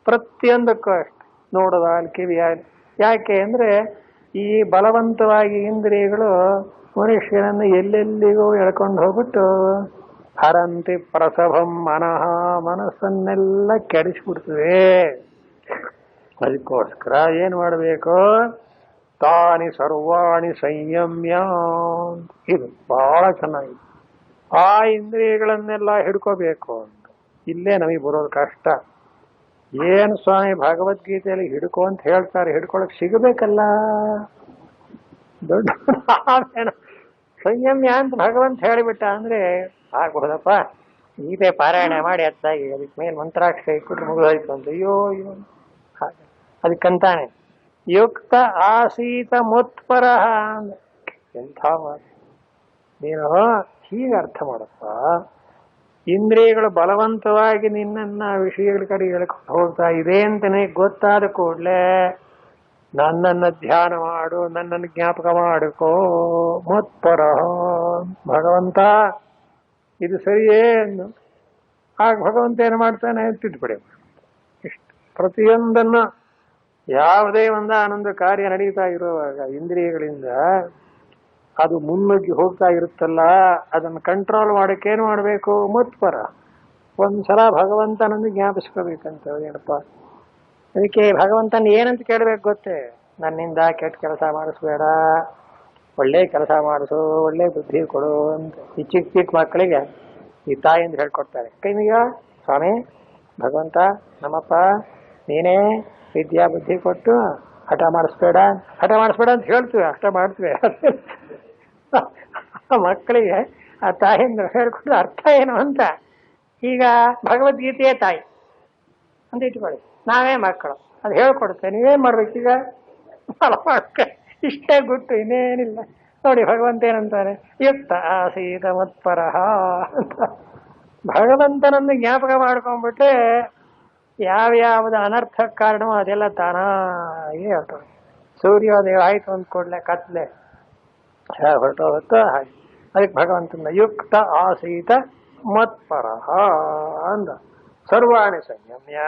ಪ್ರತಿಯೊಂದಕ್ಕೂ ಅಷ್ಟೆ, ನೋಡೋದಾಗಲಿ ಕಿವಿಯಾಗಲಿ. ಯಾಕೆ ಅಂದ್ರೆ ಈ ಬಲವಂತವಾಗಿ ಇಂದ್ರಿಯಗಳು ಮನುಷ್ಯನನ್ನು ಎಲ್ಲೆಲ್ಲಿಗೂ ಎಳ್ಕೊಂಡು ಹೋಗ್ಬಿಟ್ಟು ಹರಂತಿ ಪ್ರಸಭಂ ಮನಃ, ಮನಸ್ಸನ್ನೆಲ್ಲ ಕೆಡಿಸ್ಬಿಡ್ತವೆ. ಅದಕ್ಕೋಸ್ಕರ ಏನ್ ಮಾಡಬೇಕು? ತಾನಿ ಸರ್ವಾಣಿ ಸಂಯಮ್ಯ. ಇದು ಬಹಳ ಚೆನ್ನಾಗಿದೆ. ಆ ಇಂದ್ರಿಯಗಳನ್ನೆಲ್ಲ ಹಿಡ್ಕೋಬೇಕು ಅಂತ. ಇಲ್ಲೇ ನಮಗೆ ಬರೋದು ಕಷ್ಟ. ಏನು ಸ್ವಾಮಿ ಭಗವದ್ಗೀತೆಯಲ್ಲಿ ಹಿಡ್ಕೊ ಅಂತ ಹೇಳ್ತಾರೆ, ಹಿಡ್ಕೊಳಕ್ ಸಿಗಬೇಕಲ್ಲ. ದೊಡ್ಡ ಸಂಯಮ್ಯ ಅಂತ ಭಗವಂತ ಹೇಳಿಬಿಟ್ಟ ಅಂದ್ರೆ ಆಗ್ಬಹುದಪ್ಪ. ಗೀತೆ ಪಾರಾಯಣ ಮಾಡಿ ಅತ್ತಾಗಿ ಅದಕ್ಕೆ ಮೇಲೆ ಮಂತ್ರಾಕ್ಷರ ಇಟ್ಬಿಟ್ರೆ ಮುಗಿದೋಯ್ತು ಅಂತ. ಅಯ್ಯೋ ಅಯ್ಯೋ. ಹಾಗೆ ಅದಕ್ಕಂತಾನೆ ಯುಕ್ತ ಆಸೀತ ಮುತ್ಪರ. ಎಂಥ ಮಾತು! ನೀನು ಹೀಗೆ ಅರ್ಥ ಮಾಡಪ್ಪ. ಇಂದ್ರಿಯಗಳು ಬಲವಂತವಾಗಿ ನಿನ್ನನ್ನ ವಿಷಯಗಳ ಕಡೆ ಎಳ್ಕೊಂಡು ಹೋಗ್ತಾ ಇದೆ ಅಂತಾನೆ ಗೊತ್ತಾದ ಕೂಡಲೇ ನನ್ನನ್ನು ಧ್ಯಾನ ಮಾಡು, ನನ್ನನ್ನು ಜ್ಞಾಪಕ ಮಾಡಿಕೋ. ಮತ್ಪರ ಭಗವಂತ ಇದು ಸರಿಯೇ ಅನ್ನು. ಆಗ ಭಗವಂತ ಏನು ಮಾಡ್ತಾನೆ? ತಿದ್ದುಪಡಿ. ಇಷ್ಟು ಪ್ರತಿಯೊಂದನ್ನು ಯಾವುದೇ ಒಂದೊಂದು ಕಾರ್ಯ ನಡೀತಾ ಇರುವಾಗ ಇಂದ್ರಿಯಗಳಿಂದ ಅದು ಮುನ್ನುಗ್ಗಿ ಹೋಗ್ತಾ ಇರುತ್ತಲ್ಲ, ಅದನ್ನು ಕಂಟ್ರೋಲ್ ಮಾಡಕ್ಕೆ ಏನು ಮಾಡಬೇಕು? ಮತ್ಪರ. ಒಂದ್ಸಲ ಭಗವಂತನನ್ನು ಜ್ಞಾಪಿಸ್ಕೋಬೇಕಂತ. ಏನಪ್ಪ ಅದಕ್ಕೆ ಭಗವಂತನ ಏನಂತ ಕೇಳ್ಬೇಕು ಗೊತ್ತೇ? ನನ್ನಿಂದ ಕೆಟ್ಟ ಕೆಲಸ ಮಾಡಿಸ್ಬೇಡ, ಒಳ್ಳೆ ಕೆಲಸ ಮಾಡಿಸು, ಒಳ್ಳೆ ಬುದ್ಧಿ ಕೊಡು ಅಂತ. ಈ ಚಿಕ್ಕ ಚಿಕ್ಕ ಮಕ್ಕಳಿಗೆ ಈ ತಾಯಿಂದ ಹೇಳ್ಕೊಡ್ತಾರೆ. ಕೈಮಿಗ ಸ್ವಾಮಿ ಭಗವಂತ ನಮ್ಮಪ್ಪ ನೀನೇ ವಿದ್ಯಾ ಬುದ್ಧಿ ಕೊಟ್ಟು ಹಠ ಮಾಡಿಸ್ಬೇಡ ಅಂತ ಹೇಳ್ತೀವಿ, ಹಠ ಮಾಡ್ತೀವಿ. ಮಕ್ಕಳಿಗೆ ಆ ತಾಯಿಂದ ಹೇಳ್ಕೊಟ್ಟು ಅರ್ಥ ಏನು ಅಂತ. ಈಗ ಭಗವದ್ಗೀತೆಯೇ ತಾಯಿ ಅಂತ ಇಟ್ಕೊಳ್ಳಿ, ನಾವೇ ಮಕ್ಕಳು, ಅದು ಹೇಳ್ಕೊಡುತ್ತೆ. ನೀವೇನ್ ಮಾಡ್ಬೇಕೀಗ? ಇಷ್ಟೇ ಗುಟ್ಟು, ಇನ್ನೇನಿಲ್ಲ. ನೋಡಿ ಭಗವಂತ ಏನಂತಾರೆ? ಯುಕ್ತ ಆಸೀತ ಮತ್ಪರಃ ಅಂತ. ಭಗವಂತನನ್ನು ಜ್ಞಾಪಕ ಮಾಡ್ಕೊಂಡ್ಬಿಟ್ರೆ ಯಾವ್ಯಾವ್ದು ಅನರ್ಥ ಕಾರಣವೋ ಅದೆಲ್ಲ ತಾನಾಗಿ ಹೇಳ್ತಾರೆ. ಸೂರ್ಯೋದಯ ಆಯ್ತು ಅಂದ ಕೂಡಲೇ ಕತ್ಲೆ ಹೊರಟೋಗುತ್ತೋ ಹಾಗೆ. ಅದಕ್ಕೆ ಭಗವಂತನ ಯುಕ್ತ ಆಸೀತ ಮತ್ಪರಃ ಅಂದ. ಸರ್ವಾಣಿ ಸಂಯಮ್ಯ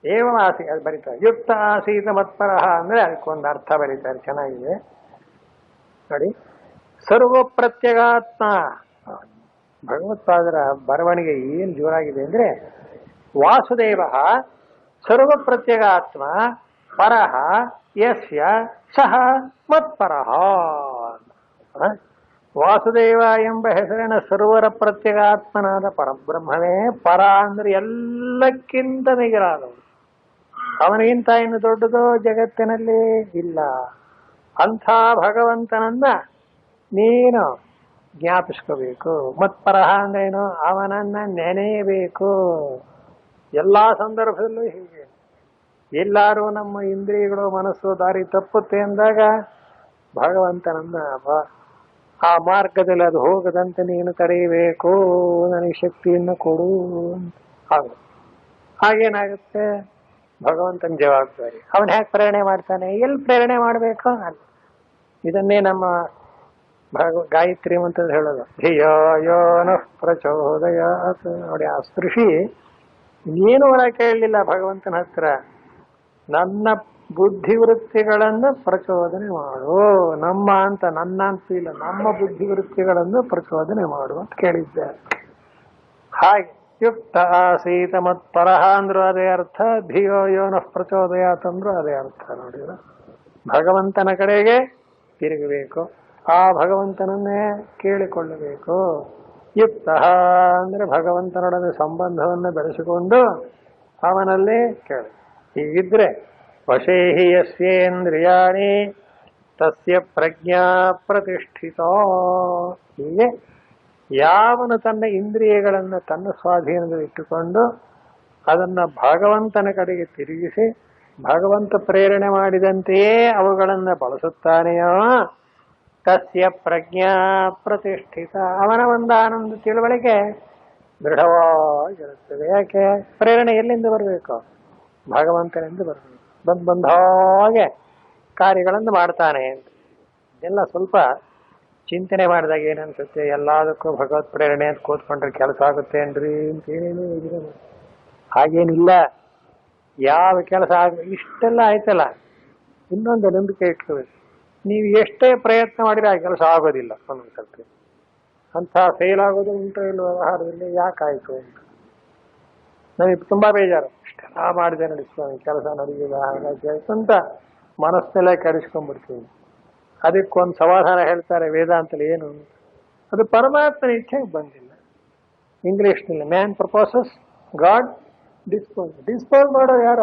ಏವ ಆಸೀ ಅದು ಬರೀತಾರೆ. ಯುಕ್ತ ಆಸೀತ ಮತ್ಪರಃ ಅಂದ್ರೆ ಅದಕ್ಕೊಂದು ಅರ್ಥ ಬರೀತಾರೆ, ಚೆನ್ನಾಗಿದೆ ನೋಡಿ. ಸರ್ವ ಪ್ರತ್ಯಗಾತ್ಮ. ಭಗವತ್ಪಾದರ ಬರವಣಿಗೆ ಏನು ಜೋರಾಗಿದೆ ಅಂದ್ರೆ, ವಾಸುದೇವ ಸರ್ವ ಪ್ರತ್ಯಗಾತ್ಮ ಪರಃ ಯಸ್ಯ ಸಹ ಮತ್ಪರಃ. ವಾಸುದೇವ ಎಂಬ ಹೆಸರಿನ ಸರ್ವರ ಪ್ರತ್ಯಗಾತ್ಮನಾದ ಪರಬ್ರಹ್ಮವೇ ಪರ ಅಂದ್ರೆ ಎಲ್ಲಕ್ಕಿಂತ ಮಿಗಿಲಾದವನು. ಅವನಿಗಿಂತ ಇನ್ನು ದೊಡ್ಡದೋ ಜಗತ್ತಿನಲ್ಲಿ ಇಲ್ಲ. ಅಂಥ ಭಗವಂತನನ್ನ ನೀನು ಜ್ಞಾಪಿಸ್ಕೋಬೇಕು. ಮತ್ಪರಹ ಅಂದ್ರೇನು? ಅವನನ್ನ ನೆನೆಯಬೇಕು ಎಲ್ಲಾ ಸಂದರ್ಭದಲ್ಲೂ. ಹೀಗೆ ಎಲ್ಲಾರು ನಮ್ಮ ಇಂದ್ರಿಯಗಳು ಮನಸ್ಸು ದಾರಿ ತಪ್ಪುತ್ತೆ ಅಂದಾಗ ಭಗವಂತನನ್ನ ಆ ಮಾರ್ಗದಲ್ಲಿ ಅದು ಹೋಗದಂತೆ ನೀನು ತಡೆಯಬೇಕು, ನನಗೆ ಶಕ್ತಿಯನ್ನು ಕೊಡು. ಹಾಗೇನಾಗುತ್ತೆ? ಭಗವಂತನ ಜವಾಬ್ದಾರಿ. ಅವನು ಹೇಗೆ ಪ್ರೇರಣೆ ಮಾಡ್ತಾನೆ? ಎಲ್ಲಿ ಪ್ರೇರಣೆ ಮಾಡಬೇಕು ಅಲ್ಲ. ಇದನ್ನೇ ನಮ್ಮ ಗಾಯತ್ರಿ ಅಂತ ಹೇಳೋದು. ಧಿಯೋ ಯೋ ನಃ ಪ್ರಚೋದಯಾತ್. ನೋಡಿ, ಆ ಋಷಿ ಏನು ಹೊರ ಕೇಳಲಿಲ್ಲ ಭಗವಂತನ ಹತ್ರ. ನನ್ನ ಬುದ್ಧಿವೃತ್ತಿಗಳನ್ನು ಪ್ರಚೋದನೆ ಮಾಡು, ನಮ್ಮ ಅಂತ ನನ್ನ ಅಂತ ಇಲ್ಲ, ನಮ್ಮ ಬುದ್ಧಿವೃತ್ತಿಗಳನ್ನು ಪ್ರಚೋದನೆ ಮಾಡು ಅಂತ ಕೇಳಿದ್ದಾರೆ. ಹಾಗೆ ಯುಕ್ತ ಆಸೀತ ಮತ್ಪರಃ ಅಂದ್ರೂ ಅದೇ ಅರ್ಥ, ಧಿಯೋ ಯೋ ನಃ ಪ್ರಚೋದಯಾತ್ ಅಂದ್ರೂ ಅದೇ ಅರ್ಥ. ನೋಡಿ, ಭಗವಂತನ ಕಡೆಗೆ ತಿರುಗಬೇಕು, ಆ ಭಗವಂತನನ್ನೇ ಕೇಳಿಕೊಳ್ಳಬೇಕು. ಯುಕ್ತ ಅಂದ್ರೆ ಭಗವಂತನೊಡನೆ ಸಂಬಂಧವನ್ನು ಬೆಳೆಸಿಕೊಂಡು ಅವನಲ್ಲೇ ಕೇಳಿ. ಹೀಗಿದ್ರೆ ವಶೇಹಿ ಯಸ್ಯೇಂದ್ರಿಯಾಣಿ ತಸ್ಯ ಪ್ರಜ್ಞಾ ಪ್ರತಿಷ್ಠಿತ. ಹೀಗೆ ಯಾವನು ತನ್ನ ಇಂದ್ರಿಯಗಳನ್ನು ತನ್ನ ಸ್ವಾಧೀನದಲ್ಲಿ ಇಟ್ಟುಕೊಂಡು ಅದನ್ನ ಭಗವಂತನ ಕಡೆಗೆ ತಿರುಗಿಸಿ ಭಗವಂತ ಪ್ರೇರಣೆ ಮಾಡಿದಂತೆಯೇ ಅವುಗಳನ್ನು ಬಳಸುತ್ತಾನೆಯೋ ತಸ್ಯ ಪ್ರಜ್ಞಾ ಪ್ರತಿಷ್ಠಿತ. ಅವನ ಒಂದು ಆನಂದ ತಿಳುವಳಿಕೆ ದೃಢವಾಗಿರುತ್ತದೆ. ಯಾಕೆ? ಪ್ರೇರಣೆ ಎಲ್ಲಿಂದ ಬರಬೇಕು? ಭಗವಂತನಿಂದ ಬರಬೇಕು. ಬಂದ ಹಾಗೆ ಕಾರ್ಯಗಳನ್ನು ಮಾಡ್ತಾನೆ ಅಂತ. ಇದೆಲ್ಲ ಸ್ವಲ್ಪ ಚಿಂತನೆ ಮಾಡಿದಾಗ ಏನನ್ಸುತ್ತೆ, ಎಲ್ಲದಕ್ಕೂ ಭಗವತ್ ಪ್ರೇರಣೆ ಅಂತ ಕೂತ್ಕೊಂಡ್ರೆ ಕೆಲಸ ಆಗುತ್ತೇನ್ರಿ ಅಂತ ಏನೇನು ಯೋಚನೆ ಮಾಡಿ. ಹಾಗೇನಿಲ್ಲ. ಯಾವ ಕೆಲಸ ಇಷ್ಟೆಲ್ಲ ಆಯ್ತಲ್ಲ, ಇನ್ನೊಂದು ನಂಬಿಕೆ ಇಟ್ಕೋಬೇಕು. ನೀವು ಎಷ್ಟೇ ಪ್ರಯತ್ನ ಮಾಡಿದ್ರೆ ಆ ಕೆಲಸ ಆಗೋದಿಲ್ಲ. ಒಂದೊಂದು ಸರ್ತಿ ಅಂಥ ಫೇಲ್ ಆಗೋದು ಉಂಟು ಇಲ್ಲ ವ್ಯವಹಾರದಲ್ಲಿ. ಯಾಕಾಯ್ತು ಅಂತ ನನಗೆ ತುಂಬಾ ಬೇಜಾರು. ಇಷ್ಟೆಲ್ಲ ಮಾಡಿದೆ ನೋಡಿ ಸ್ವಾಮಿ, ಕೆಲಸ ನಡೆಯುವ ಹಾಗಾಯ್ತು ಅಂತ ಮನಸ್ಸಲ್ಲೇ ಕೆಡಿಸ್ಕೊಂಡ್ಬಿಡ್ತೀವಿ. ಅದಕ್ಕೊಂದು ಸಮಾಧಾನ ಹೇಳ್ತಾರೆ ವೇದಾಂತಲ್ಲಿ. ಏನು ಅದು ಪರಮಾತ್ಮನ ಇಚ್ಛೆಗೆ ಬಂದಿಲ್ಲ. ಇಂಗ್ಲಿಷ್ನಲ್ಲಿ man proposes, god dispose. Dispose ಮಾಡೋ ಯಾರ?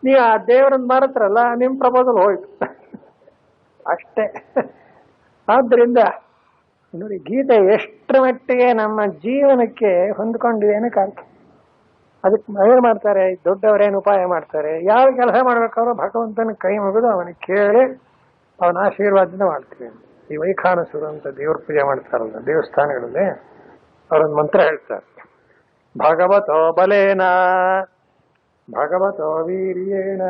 ನೀವು ಆ ದೇವರನ್ನ ಮಾರತ್ರಲ್ಲ, ನಿಮ್ಮ ಪ್ರಪೋಸಲ್ ಹೋಯ್ತು ಅಷ್ಟೇ. ಆದ್ದರಿಂದ ನೋಡಿ, ಗೀತೆ ಎಷ್ಟರ ಮಟ್ಟಿಗೆ ನಮ್ಮ ಜೀವನಕ್ಕೆ ಹೊಂದ್ಕೊಂಡಿದೆ ಅನ್ನೋಕ್ಕಾಗ್ತದೆ. ಅದಕ್ಕೆ ಏನು ಮಾಡ್ತಾರೆ ದೊಡ್ಡವರೇನು ಉಪಾಯ ಮಾಡ್ತಾರೆ, ಯಾವ ಕೆಲಸ ಮಾಡ್ಬೇಕಾದ್ರೂ ಭಗವಂತನ ಕೈ ಮುಗಿದು ಅವನಿಗೆ ಕೇಳಿ ಅವನ ಆಶೀರ್ವಾದದಿಂದ ಮಾಡ್ತೀವಿ. ಈ ವೈಖಾನಸುರು ಅಂತ ದೇವ್ರ ಪೂಜೆ ಮಾಡ್ತಾರಲ್ಲ ದೇವಸ್ಥಾನಗಳಲ್ಲಿ, ಅವರೊಂದು ಮಂತ್ರ ಹೇಳ್ತಾರೆ. ಭಗವತೋ ಬಲೇನ, ಭಗವತೋ ವೀರ್ಯೇಣ,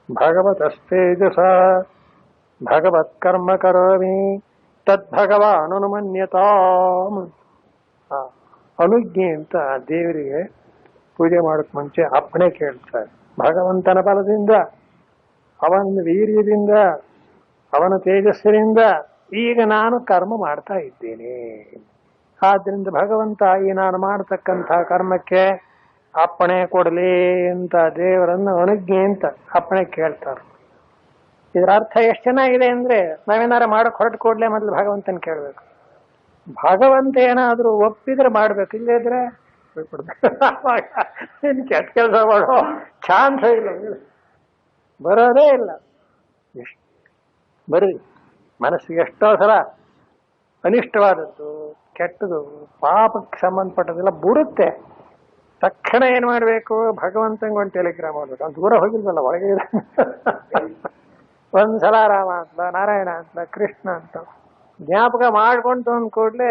ಭಗವತಸ್ತೇಜಸ, ಭಗವತ್ ಕರ್ಮ ಕರೋಮಿ ತದ್ಭಗವಾನ್ ಅನುಮನ್ಯತಾಂ. ಅನುಜ್ಞೆ ಅಂತ ದೇವರಿಗೆ ಪೂಜೆ ಮಾಡೋಕ್ ಮುಂಚೆ ಅಪ್ಪಣೆ ಕೇಳ್ತಾರೆ. ಭಗವಂತನ ಬಲದಿಂದ, ಅವನ ವೀರ್ಯದಿಂದ, ಅವನ ತೇಜಸ್ಸಿನಿಂದ ಈಗ ನಾನು ಕರ್ಮ ಮಾಡ್ತಾ ಇದ್ದೇನೆ. ಆದ್ರಿಂದ ಭಗವಂತ ಈ ನಾನು ಮಾಡತಕ್ಕಂಥ ಕರ್ಮಕ್ಕೆ ಅಪ್ಪಣೆ ಕೊಡಲಿ ಅಂತ ದೇವರನ್ನು ಅನುಜ್ಞೆ ಅಂತ ಅಪ್ಪಣೆ ಕೇಳ್ತಾರೆ. ಇದರ ಅರ್ಥ ಎಷ್ಟು ಚೆನ್ನಾಗಿದೆ ಅಂದ್ರೆ, ನಾವೇನಾರು ಮಾಡಕ್ ಹೊರಟು ಕೂಡಲೇ ಮೊದಲು ಭಗವಂತನ ಕೇಳ್ಬೇಕು. ಭಗವಂತ ಏನಾದ್ರೂ ಒಪ್ಪಿದ್ರೆ ಮಾಡ್ಬೇಕು, ಇಲ್ಲದಿದ್ರೆ ಇನ್ ಕೆಟ್ಟ ಕೆಲಸ ಮಾಡೋ ಚಾನ್ಸ್ ಇಲ್ಲ, ಬರೋದೇ ಇಲ್ಲ. ಬರೀ ಮನಸ್ಸಿಗೆ ಎಷ್ಟೋ ಸಲ ಅನಿಷ್ಟವಾದದ್ದು, ಕೆಟ್ಟದು, ಪಾಪಕ್ಕೆ ಸಂಬಂಧಪಟ್ಟದೆಲ್ಲ ಬರುತ್ತೆ. ತಕ್ಷಣ ಏನ್ ಮಾಡ್ಬೇಕು, ಭಗವಂತಂಗೆ ಒಂದು ಟೆಲಿಗ್ರಾಮ್ ಮಾಡ್ಬೇಕು. ಅವ್ನು ದೂರ ಹೋಗಿಲ್ವಲ್ಲ, ಒಳಗೆ ಒಂದ್ಸಲ ರಾಮ ಅಂತ, ನಾರಾಯಣ ಅಂತ, ಕೃಷ್ಣ ಅಂತ ಜ್ಞಾಪಕ ಮಾಡ್ಕೊಂಡು ಅಂದ ಕೂಡ್ಲೆ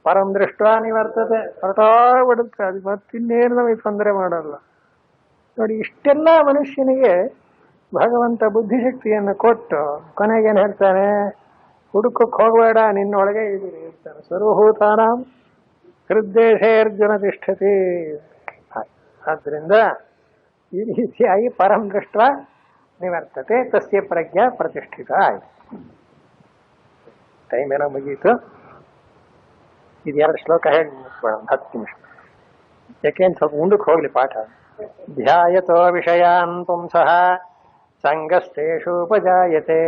ಪರಂ ದೃಷ್ಟ ನಿವರ್ತತೆ, ಹೊರಟೋಗ್ಬಿಡುತ್ತೆ. ಅದು ಮತ್ತಿನ್ನೇನು ನಮಗೆ ತೊಂದರೆ ಮಾಡಲ್ಲ. ನೋಡಿ, ಇಷ್ಟೆಲ್ಲ ಮನುಷ್ಯನಿಗೆ ಭಗವಂತ ಬುದ್ಧಿಶಕ್ತಿಯನ್ನು ಕೊಟ್ಟು ಕೊನೆಗೇನು ಹೇಳ್ತಾನೆ, ಹುಡುಕಕ್ಕೆ ಹೋಗಬೇಡ, ನಿನ್ನೊಳಗೆ ಇದೀರಿ ಇರ್ತಾನೆ. ಸರ್ವಭೂತಾನಾಂ ಹೃದ್ದೇಶೇರ್ಜುನ ತಿಷ್ಠತಿ. ಆದ್ರಿಂದ ಈ ರೀತಿಯಾಗಿ ಪರಂ ದೃಷ್ಟ ನಿವರ್ತತೆ ತಸ್ಯ ಪ್ರಜ್ಞಾ ಪ್ರತಿಷ್ಠಿತ ಆಯ್ತು. ಟೈಮ್ ಏನೋ ಮುಗೀತು. ಇದು 2 ಶ್ಲೋಕ ಹೇಳಿ ಮುಗಿಸ್ಬೇಡ, 10 ನಿಮಿಷ. ಯಾಕೇನು ಸ್ವಲ್ಪ ಮುಂದಕ್ಕೆ ಹೋಗ್ಲಿ ಪಾಠ. ಧ್ಯಾಯತೋ ವಿಷಯಾನ್ ಪುಂಸಃ ಸಂಗಸ್ತೇಷೂಪಜಾಯತೆ,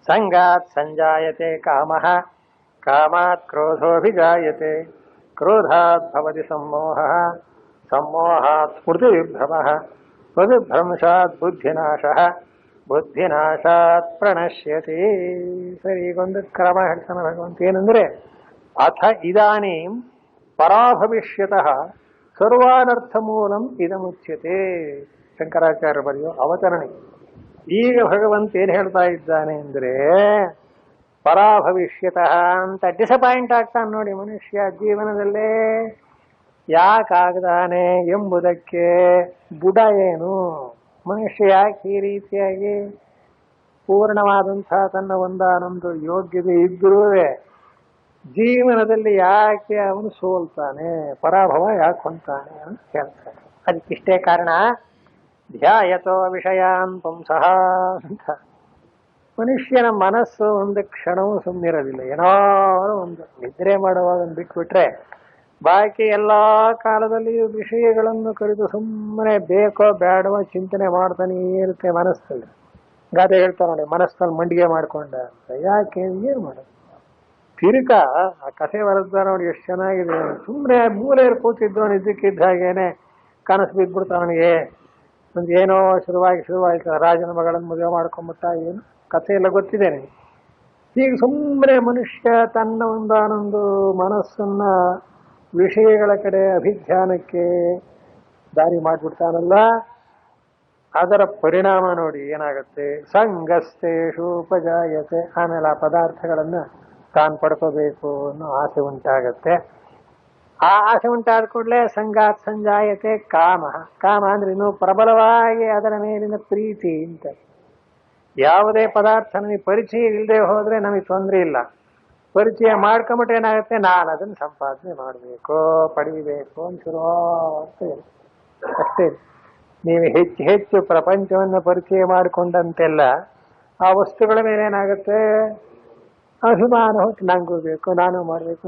ಸಂಗಾತ್ ಸಂಜಾಯತೆ ಕಾಮಃ, ಕಾಮಾತ್ ಕ್ರೋಧೋಭಿಜಾಯತೆ, ಕ್ರೋಧಾತ್ ಭವತಿ ಸಮ್ಮೋಹಃ, ಸಮ್ಮೋಹಾತ್ ಸ್ಮೃತಿ ವಿಭ್ರಮಃ, ಸ್ಮೃತಿಭ್ರಂಶಾತ್ ಬುದ್ಧಿನಾಶಃ, ಬುದ್ಧಿನಾಶಾತ್ ಪ್ರಣಶ್ಯತಿ. ಸರಿ, ಈಗೊಂದು ಕ್ರಮ ಹೇಳ್ತಾನೆ ಭಗವಂತ. ಏನಂದ್ರೆ, ಅಥ ಇದಾನೀಂ ಪರಾಭವಿಷ್ಯತಃ ಸರ್ವಾನರ್ಥ ಮೂಲಂ ಇದಮುಚ್ಯತೆ. ಶಂಕರಾಚಾರ್ಯ ಬರೆಯೋ ಅವತರಣೆ. ಈಗ ಭಗವಂತ ಏನ್ ಹೇಳ್ತಾ ಇದ್ದಾನೆ ಅಂದ್ರೆ, ಪರಾಭವಿಷ್ಯತಃ ಅಂತ ಡಿಸಪಾಯಿಂಟ್ ಆಗ್ತಾನೆ ನೋಡಿ ಮನುಷ್ಯ ಜೀವನದಲ್ಲೇ. ಯಾಕಾಗ್ದಾನೆ ಎಂಬುದಕ್ಕೆ ಬುಡ ಏನು, ಮನುಷ್ಯ ಯಾಕೆ ಈ ರೀತಿಯಾಗಿ ಪೂರ್ಣವಾದಂತಹ ತನ್ನ ಒಂದಾನೊಂದು ಯೋಗ್ಯತೆ ಇದ್ರೂ ಜೀವನದಲ್ಲಿ ಯಾಕೆ ಅವನು ಸೋಲ್ತಾನೆ, ಪರಾಭವ ಯಾಕೆ ಹೊಂತಾನೆ ಅಂತ ಹೇಳ್ತಾನೆ. ಅದಕ್ಕಿಷ್ಟೇ ಕಾರಣ. ಧ್ಯಾಯತೋ ವಿಷಯಾನ್ ಪುಂಸಃ ಅಂತ. ಮನುಷ್ಯನ ಮನಸ್ಸು ಒಂದು ಕ್ಷಣವೂ ಸುಮ್ಮನಿರೋದಿಲ್ಲ. ಏನಾದ್ರು ಒಂದು ನಿದ್ರೆ ಮಾಡುವಾಗ ಬಿಟ್ಬಿಟ್ರೆ ಬಾಕಿ ಎಲ್ಲಾ ಕಾಲದಲ್ಲಿಯೂ ವಿಷಯಗಳನ್ನು ಕುರಿತು ಸುಮ್ಮನೆ ಬೇಕೋ ಬೇಡವೋ ಚಿಂತನೆ ಮಾಡ್ತಾನೆ ಇರುತ್ತೆ ಮನಸ್ಸಲ್ಲಿ. ಗಾದೆ ಹೇಳ್ತಾ ನೋಡಿ, ಮನಸ್ಸಲ್ಲಿ ಮಂಡಿಗೆ ಮಾಡ್ಕೊಂಡ ಅಂತ. ಯಾಕೆ, ಏನ್ ಮಾಡೋದು? ತಿರುಕ ಆ ಕಥೆ ಬರೆದ ನೋಡಿ ಎಷ್ಟು ಚೆನ್ನಾಗಿದೆ. ಸುಮ್ಮನೆ ಮೂಲೆಯಲ್ಲಿ ಕೂತಿದ್ದವನು ಇದ್ದಕ್ಕಿದ್ದ ಹಾಗೇನೆ ಕನಸು ಬಿದ್ಬಿಡ್ತಾ ಅವನಿಗೆ. ಒಂದು ಏನೋ ಶುರುವಾಯ್ತು, ರಾಜನ ಮಗಳನ್ನು ಮದುವೆ ಮಾಡ್ಕೊಂಡ್ಬಿಟ್ಟ, ಏನು ಕಥೆ ಎಲ್ಲ ಗೊತ್ತಿದೆ ನನಗೆ. ಈಗ ಸುಮ್ಮನೆ ಮನುಷ್ಯ ತನ್ನ ಒಂದಾನೊಂದು ಮನಸ್ಸನ್ನ ವಿಷಯಗಳ ಕಡೆ ಅಭಿಧ್ಯಾನಕ್ಕೆ ದಾರಿ ಮಾಡ್ಬಿಡ್ತಾನಲ್ಲ, ಅದರ ಪರಿಣಾಮ ನೋಡಿ ಏನಾಗತ್ತೆ. ಸಂಗಸ್ತೇಷು ಉಪಜಾಯತೆ. ಆಮೇಲೆ ಆ ಪದಾರ್ಥಗಳನ್ನ ತಾನು ಪಡ್ಕೋಬೇಕು ಅನ್ನೋ ಆಸೆ ಉಂಟಾಗತ್ತೆ. ಆ ಆಸೆ ಉಂಟಾದ ಕೂಡಲೇ ಸಂಗಾತ್ ಸಂಜಾಯತೆ ಕಾಮ. ಕಾಮ ಅಂದ್ರೆ ಇನ್ನೂ ಪ್ರಬಲವಾಗಿ ಅದರ ಮೇಲಿನ ಪ್ರೀತಿ ಅಂತ. ಯಾವುದೇ ಪದಾರ್ಥ ನಮಗೆ ಪರಿಚಯ ಇಲ್ಲದೆ ಹೋದ್ರೆ ನಮಗೆ ತೊಂದರೆ ಇಲ್ಲ. ಪರಿಚಯ ಮಾಡ್ಕೊಂಬಿಟ್ರೆ ಏನಾಗುತ್ತೆ, ನಾನು ಅದನ್ನು ಸಂಪಾದನೆ ಮಾಡಬೇಕು, ಪಡೀಬೇಕು ಅಂತ ಶುರು ಅಷ್ಟೇ. ನೀವು ಹೆಚ್ಚು ಹೆಚ್ಚು ಪ್ರಪಂಚವನ್ನು ಪರಿಚಯ ಮಾಡಿಕೊಂಡಂತೆಲ್ಲ ಆ ವಸ್ತುಗಳ ಮೇಲೆ ಏನಾಗುತ್ತೆ, ಅಭಿಮಾನ ಹೊತ್ತು ನಂಗೂ ಬೇಕು, ನಾನು ಮಾಡಬೇಕು.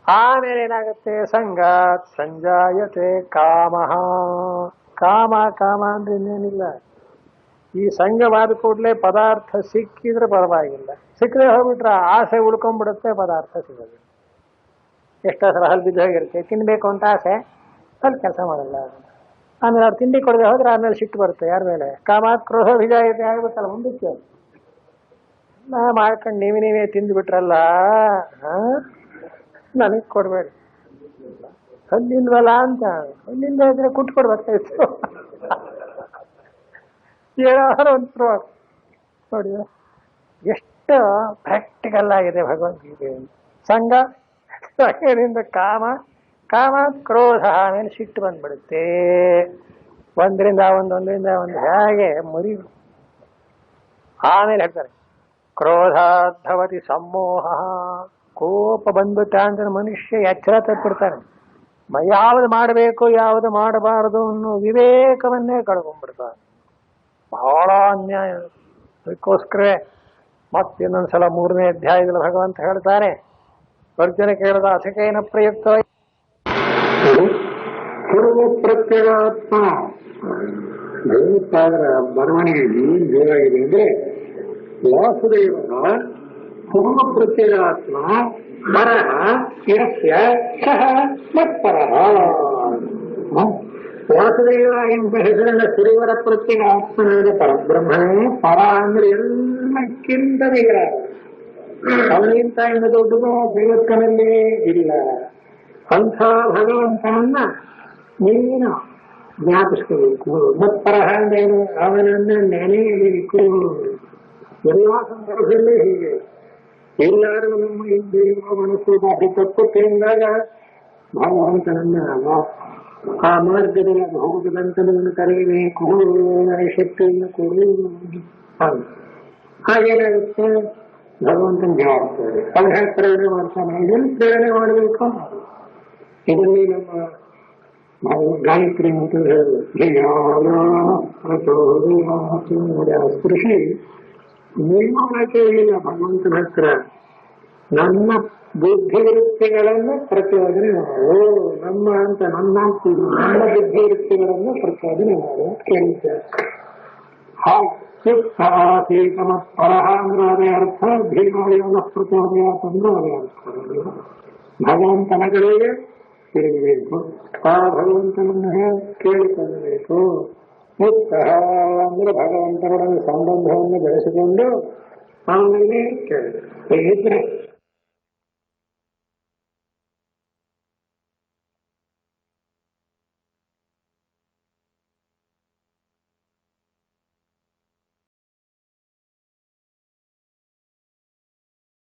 ಆಮೇಲೆ ಏನಾಗುತ್ತೆ, ಸಂಗಾತ್ ಸಂಜಾಯತೆ ಕಾಮ. ಕಾಮ ಅಂದ್ರೆ ಇನ್ನೇನಿಲ್ಲ, ಈ ಸಂಘವಾದ ಕೂಡಲೇ ಪದಾರ್ಥ ಸಿಕ್ಕಿದ್ರೆ ಪರವಾಗಿಲ್ಲ, ಸಿಕ್ಕದೆ ಹೋಗ್ಬಿಟ್ರೆ ಆಸೆ ಉಳ್ಕೊಂಡ್ಬಿಡುತ್ತೆ, ಪದಾರ್ಥ ಸಿಗೋದು. ಎಷ್ಟೋ ಸಲ ಹಲ್ ಬಿದ್ದು ಹೋಗಿರುತ್ತೆ, ತಿನ್ಬೇಕು ಅಂತ ಆಸೆ, ಅಲ್ಲಿ ಕೆಲಸ ಮಾಡಲ್ಲ. ಆಮೇಲೆ ಅವ್ರು ತಿಂಡಿ ಕೊಡದೆ ಹೋದ್ರೆ ಆಮೇಲೆ ಸಿಟ್ಟು ಬರುತ್ತೆ ಯಾರ ಮೇಲೆ, ಕಾಮಾತ್ ಕ್ರೋಧ ವಿಜಾಯತೆ ಆಗ್ಬೇಕಲ್ಲ ಮುಂದಕ್ಕೆ. ನಾ ಮಾಡ್ಕೊಂಡು ನೀವೇ ತಿಂದುಬಿಟ್ರಲ್ಲ, ನನಗೆ ಕೊಡ್ಬೇಡಿ, ಹಲ್ಲಿಲ್ವಲ್ಲ ಅಂತ. ಹಲ್ಲಿಂದ ಇದ್ರೆ ಕುಟ್ಟು ಕೊಡ್ಬೇಕಾಯ್ತು. ಏನಾದ್ರು ಒಂದು ನೋಡಿ ಎಷ್ಟು ಪ್ರಾಕ್ಟಿಕಲ್ ಆಗಿದೆ ಭಗವದ್ಗೀತೆ. ಸಂಘದಿಂದ ಕಾಮ ಕ್ರೋಧ ಆಮೇಲೆ ಸಿಟ್ಟು ಬಂದ್ಬಿಡುತ್ತೆ. ಒಂದರಿಂದ ಒಂದು ಹೇಗೆ ಮರಿ. ಆಮೇಲೆ ಹೇಳ್ತಾರೆ ಕ್ರೋಧಾಧವತಿ ಸಮ್ಮೋಹ. ಕೋಪ ಬಂದ್ಬಿಟ್ಟ ಅಂದ್ರೆ ಮನುಷ್ಯ ಎಚ್ಚರ ತಪ್ಪಿಡ್ತಾನೆ. ಯಾವುದು ಮಾಡಬೇಕು ಯಾವುದು ಮಾಡಬಾರದು ಅನ್ನೋ ವಿವೇಕವನ್ನೇ ಕಳ್ಕೊಂಡ್ಬಿಡ್ತಾನೆ. ಬಹಳ ಅನ್ಯಾಯ. ಅದಕ್ಕೋಸ್ಕರವೇ ಮತ್ತಿನ್ನೊಂದ್ಸಲ 3ನೇ ಅಧ್ಯಾಯದಲ್ಲಿ ಭಗವಂತ ಹೇಳ್ತಾರೆ, ಅರ್ಜುನ ಕೇಳಿದ ಅಸಕೇನ ಪ್ರಯುಕ್ತ ಸರ್ವಪ್ರತ್ಯಗಾತ್ಮ. ಭಗವತ್ಪಾದರ ಬರವಣಿಗೆಯಲ್ಲಿ ಏನ್ ಬೇರಾಗಿದೆ ಅಂದ್ರೆ, ವಾಸುದೇವ ಸರ್ವಪ್ರತ್ಯಗಾತ್ಮ ಪರಃ ಯಸ್ಯ ಸಹ ಮತ್ಪರಃ. ವಾಸುದೇವ ಎಂಬ ಹೆಸರಿನ ಸುರಿವರ ಪ್ರತ್ಯಗಾತ್ಮನಾದ ಪರಬ್ರಹ್ಮನೇ ಪರ ಅಂದ್ರೆ ಎಲ್ಲಕ್ಕಿಂತ ಬೇಗ. ಅವನಿಗಿಂತ ಇನ್ನು ದೊಡ್ಡದು ಜಗತ್ತಿನಲ್ಲೇ ಇಲ್ಲ. ಅಂಥ ಭಗವಂತನನ್ನ ನೀನು ಜ್ಞಾಪಿಸ್ಕೋಬೇಕು. ಮತ್ಪರಹ ಅಂದೇನು, ಅವನನ್ನ ನೆನೆಯಬೇಕು. ಎಲ್ಲ ಸಂದರ್ಭದಲ್ಲೇ ಹೀಗೆ. ಎಲ್ಲರೂ ನಮ್ಮ ಹಿಂದಿರುವ ಮನಸ್ಸು ಬಾಕಿ ತಪ್ಪುತ್ತೆ ಎಂದಾಗ ಭಗವಂತನನ್ನ ಆ ಮಾರ್ಗದಲ್ಲಿ ಹೋಗದಂತನನ್ನು ಕರೆಯಬೇಕು, ನನಗೆ ಶಕ್ತಿಯನ್ನು ಕೊಡು. ಹಾಗೇನಾಗುತ್ತೆ, ಭಗವಂತನ ಜವಾಬ್ದಾರಿ. ಅವ್ರು ಹೇಗೆ ಪ್ರೇರಣೆ ಮಾಡ್ತಾನೆ, ಇದನ್ನು ಪ್ರೇರಣೆ ಮಾಡಬೇಕು. ಇದರಲ್ಲಿ ನಮ್ಮ ಗಾಯತ್ರಿ ಅಂತ ಸ್ಪೃಶಿ ನಿರ್ಮಾಣ ಕೇಳಿಲ್ಲ ಭಗವಂತನ ಹತ್ರ. ನಮ್ಮ ಬುದ್ಧಿವೃತ್ತಿಗಳನ್ನು ಪ್ರಚೋದನೆ ಮಾಡು, ನಮ್ಮ ಬುದ್ಧಿವೃತ್ತಿಗಳನ್ನು ಪ್ರಚೋದನೆ ಮಾಡು ಅಂತ ಕೇಳಿದ್ದಾರೆ. ಪರಹ ಅಂದ್ರೆ ಅದೇ ಅರ್ಥ, ಭೀಮಯೋಗ ಪ್ರಚೋದಯ ತಂದ್ರೆ ಅದೇ ಅರ್ಥ. ಭಗವಂತನ ಕಡೆಗೆ ತಿರುಗಬೇಕು, ಆ ಭಗವಂತನನ್ನು ಕೇಳಿಕೊಳ್ಳಬೇಕು. ಮುಕ್ತಃ ಅಂದ್ರೆ ಭಗವಂತನೊಡನೆ ಸಂಬಂಧವನ್ನು ಬೆಳೆಸಿಕೊಂಡು ಆಮೇಲೆ ಕೇಳಿದ್ರೆ